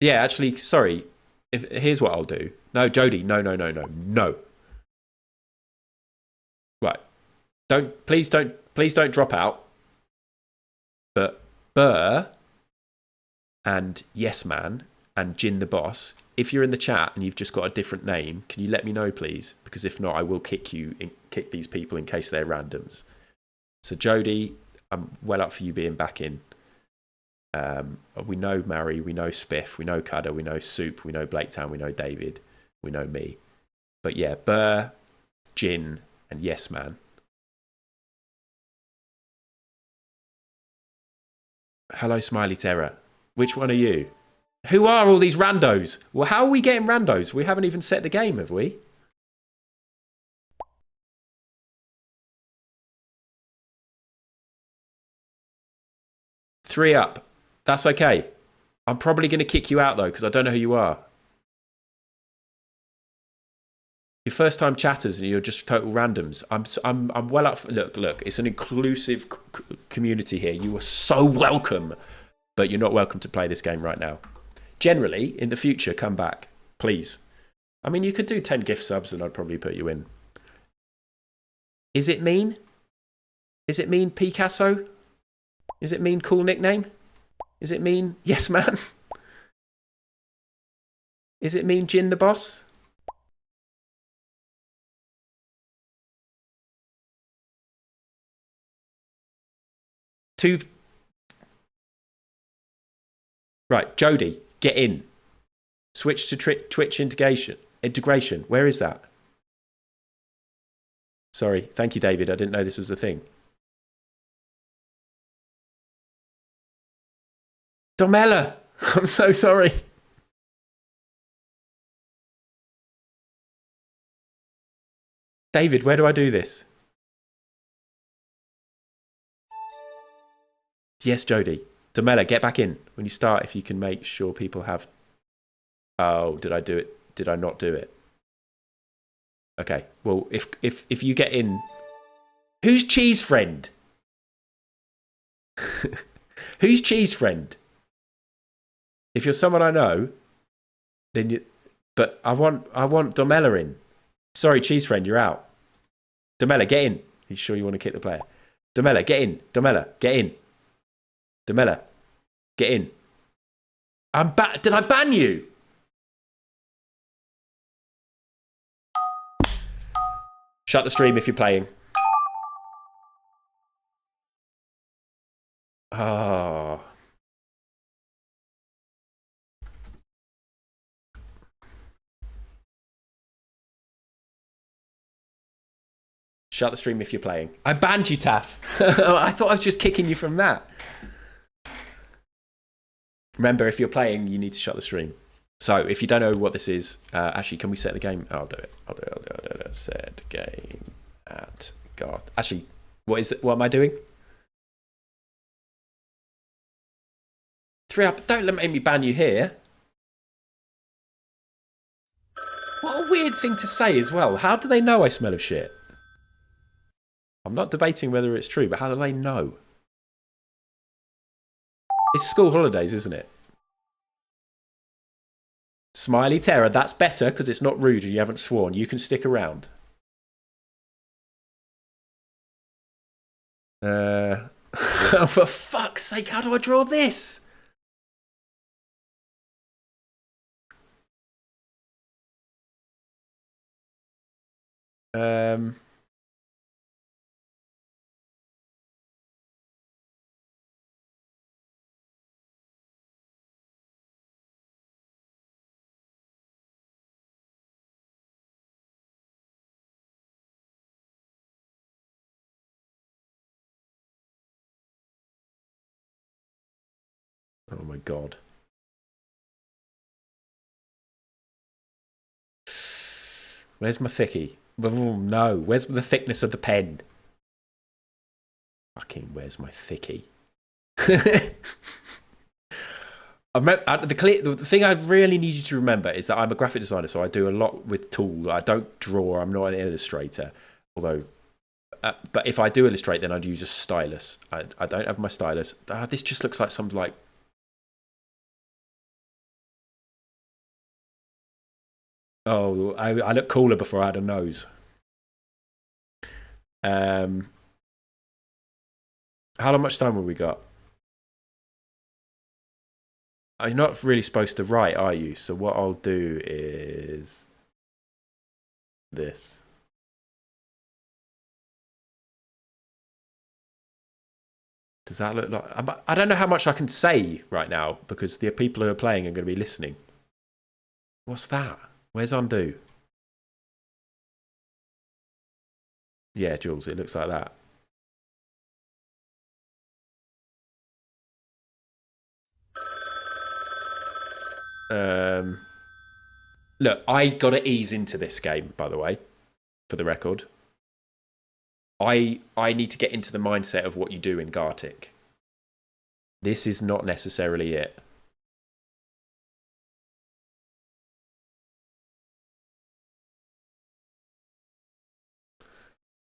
Yeah, actually, sorry. Here's what I'll do. No, Jodie, no. Right. Please don't drop out. But Burr and Yes Man and Jin the Boss, if you're in the chat and you've just got a different name, can you let me know, please? Because if not, I will kick these people in case they're randoms. So Jodie, I'm well up for you being back in. We know Mary, we know Spiff, we know Cudder, we know Soup, we know Blaketown, we know David, we know me. But yeah, Burr, Jin, and Yes Man. Hello, Smiley Terror. Which one are you? Who are all these randos? Well, how are we getting randos? We haven't even set the game, have we? Three up. That's okay. I'm probably going to kick you out, though, because I don't know who you are. You're first-time chatters and you're just total randoms. I'm well up for... Look, it's an inclusive community here. You are so welcome, but you're not welcome to play this game right now. Generally, in the future, come back, please. I mean, you could do 10 gift subs and I'd probably put you in. Is it mean? Is it mean Picasso? Is it mean cool nickname? Is it mean Yes Man? Is it mean Jin the Boss? Right, Jodie, get in. Switch to Twitch integration. Where is that? Sorry, thank you, David. I didn't know this was a thing. Domella, I'm so sorry. David, where do I do this? Yes, Jodie. Domella, get back in. When you start, if you can make sure people have... Oh, did I do it? Did I not do it? Okay, well, if you get in... Who's Cheese Friend? Who's Cheese Friend? If you're someone I know, then you... But I want Domella in. Sorry, Cheese Friend, you're out. Domella, get in. Are you sure you want to kick the player? Domella, get in. Domella, get in. Domella, get in. Did I ban you? Shut the stream if you're playing. Oh. Shut the stream if you're playing. I banned you, Taff. I thought I was just kicking you from that. Remember, if you're playing, you need to shut the stream. So, if you don't know what this is, actually, can we set the game? I'll do it. Set game at Garth. Actually, what is it? What am I doing? 3 up. Don't make me ban you here. What a weird thing to say as well. How do they know I smell of shit? I'm not debating whether it's true, but how do they know? It's school holidays, isn't it? Smiley Terror, that's better because it's not rude and you haven't sworn. You can stick around. Oh, for fuck's sake, how do I draw this? Oh my god. Where's my thickie? Oh no, where's the thickness of the pen? Fucking, where's my thickie? The thing I really need you to remember is that I'm a graphic designer, so I do a lot with tools. I don't draw. I'm not an illustrator, although. But if I do illustrate, then I'd use a stylus. I don't have my stylus. This just looks like some like. Oh, I look cooler before I had a nose. How much time have we got? You're not really supposed to write, are you? So what I'll do is this. Does that look like... I don't know how much I can say right now because the people who are playing are going to be listening. What's that? Where's undo? Yeah, Jules, it looks like that. Look, I got to ease into this game, by the way, for the record. I need to get into the mindset of what you do in Gartic. This is not necessarily it.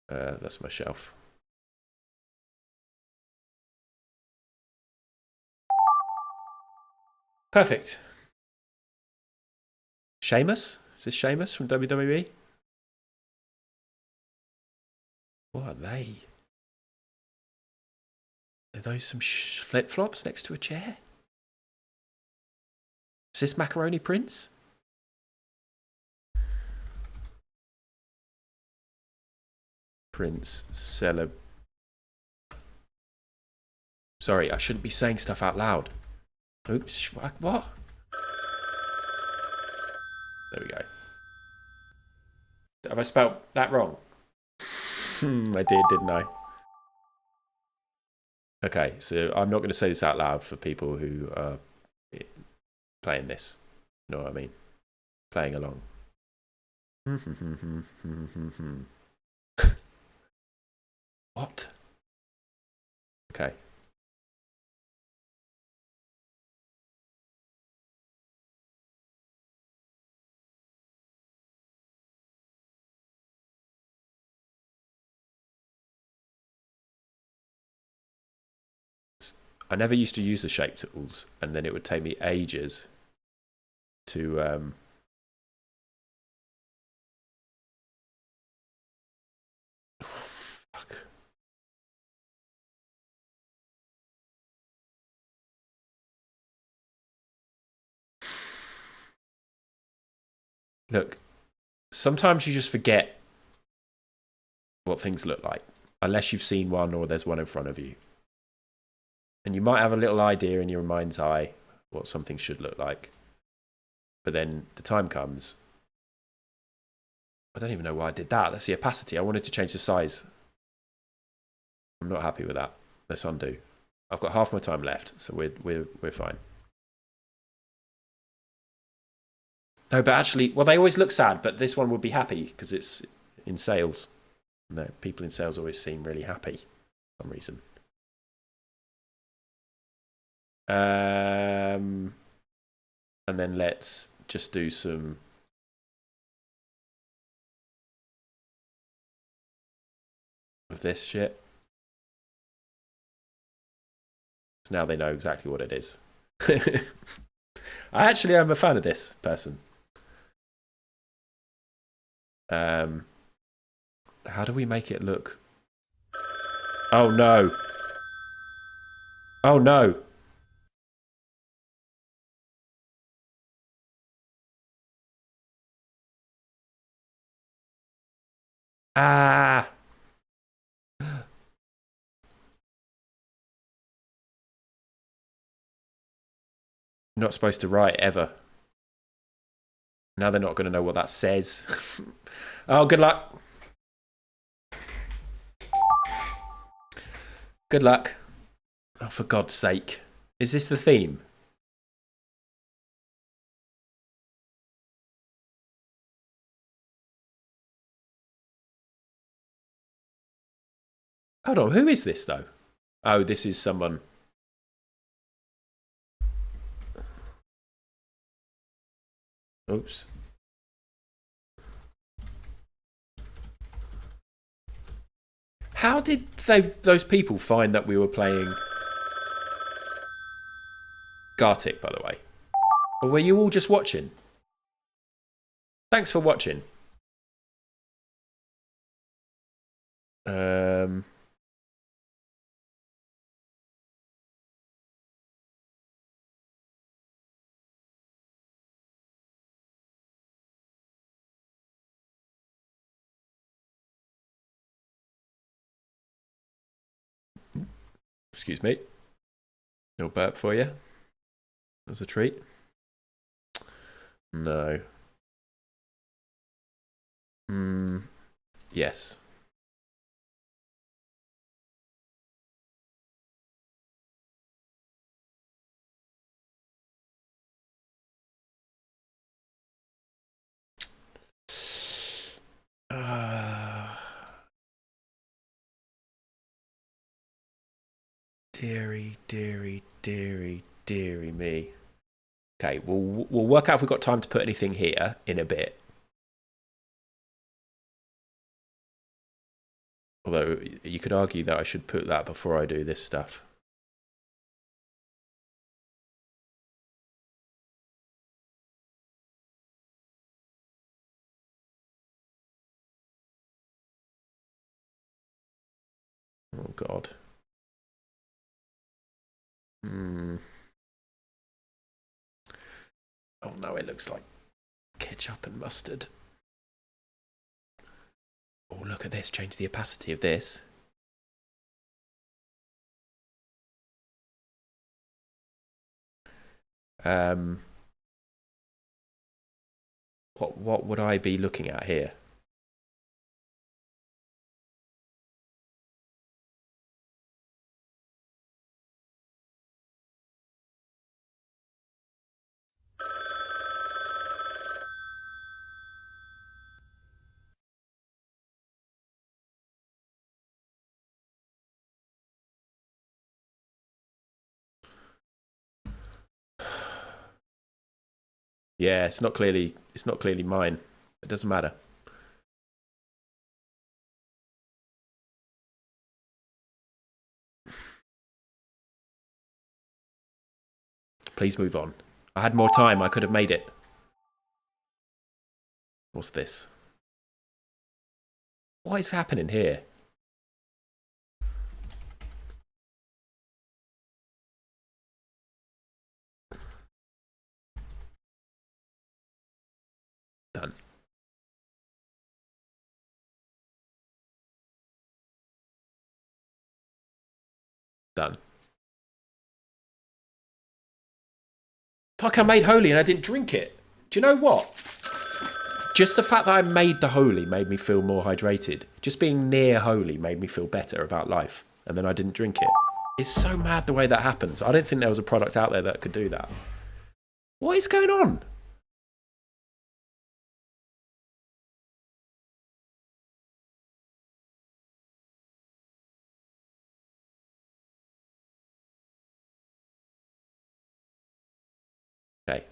That's my shelf. Perfect. Sheamus? Is this Sheamus from WWE? What are they? Are those some flip-flops next to a chair? Is this Macaroni Prince? Prince Celeb. Sorry, I shouldn't be saying stuff out loud. Oops, what? There we go. Have I spelled that wrong? I did, didn't I? Okay, so I'm not going to say this out loud for people who are playing this. You know what I mean? Playing along. What? Okay. I never used to use the shape tools, and then it would take me ages to fuck. Look, sometimes you just forget what things look like, unless you've seen one or there's one in front of you. And you might have a little idea in your mind's eye what something should look like. But then the time comes. I don't even know why I did that. That's the opacity. I wanted to change the size. I'm not happy with that. Let's undo. I've got half my time left, so we're fine. No, but actually, well, they always look sad, but this one would be happy because it's in sales. No, people in sales always seem really happy for some reason. And then let's just do some of this shit. So now they know exactly what it is. I actually am a fan of this person. How do we make it look? Oh no. Oh no. Ah. You're not supposed to write ever. Now they're not going to know what that says. Oh, good luck. Good luck. Oh, for God's sake. Is this the theme? Hold on, who is this though? Oh, this is someone. Oops. How did those people find that we were playing Gartic, by the way? Or were you all just watching? Thanks for watching. Excuse me. Little burp for you. As a treat. No. Yes. Deary me. Okay, we'll work out if we've got time to put anything here in a bit. Although you could argue that I should put that before I do this stuff. Oh God. Oh no, it looks like ketchup and mustard. Oh, look at this. Change the opacity of this. What would I be looking at here? Yeah, it's not clearly mine. It doesn't matter. Please move on. I had more time. I could have made it. What's this? What is happening here? Done. Done. Fuck, I made holy and I didn't drink it. Do you know what? Just the fact that I made the holy made me feel more hydrated. Just being near holy made me feel better about life. And then I didn't drink it. It's so mad the way that happens. I don't think there was a product out there that could do that. What is going on? Okay.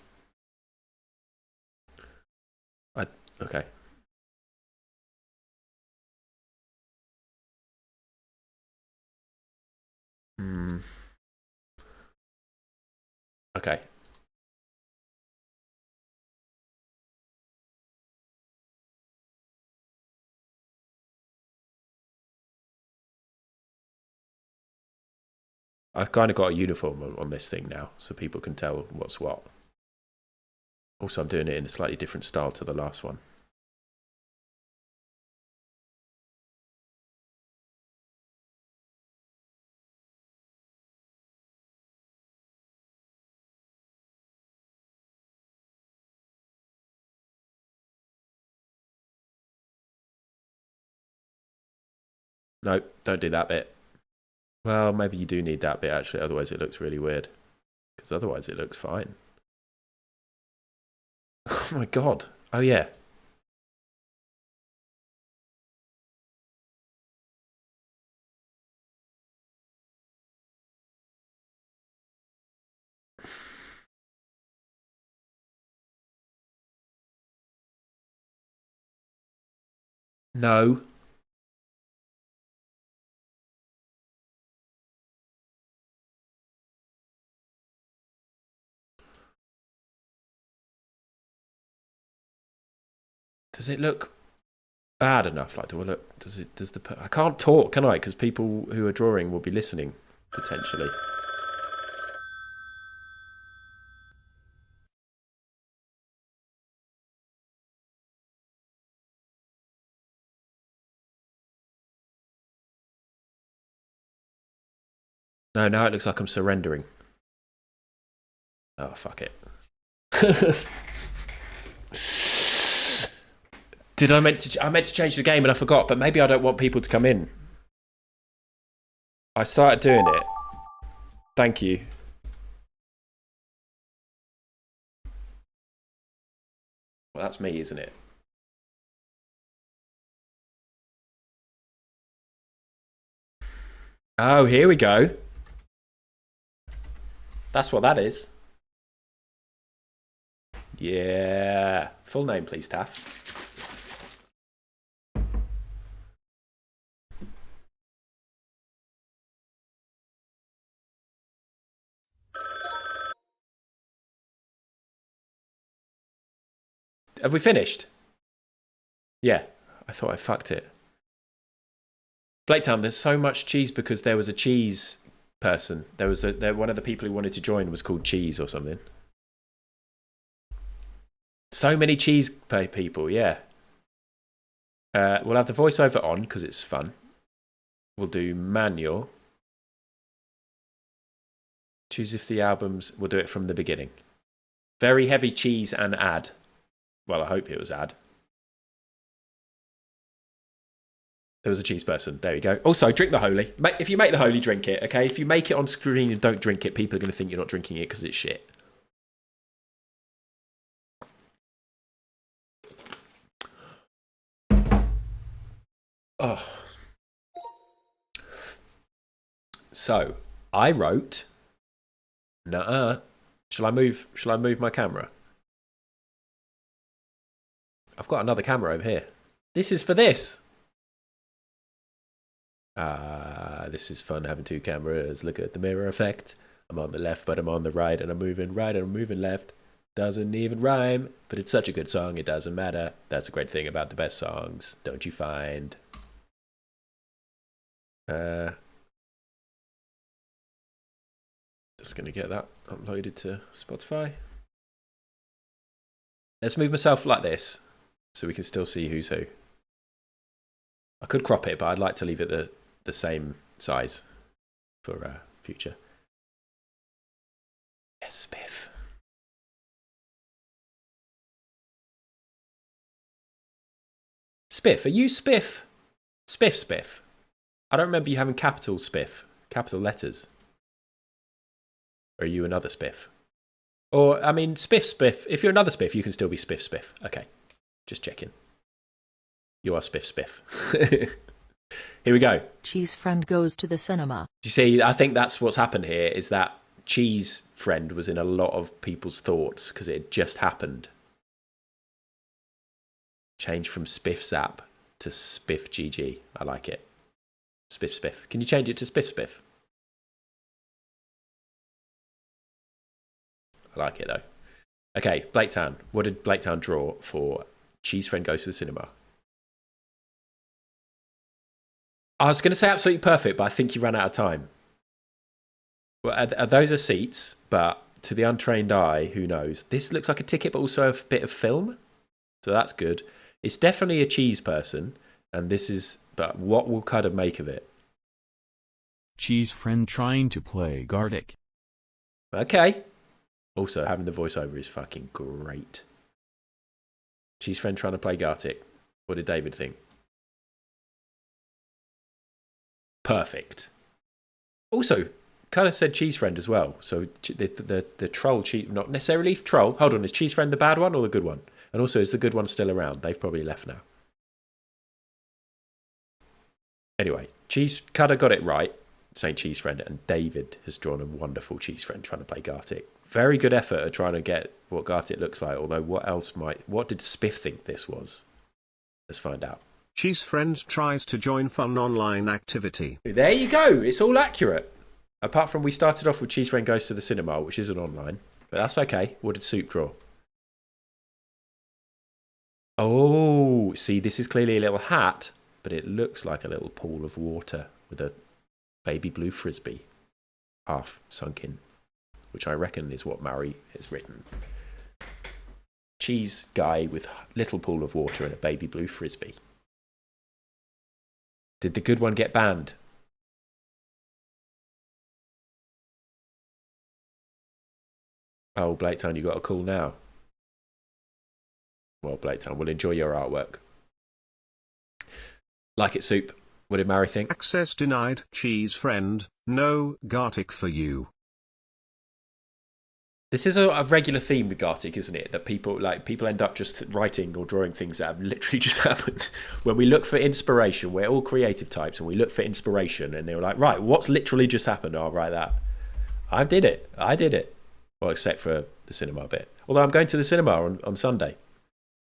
Okay. Okay. I've kind of got a uniform on this thing now, so people can tell what's what. Also, I'm doing it in a slightly different style to the last one. No, don't do that bit. Well, maybe you do need that bit, actually. Otherwise, it looks really weird. Because otherwise, it looks fine. Oh, my God. Oh, yeah. No. Does it look bad enough? Like, do I look? I can't talk, can I? Because people who are drawing will be listening potentially. No, now it looks like I'm surrendering. Oh, fuck it. I meant to change the game and I forgot, but maybe I don't want people to come in. I started doing it. Thank you. Well, that's me, isn't it? Oh, here we go. That's what that is. Yeah. Full name, please, Taff. Have we finished? Yeah. I thought I fucked it. Blaketown, there's so much cheese because there was a cheese person. There was one of the people who wanted to join was called Cheese or something. So many cheese people, yeah. We'll have the voiceover on because it's fun. We'll do manual. Choose if the albums... We'll do it from the beginning. Very heavy cheese and ad. Well, I hope it was ad. There was a cheese person. There you go. Also, drink the holy. If you make the holy, drink it, okay? If you make it on screen and don't drink it, people are going to think you're not drinking it because it's shit. Oh. So, I wrote... Nuh-uh. Shall I move my camera? I've got another camera over here. This is for this. This is fun having two cameras. Look at the mirror effect. I'm on the left, but I'm on the right, and I'm moving right, and I'm moving left. Doesn't even rhyme, but it's such a good song, it doesn't matter. That's a great thing about the best songs, don't you find? Just going to get that uploaded to Spotify. Let's move myself like this, so we can still see who's who. I could crop it, but I'd like to leave it the same size for future. Yes, Spiff. Spiff, are you Spiff? Spiff. I don't remember you having capital Spiff, capital letters. Or are you another Spiff? Or, I mean, Spiff. If you're another Spiff, you can still be Spiff. Okay, just checking. You are Spiff. Here we go.
Cheese friend goes to the cinema.
You see, I think that's what's happened here, is that Cheese friend was in a lot of people's thoughts because it had just happened. Change from Spiff Zap to Spiff GG. I like it. Spiff. Can you change it to Spiff? I like it though. Okay, Blaketown. What did Blaketown draw for Cheese friend goes to the cinema? I was going to say absolutely perfect, but I think you ran out of time. Well, those are seats, but to the untrained eye, who knows? This looks like a ticket, but also a bit of film. So that's good. It's definitely a cheese person, and this is... But what will Cutter make of it?
Cheese friend trying to play Gartic.
Okay. Also, having the voiceover is fucking great. Cheese friend trying to play Gartic. What did David think? Perfect. Also, kind of said cheese friend as well. So the troll cheese, not necessarily troll. Hold on, is cheese friend the bad one or the good one? And also, is the good one still around? They've probably left now. Anyway, Cutter got it right, saying cheese friend, and David has drawn a wonderful cheese friend trying to play Gartic. Very good effort at trying to get what Gartic looks like. Although, what did Spiff think this was? Let's find out.
Cheese friend tries to join fun online activity.
There you go. It's all accurate. Apart from we started off with Cheese Friend Goes to the Cinema, which isn't online. But that's okay. What did Soup draw? Oh, see, this is clearly a little hat, but it looks like a little pool of water with a baby blue frisbee half sunk in, which I reckon is what Murray has written. Cheese guy with little pool of water and a baby blue frisbee. Did the good one get banned? Oh, Blaketown, you got a call now. Well, Blaketown, we'll enjoy your artwork. Like it, Soup. What did Mary think?
Access denied. Cheese friend. No Gartic for you.
This is a regular theme with Gartic, isn't it? That people end up just writing or drawing things that have literally just happened. When we look for inspiration, we're all creative types, and we look for inspiration, and they're like, right, what's literally just happened? I'll write that. I did it. Well, except for the cinema bit. Although I'm going to the cinema on Sunday.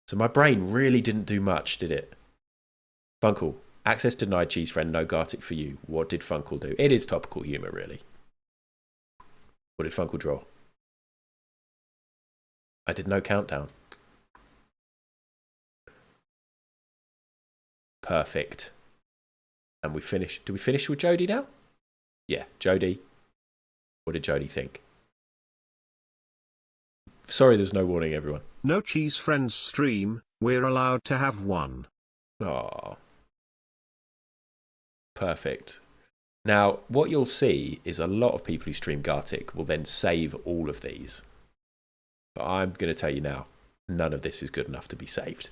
So my brain really didn't do much, did it? Funkle. Access denied, Cheese friend. No Gartic for you. What did Funkle do? It is topical humour, really. What did Funkle draw? I did no countdown. Perfect. And we finished. Did we finish with Jodie now? Yeah, Jodie. What did Jodie think? Sorry, there's no warning, everyone.
No Cheese friends stream. We're allowed to have one.
Oh. Perfect. Now, what you'll see is a lot of people who stream Gartic will then save all of these. But I'm going to tell you now, none of this is good enough to be saved.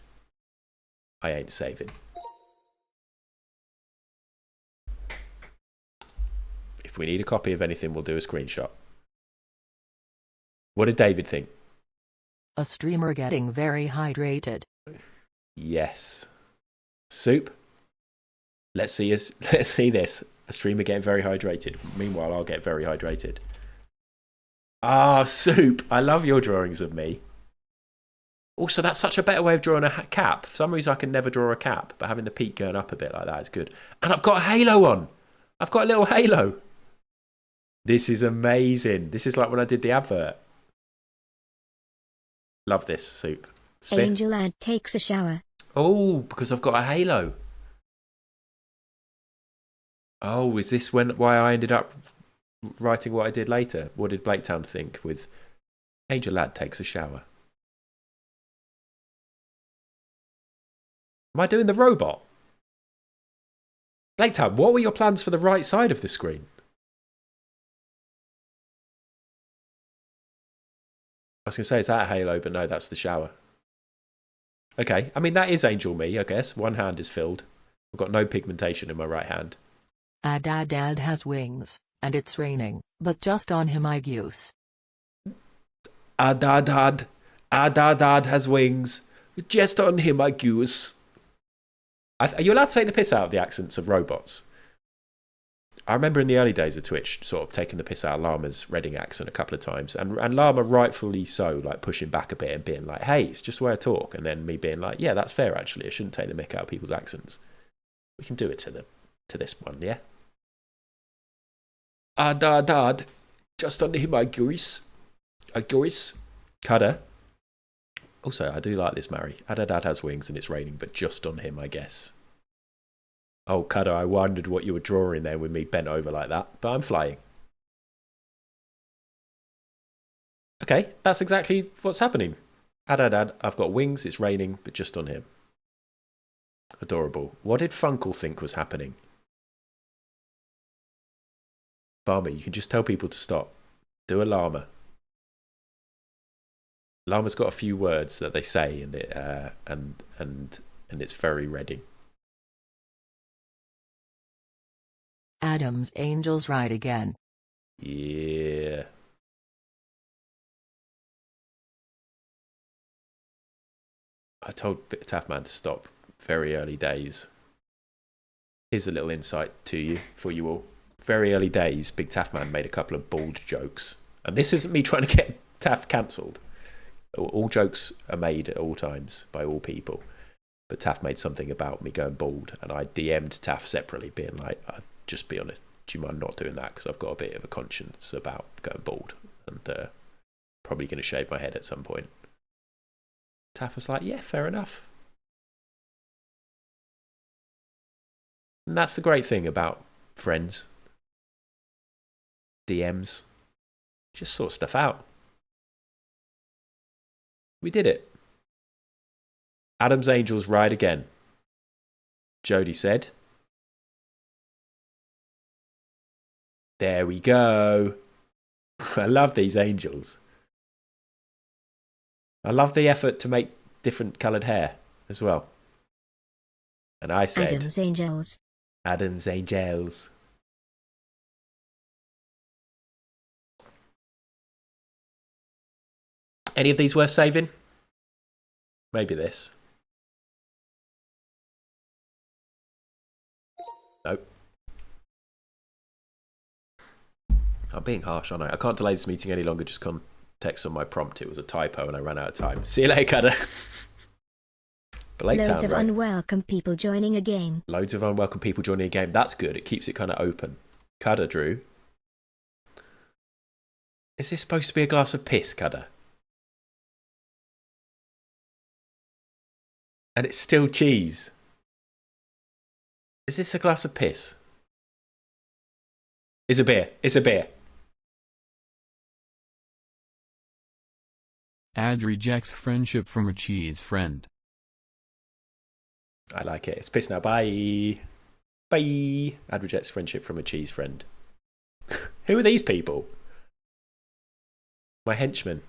I ain't saving. If we need a copy of anything, we'll do a screenshot. What did David think?
A streamer getting very hydrated.
Yes. Soup? Let's see this. A streamer getting very hydrated. Meanwhile, I'll get very hydrated. Ah, Soup. I love your drawings of me. Also, that's such a better way of drawing a cap. For some reason, I can never draw a cap, but having the peak going up a bit like that is good. And I've got a halo on. I've got a little halo. This is amazing. This is like when I did the advert. Love this, Soup. Spin.
Angel Lad takes a shower.
Oh, because I've got a halo. Oh, is this why I ended up writing what I did later? What did Blaketown think with Angel Lad takes a shower? Am I doing the robot? Blaketown, what were your plans for the right side of the screen? I was going to say, is that a halo? But no, that's the shower. Okay, I mean, that is Angel me, I guess. One hand is filled. I've got no pigmentation in my right hand.
Dad has wings, and it's raining, but just on him I goose.
Dad has wings, but just on him I goose. Are you allowed to take the piss out of the accents of robots? I remember in the early days of Twitch sort of taking the piss out of Llama's Reading accent a couple of times, and Llama rightfully so, like pushing back a bit and being like, hey, it's just the way I talk, and then me being like, yeah, that's fair actually, I shouldn't take the mick out of people's accents. We can do it to this one, yeah? Dad, just under him I goose. Cutter. Also, I do like this, Mary. Dad has wings and it's raining, but just on him, I guess. Oh, Cutter, I wondered what you were drawing there with me bent over like that, but I'm flying. Okay, that's exactly what's happening. Dad, I've got wings, it's raining, but just on him. Adorable. What did Funkle think was happening? Barmer, you can just tell people to stop. Do a llama. Llama's got a few words that they say, and it and it's very Reading.
Adam's Angels ride again.
Yeah. I told Taffman to stop very early days. Here's a little insight to you, for you all. Very early days, Big Taffman made a couple of bald jokes. And this isn't me trying to get Taff cancelled. All jokes are made at all times by all people. But Taff made something about me going bald, and I DM'd Taff separately, being like, I'd just be honest, do you mind not doing that? Because I've got a bit of a conscience about going bald, and probably going to shave my head at some point. Taff was like, yeah, fair enough. And that's the great thing about friends. DMs. Just sort stuff out. We did it. Adam's Angels ride again. Jody said. There we go. I love these angels. I love the effort to make different coloured hair as well. And I said...
Adam's Angels.
Adam's Angels. Any of these worth saving? Maybe this. Nope. I'm being harsh, aren't I? I can't delay this meeting any longer. Just context on my prompt. It was a typo and I ran out of time. See you later, Cutter.
Loads of unwelcome people joining a game.
Loads of unwelcome people joining a game. That's good. It keeps it kind of open. Cutter, Drew. Is this supposed to be a glass of piss, Cutter? And it's still cheese. Is this a glass of piss? It's a beer. It's a beer.
Ad rejects friendship from a cheese friend.
I like it. It's piss now. Bye. Bye. Ad rejects friendship from a cheese friend. Who are these people? My henchmen.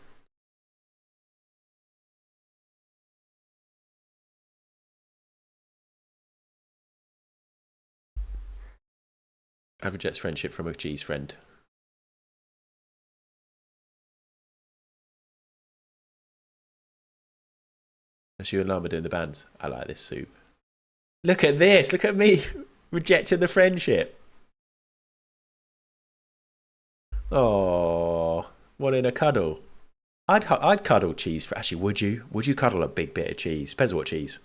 Ad rejects friendship from a cheese friend. That's you and Llama doing the bands. I like this soup. Look at this. Look at me rejecting the friendship. Oh, wanting a cuddle. I'd cuddle cheese. Actually, would you? Would you cuddle a big bit of cheese? Depends what cheese.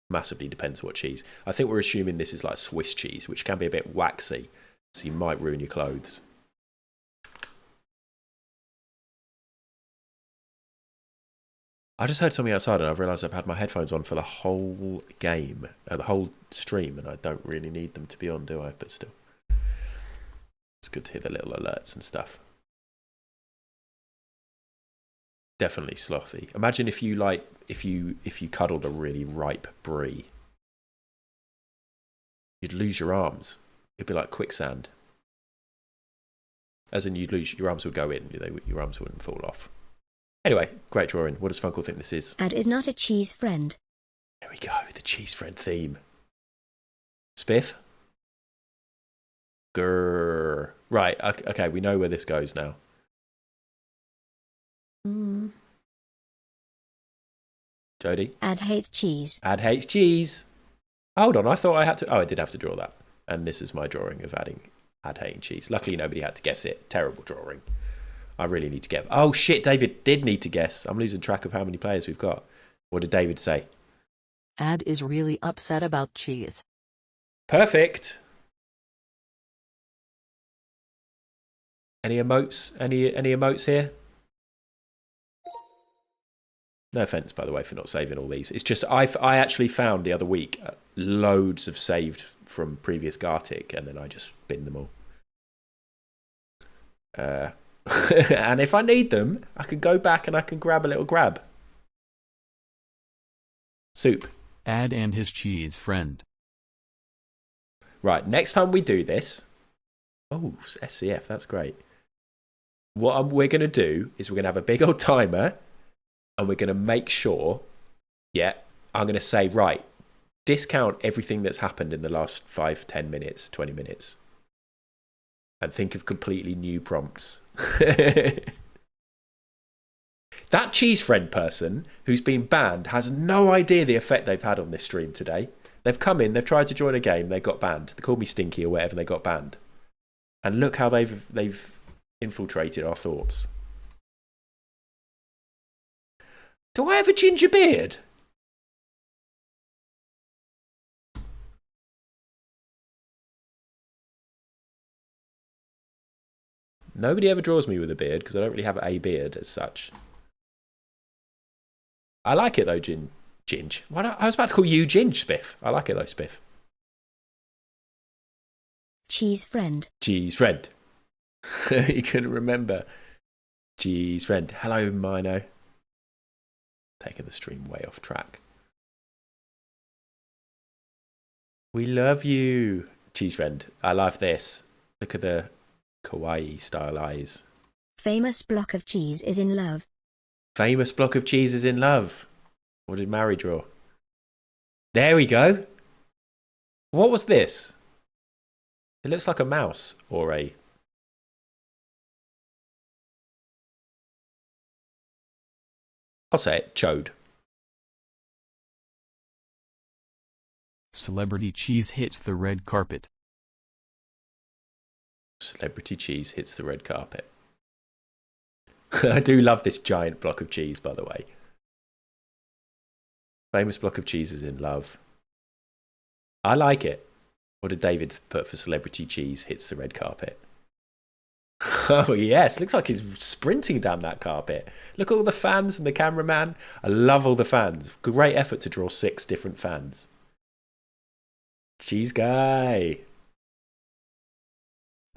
Massively depends what cheese. I think we're assuming this is like Swiss cheese, which can be a bit waxy. So you might ruin your clothes. I just heard something outside and I've realised I've had my headphones on for the whole game, the whole stream, and I don't really need them to be on, do I? But still. It's good to hear the little alerts and stuff. Definitely slothy. Imagine if you if you cuddled a really ripe brie. You'd lose your arms. It'd be like quicksand. As in, your arms would go in. Your arms wouldn't fall off. Anyway, great drawing. What does Funkle think this is?
Ad is not a cheese friend.
There we go. The cheese friend theme. Spiff. Grrr. Right. Okay. We know where this goes now. Jody.
Ad hates cheese.
Ad hates cheese. Hold on. I thought I had to. Oh, I did have to draw that. And this is my drawing of ad hating cheese. Luckily, nobody had to guess it. Terrible drawing. I really need to get... Oh, shit, David did need to guess. I'm losing track of how many players we've got. What did David say?
Ad is really upset about cheese.
Perfect. Any emotes? Any emotes here? No offence, by the way, for not saving all these. It's just I actually found the other week loads of saved from previous Gartic, and then I just binned them all. And if I need them, I can go back and I can grab a little grab. Soup.
Ad and his cheese friend.
Right, next time we do this... Oh, SCF, that's great. What we're going to do is we're going to have a big old timer, and we're going to make sure... Yeah, I'm going to say, right, discount everything that's happened in the last 5, 10 minutes, 20 minutes. And think of completely new prompts. That cheese friend person who's been banned has no idea the effect they've had on this stream today. They've come in, they've tried to join a game, they got banned. They called me stinky or whatever, they got banned. And look how they've infiltrated our thoughts. Do I have a ginger beard? Nobody ever draws me with a beard because I don't really have a beard as such. I like it though, Ginge. I was about to call you Ginge, Spiff. I like it though, Spiff.
Cheese friend.
Cheese friend. You couldn't remember. Cheese friend. Hello, Mino. Taking the stream way off track. We love you, cheese friend. I love this. Look at the kawaii style eyes.
Famous block of cheese is in love.
Famous block of cheese is in love. What did Mary draw? There we go. What was this? It looks like a mouse or a... I'll say it, chode.
Celebrity cheese hits the red carpet.
Celebrity cheese hits the red carpet. I do love this giant block of cheese, by the way. Famous block of cheese is in love. I like it. What did David put for celebrity cheese hits the red carpet? Oh, yes. Looks like he's sprinting down that carpet. Look at all the fans and the cameraman. I love all the fans. Great effort to draw 6 different fans. Cheese guy.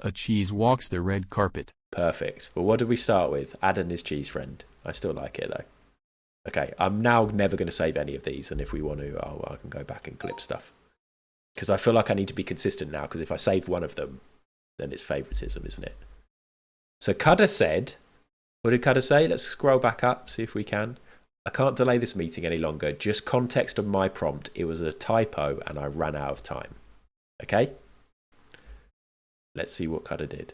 A cheese walks the red carpet.
Perfect. Well, what did we start with? Adam is cheese friend. I still like it, though. Okay, I'm now never going to save any of these, and if we want to, I can go back and clip stuff. Because I feel like I need to be consistent now, because if I save one of them, then it's favouritism, isn't it? So Cuda said, what did Cuda say? Let's scroll back up, see if we can. I can't delay this meeting any longer. Just context of my prompt. It was a typo, and I ran out of time. Okay? Let's see what Cuda did.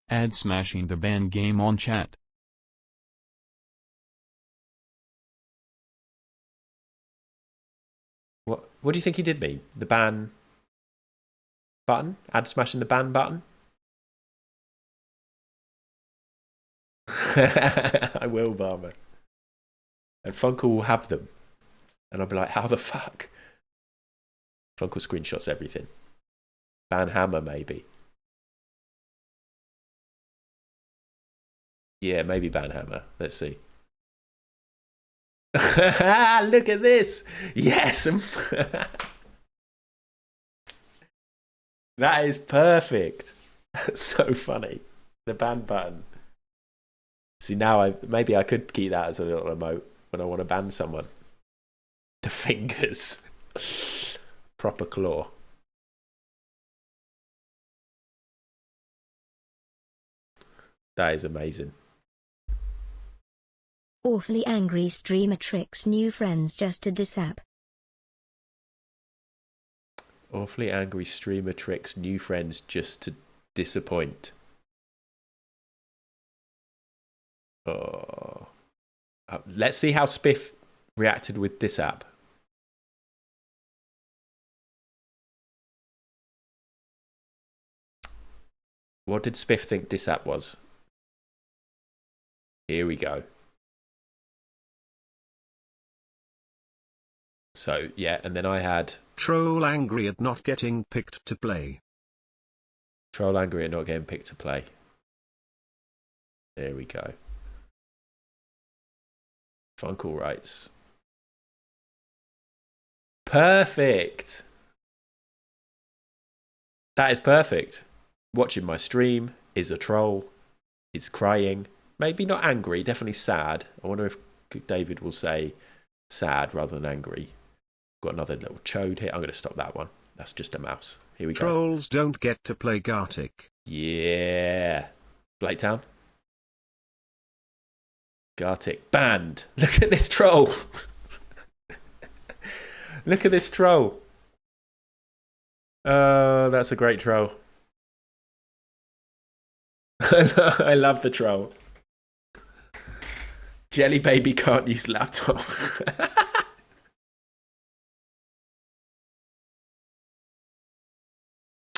Add smashing the ban game on chat.
What do you think he did mean? The ban button? Add smashing the ban button? I will, Barmer. And Funkel will have them. And I'll be like, how the fuck? Funkel screenshots everything. Ban hammer, maybe. Yeah, maybe ban hammer. Let's see. Look at this. Yes. That is perfect. That's so funny. The ban button. See, now maybe I could keep that as a little emote when I want to ban someone. The fingers. Proper claw. That is amazing.
Awfully angry streamer tricks new friends just to dissap.
Awfully angry streamer tricks new friends just to disappoint. Oh. Let's see how Spiff reacted with this app. What did Spiff think this app was? Here we go. So, yeah, and then I had...
Troll angry at not getting picked to play.
Troll angry at not getting picked to play. There we go. Funkel writes. Perfect! That is perfect. Watching my stream is a troll. It's crying. Maybe not angry, definitely sad. I wonder if David will say sad rather than angry. Got another little chode here. I'm going to stop that one. That's just a mouse. Here we go.
Trolls don't get to play Gartic.
Yeah. Blaytown. Gartic. Banned. Look at this troll. Look at this troll. Oh, that's a great troll. I love the troll. Jelly baby can't use laptop.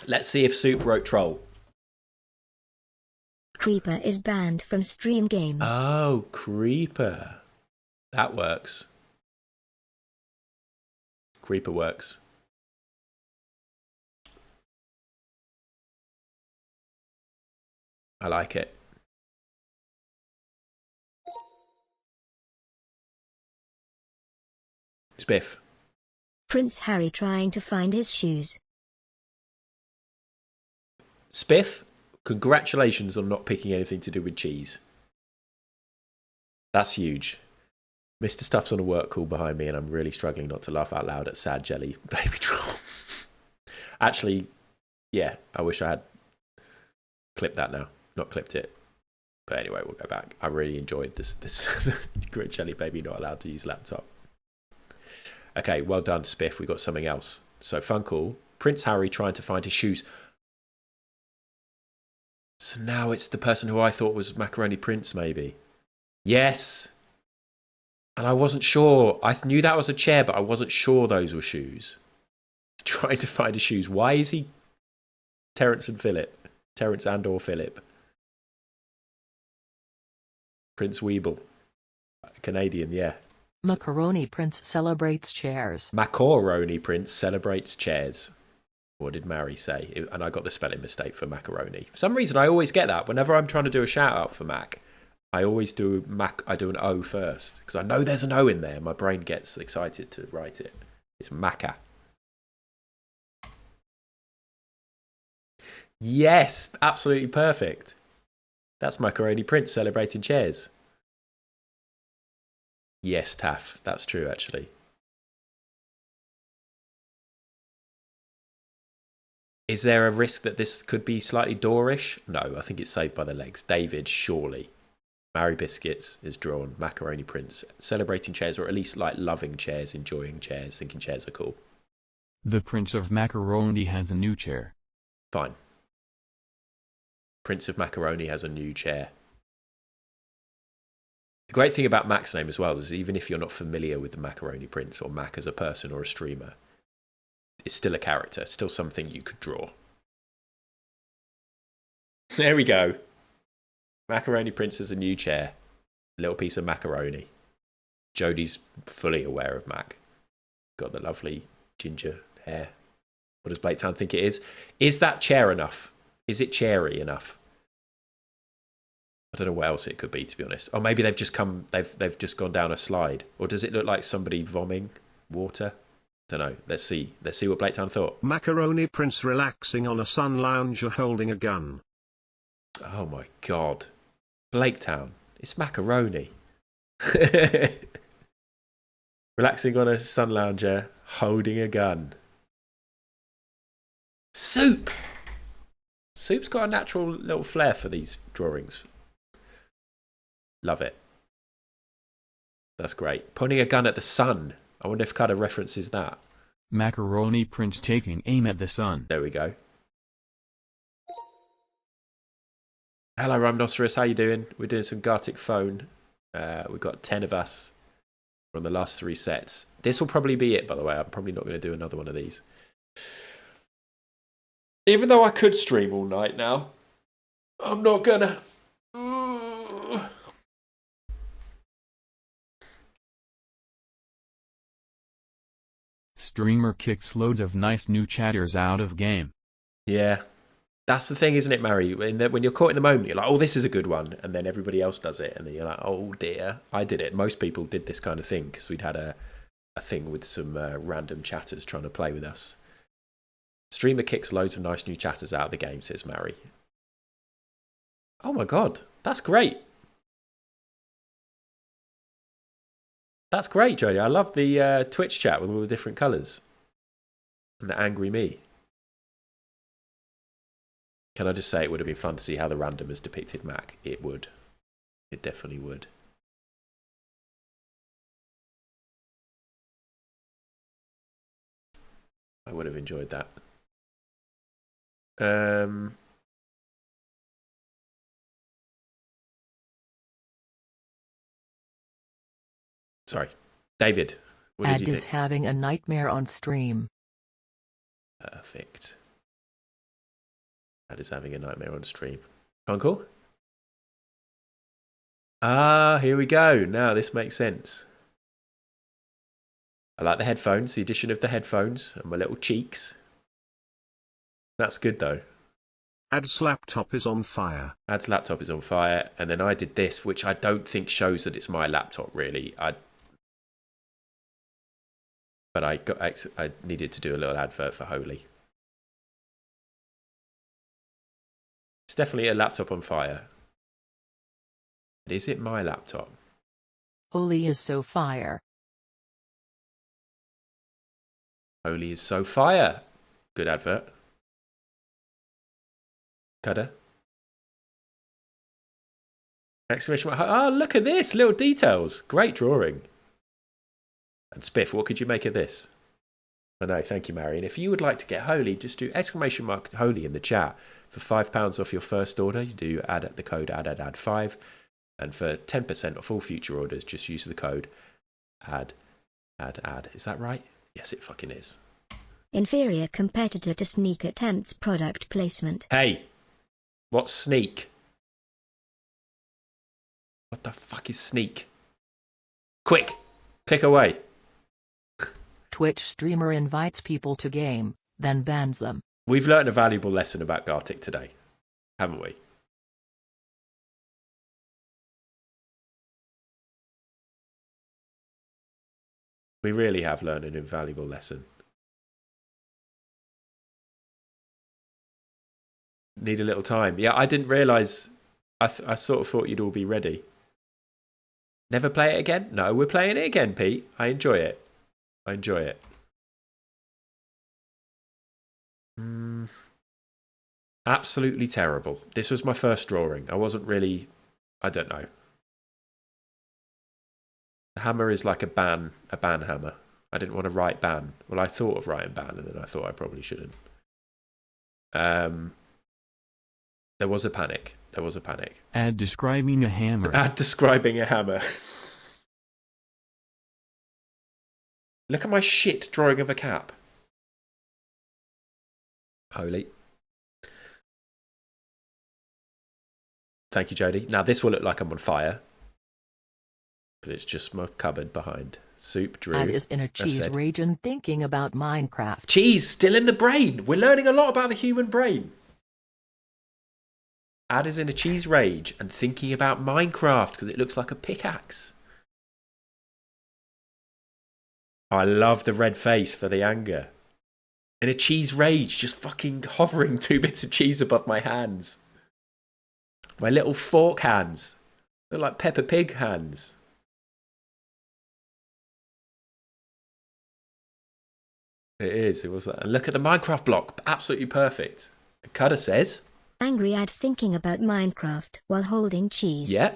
Let's see if Soup wrote troll.
Creeper is banned from stream games.
Oh, Creeper. That works. Creeper works. I like it. Spiff.
Prince Harry trying to find his shoes.
Spiff, congratulations on not picking anything to do with cheese. That's huge. Mr. Stuff's on a work call behind me, and I'm really struggling not to laugh out loud at Sad Jelly Baby Troll. Actually, yeah, I wish I had clipped that now. Not clipped it. But anyway, we'll go back. I really enjoyed this Grit Jelly Baby not allowed to use laptop. Okay, well done, Spiff. We got something else. So, fun call. Prince Harry trying to find his shoes. So now it's the person who I thought was Macaroni Prince, maybe. Yes. And I wasn't sure. I knew that was a chair, but I wasn't sure those were shoes. Trying to find his shoes. Why is he Terence and Philip? Terence and or Philip. Prince Weeble. Canadian, yeah.
Macaroni Prince celebrates chairs.
Macaroni Prince celebrates chairs. What did Mary say? And I got the spelling mistake for macaroni. For some reason, I always get that. Whenever I'm trying to do a shout out for Mac, I always do I do an O first. Because I know there's an O in there. My brain gets excited to write it. It's Maca. Yes, absolutely perfect. That's Macaroni Prince celebrating chairs. Yes, Taff. That's true, actually. Is there a risk that this could be slightly doorish? No, I think it's saved by the legs. David, surely. Mary Biscuits is drawn. Macaroni Prince. Celebrating chairs, or at least like loving chairs, enjoying chairs, thinking chairs are cool.
The Prince of Macaroni has a new chair.
Fine. Prince of Macaroni has a new chair. The great thing about Mac's name as well is even if you're not familiar with the Macaroni Prince or Mac as a person or a streamer, it's still a character, still something you could draw. There we go. Macaroni Prince has a new chair. A little piece of macaroni. Jodie's fully aware of Mac. Got the lovely ginger hair. What does Blake Town think it is? Is that chair enough? Is it cherry enough? I don't know what else it could be, to be honest. Or maybe they've just just gone down a slide. Or does it look like somebody vomiting water? Don't know. Let's see what Blake Town thought.
Macaroni Prince relaxing on a sun lounger holding a gun.
Oh my god. Blake Town. It's macaroni. Relaxing on a sun lounger holding a gun. Soup! Soup's got a natural little flair for these drawings. Love it. That's great. Pointing a gun at the sun. I wonder if kind of references that.
Macaroni Prince taking aim at the sun.
There we go. Hello, Rhymenoceros. How you doing? We're doing some Gartic Phone. We've got 10 of us. We're on the last 3 sets. This will probably be it, by the way. I'm probably not going to do another one of these. Even though I could stream all night now, I'm not gonna.
Streamer kicks loads of nice new chatters out of game.
Yeah. That's the thing, isn't it, Mary? When you're caught in the moment, you're like, oh, this is a good one. And then everybody else does it. And then you're like, oh, dear. I did it. Most people did this kind of thing because we'd had a thing with some random chatters trying to play with us. Streamer kicks loads of nice new chatters out of the game, says Mary. Oh my god, that's great. That's great, Jodie. I love the Twitch chat with all the different colours. And the angry me. Can I just say it would have been fun to see how the randomers depicted Mac? It would. It definitely would. I would have enjoyed that. Sorry. David, what did
Ad
you
is
think?
having a nightmare on stream.
Perfect. Ad is having a nightmare on stream. Uncle? Ah, here we go. Now this makes sense. I like the headphones, the addition of the headphones and my little cheeks. That's good though.
Ad's laptop is on fire.
Ad's laptop is on fire, and then I did this, which I don't think shows that it's my laptop really. But I needed to do a little advert for Holy. It's definitely a laptop on fire. But is it my laptop?
Holy is so fire.
Holy is so fire. Good advert. Tada. Exclamation mark. Oh, look at this. Little details. Great drawing. And Spiff, what could you make of this? I know, thank you, Marion. If you would like to get Holy, just do exclamation mark Holy in the chat. For £5 off your first order, you do add the code add5. And for 10% off all future orders, just use the code add. Is that right? Yes, it fucking is.
Inferior competitor to Sneak attempts product placement.
Hey, what's Sneak? What the fuck is Sneak? Quick, click away.
Twitch streamer invites people to game, then bans them.
We've learned a valuable lesson about Gartic today, haven't we? We really have learned an invaluable lesson. Need a little time. Yeah, I didn't realise. I sort of thought you'd all be ready. Never play it again? No, we're playing it again, Pete. I enjoy it. Absolutely terrible. This was my first drawing. I wasn't really... I don't know. The hammer is like a ban hammer. I didn't want to write ban. Well, I thought of writing ban, and then I thought I probably shouldn't. There was a panic.
Add describing a hammer.
Add describing a hammer. Look at my shit drawing of a cap. Holy. Thank you, Jodie. Now, this will look like I'm on fire. But it's just my cupboard behind. Soup, Drew.
Ad is in a cheese rage and thinking about Minecraft.
Cheese, still in the brain. We're learning a lot about the human brain. Ad is in a cheese rage and thinking about Minecraft because it looks like a pickaxe. I love the red face for the anger. In a cheese rage, just fucking hovering 2 bits of cheese above my hands. My little fork hands. They're like Peppa Pig hands. It is. It was that. And look at the Minecraft block. Absolutely perfect. Cutter says...
Angry ad thinking about Minecraft while holding cheese.
Yeah.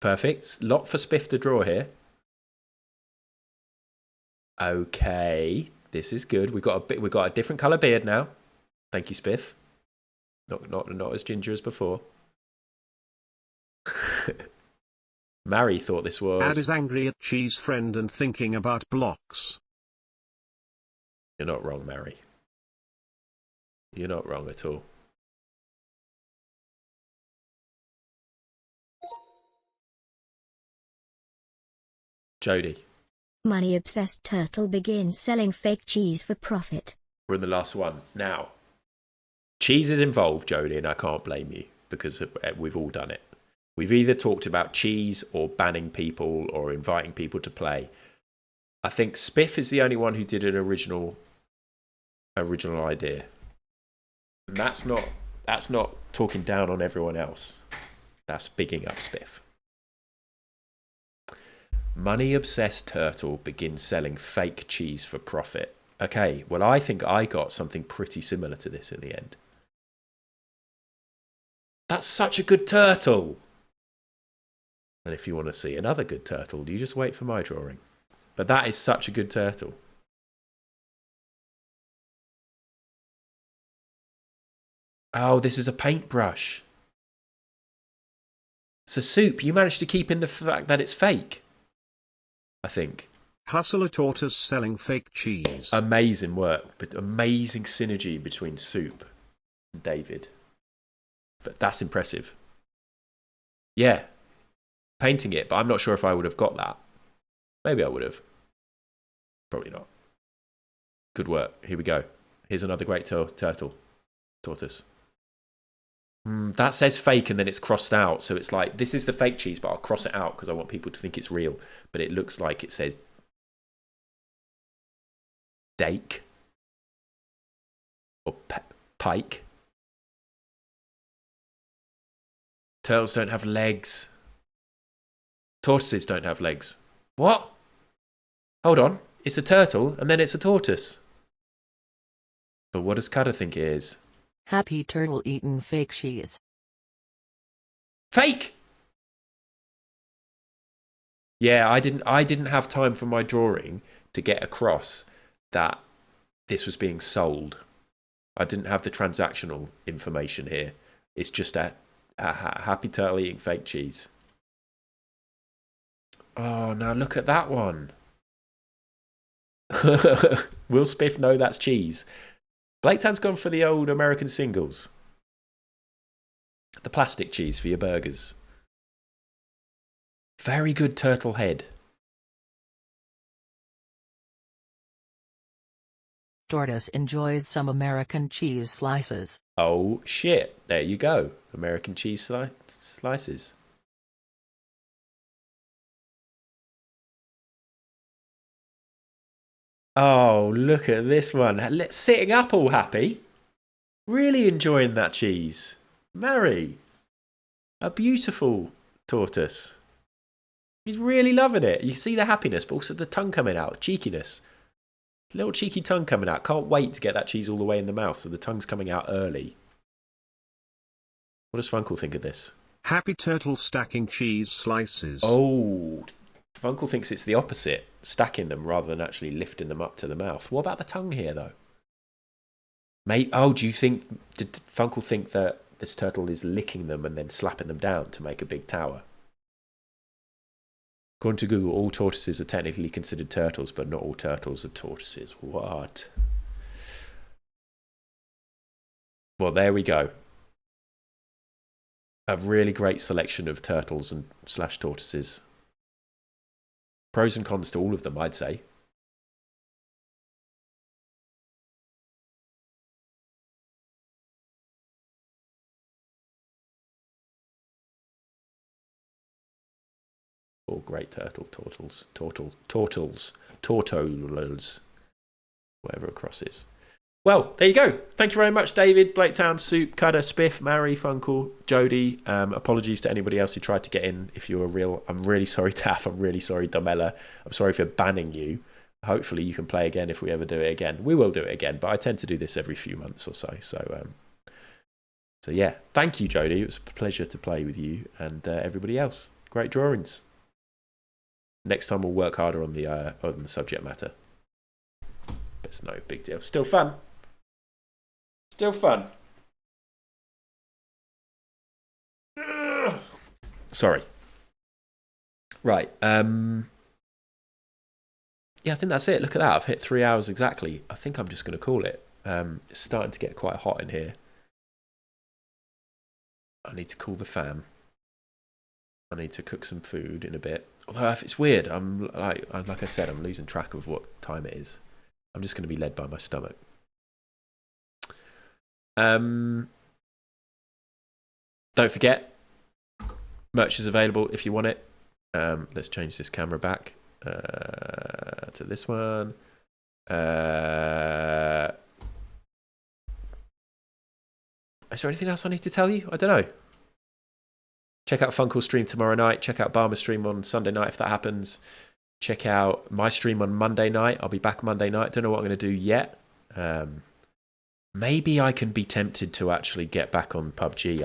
Perfect. Lot for Spiff to draw here. Okay. This is good. We've got a different colour beard now. Thank you, Spiff. Not as ginger as before. Mary thought this was...
Ad is angry at Cheese Friend and thinking about blocks.
You're not wrong, Mary. You're not wrong at all. Jodie.
Money-obsessed turtle begins selling fake cheese for profit.
We're in the last one. Now, cheese is involved, Jodie, and I can't blame you because we've all done it. We've either talked about cheese or banning people or inviting people to play. I think Spiff is the only one who did an original idea. And that's not talking down on everyone else. That's bigging up Spiff. Money-obsessed turtle begins selling fake cheese for profit. Okay, well, I think I got something pretty similar to this in the end. That's such a good turtle. And if you want to see another good turtle, you just wait for my drawing. But that is such a good turtle. Oh, this is a paintbrush. So, Soup, you managed to keep in the fact that it's fake, I think.
Hustler Tortoise selling fake cheese.
Amazing work, but amazing synergy between Soup and David. But that's impressive. Yeah. Painting it, but I'm not sure if I would have got that. Maybe I would have. Probably not. Good work. Here we go. Here's another great turtle. Tortoise. That says fake and then it's crossed out. So it's like, this is the fake cheese, but I'll cross it out because I want people to think it's real. But it looks like it says dake or pike. Turtles don't have legs. Tortoises don't have legs. What? Hold on. It's a turtle and then it's a tortoise. But what does Cutter think it is?
Happy turtle eating fake cheese.
Fake! Yeah, I didn't have time for my drawing to get across that this was being sold. I didn't have the transactional information here. It's just a happy turtle eating fake cheese. Oh, now look at that one. Will Spiff know that's cheese? Blaketown's gone for the old American singles. The plastic cheese for your burgers. Very good turtle head.
Tortoise enjoys some American cheese slices.
Oh, shit. There you go. American cheese slices. Oh, look at this one. Sitting up all happy. Really enjoying that cheese. Mary. A beautiful tortoise. He's really loving it. You see the happiness, but also the tongue coming out. Cheekiness. Little cheeky tongue coming out. Can't wait to get that cheese all the way in the mouth, so the tongue's coming out early. What does Funkle think of this?
Happy turtle stacking cheese slices.
Oh, Funkle thinks it's the opposite. Stacking them rather than actually lifting them up to the mouth. What about the tongue here, though? Mate, do you think... Did Funkle think that this turtle is licking them and then slapping them down to make a big tower? According to Google, all tortoises are technically considered turtles, but not all turtles are tortoises. What? Well, there we go. A really great selection of turtles and / tortoises. Pros and cons to all of them, I'd say. All great tortoils, whatever a cross is. Well, there you go. Thank you very much, David, Blaketown, Soup, Cutter, Spiff, Mary, Funkle, Jody. Apologies to anybody else who tried to get in. If you're I'm really sorry, Taff. I'm really sorry, Domella. I'm sorry for banning you. Hopefully you can play again if we ever do it again. We will do it again, but I tend to do this every few months or so. So yeah, thank you, Jody. It was a pleasure to play with you and everybody else. Great drawings. Next time we'll work harder on the subject matter. But it's no big deal. Still fun. Still fun. Sorry. Right. Yeah, I think that's it. Look at that. I've hit 3 hours exactly. I think I'm just going to call it. It's starting to get quite hot in here. I need to call the fam. I need to cook some food in a bit. Although it's weird. Like I said, I'm losing track of what time it is. I'm just going to be led by my stomach. Don't forget, merch is available if you want it. Let's change this camera back to this one. Is there anything else I need to tell you? I don't know. Check out Funkle's stream tomorrow night. Check out Barmer's stream on Sunday night if that happens. Check out my stream on Monday night. I'll be back Monday night. Don't know what I'm going to do yet. Maybe I can be tempted to actually get back on PUBG.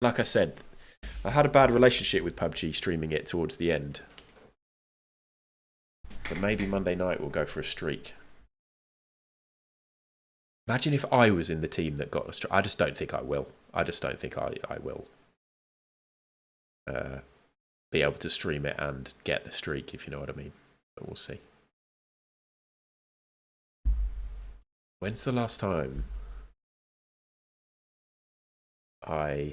Like I said, I had a bad relationship with PUBG streaming it towards the end. But maybe Monday night we'll go for a streak. Imagine if I was in the team that got a streak. I just don't think I will. I just don't think I will be able to stream it and get the streak, if you know what I mean. But we'll see. When's the last time I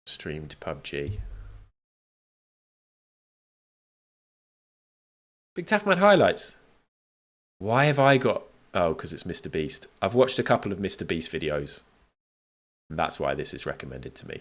streamed PUBG? Big Taffman highlights. Why have I got... Oh, because it's Mr. Beast. I've watched a couple of Mr. Beast videos. And that's why this is recommended to me.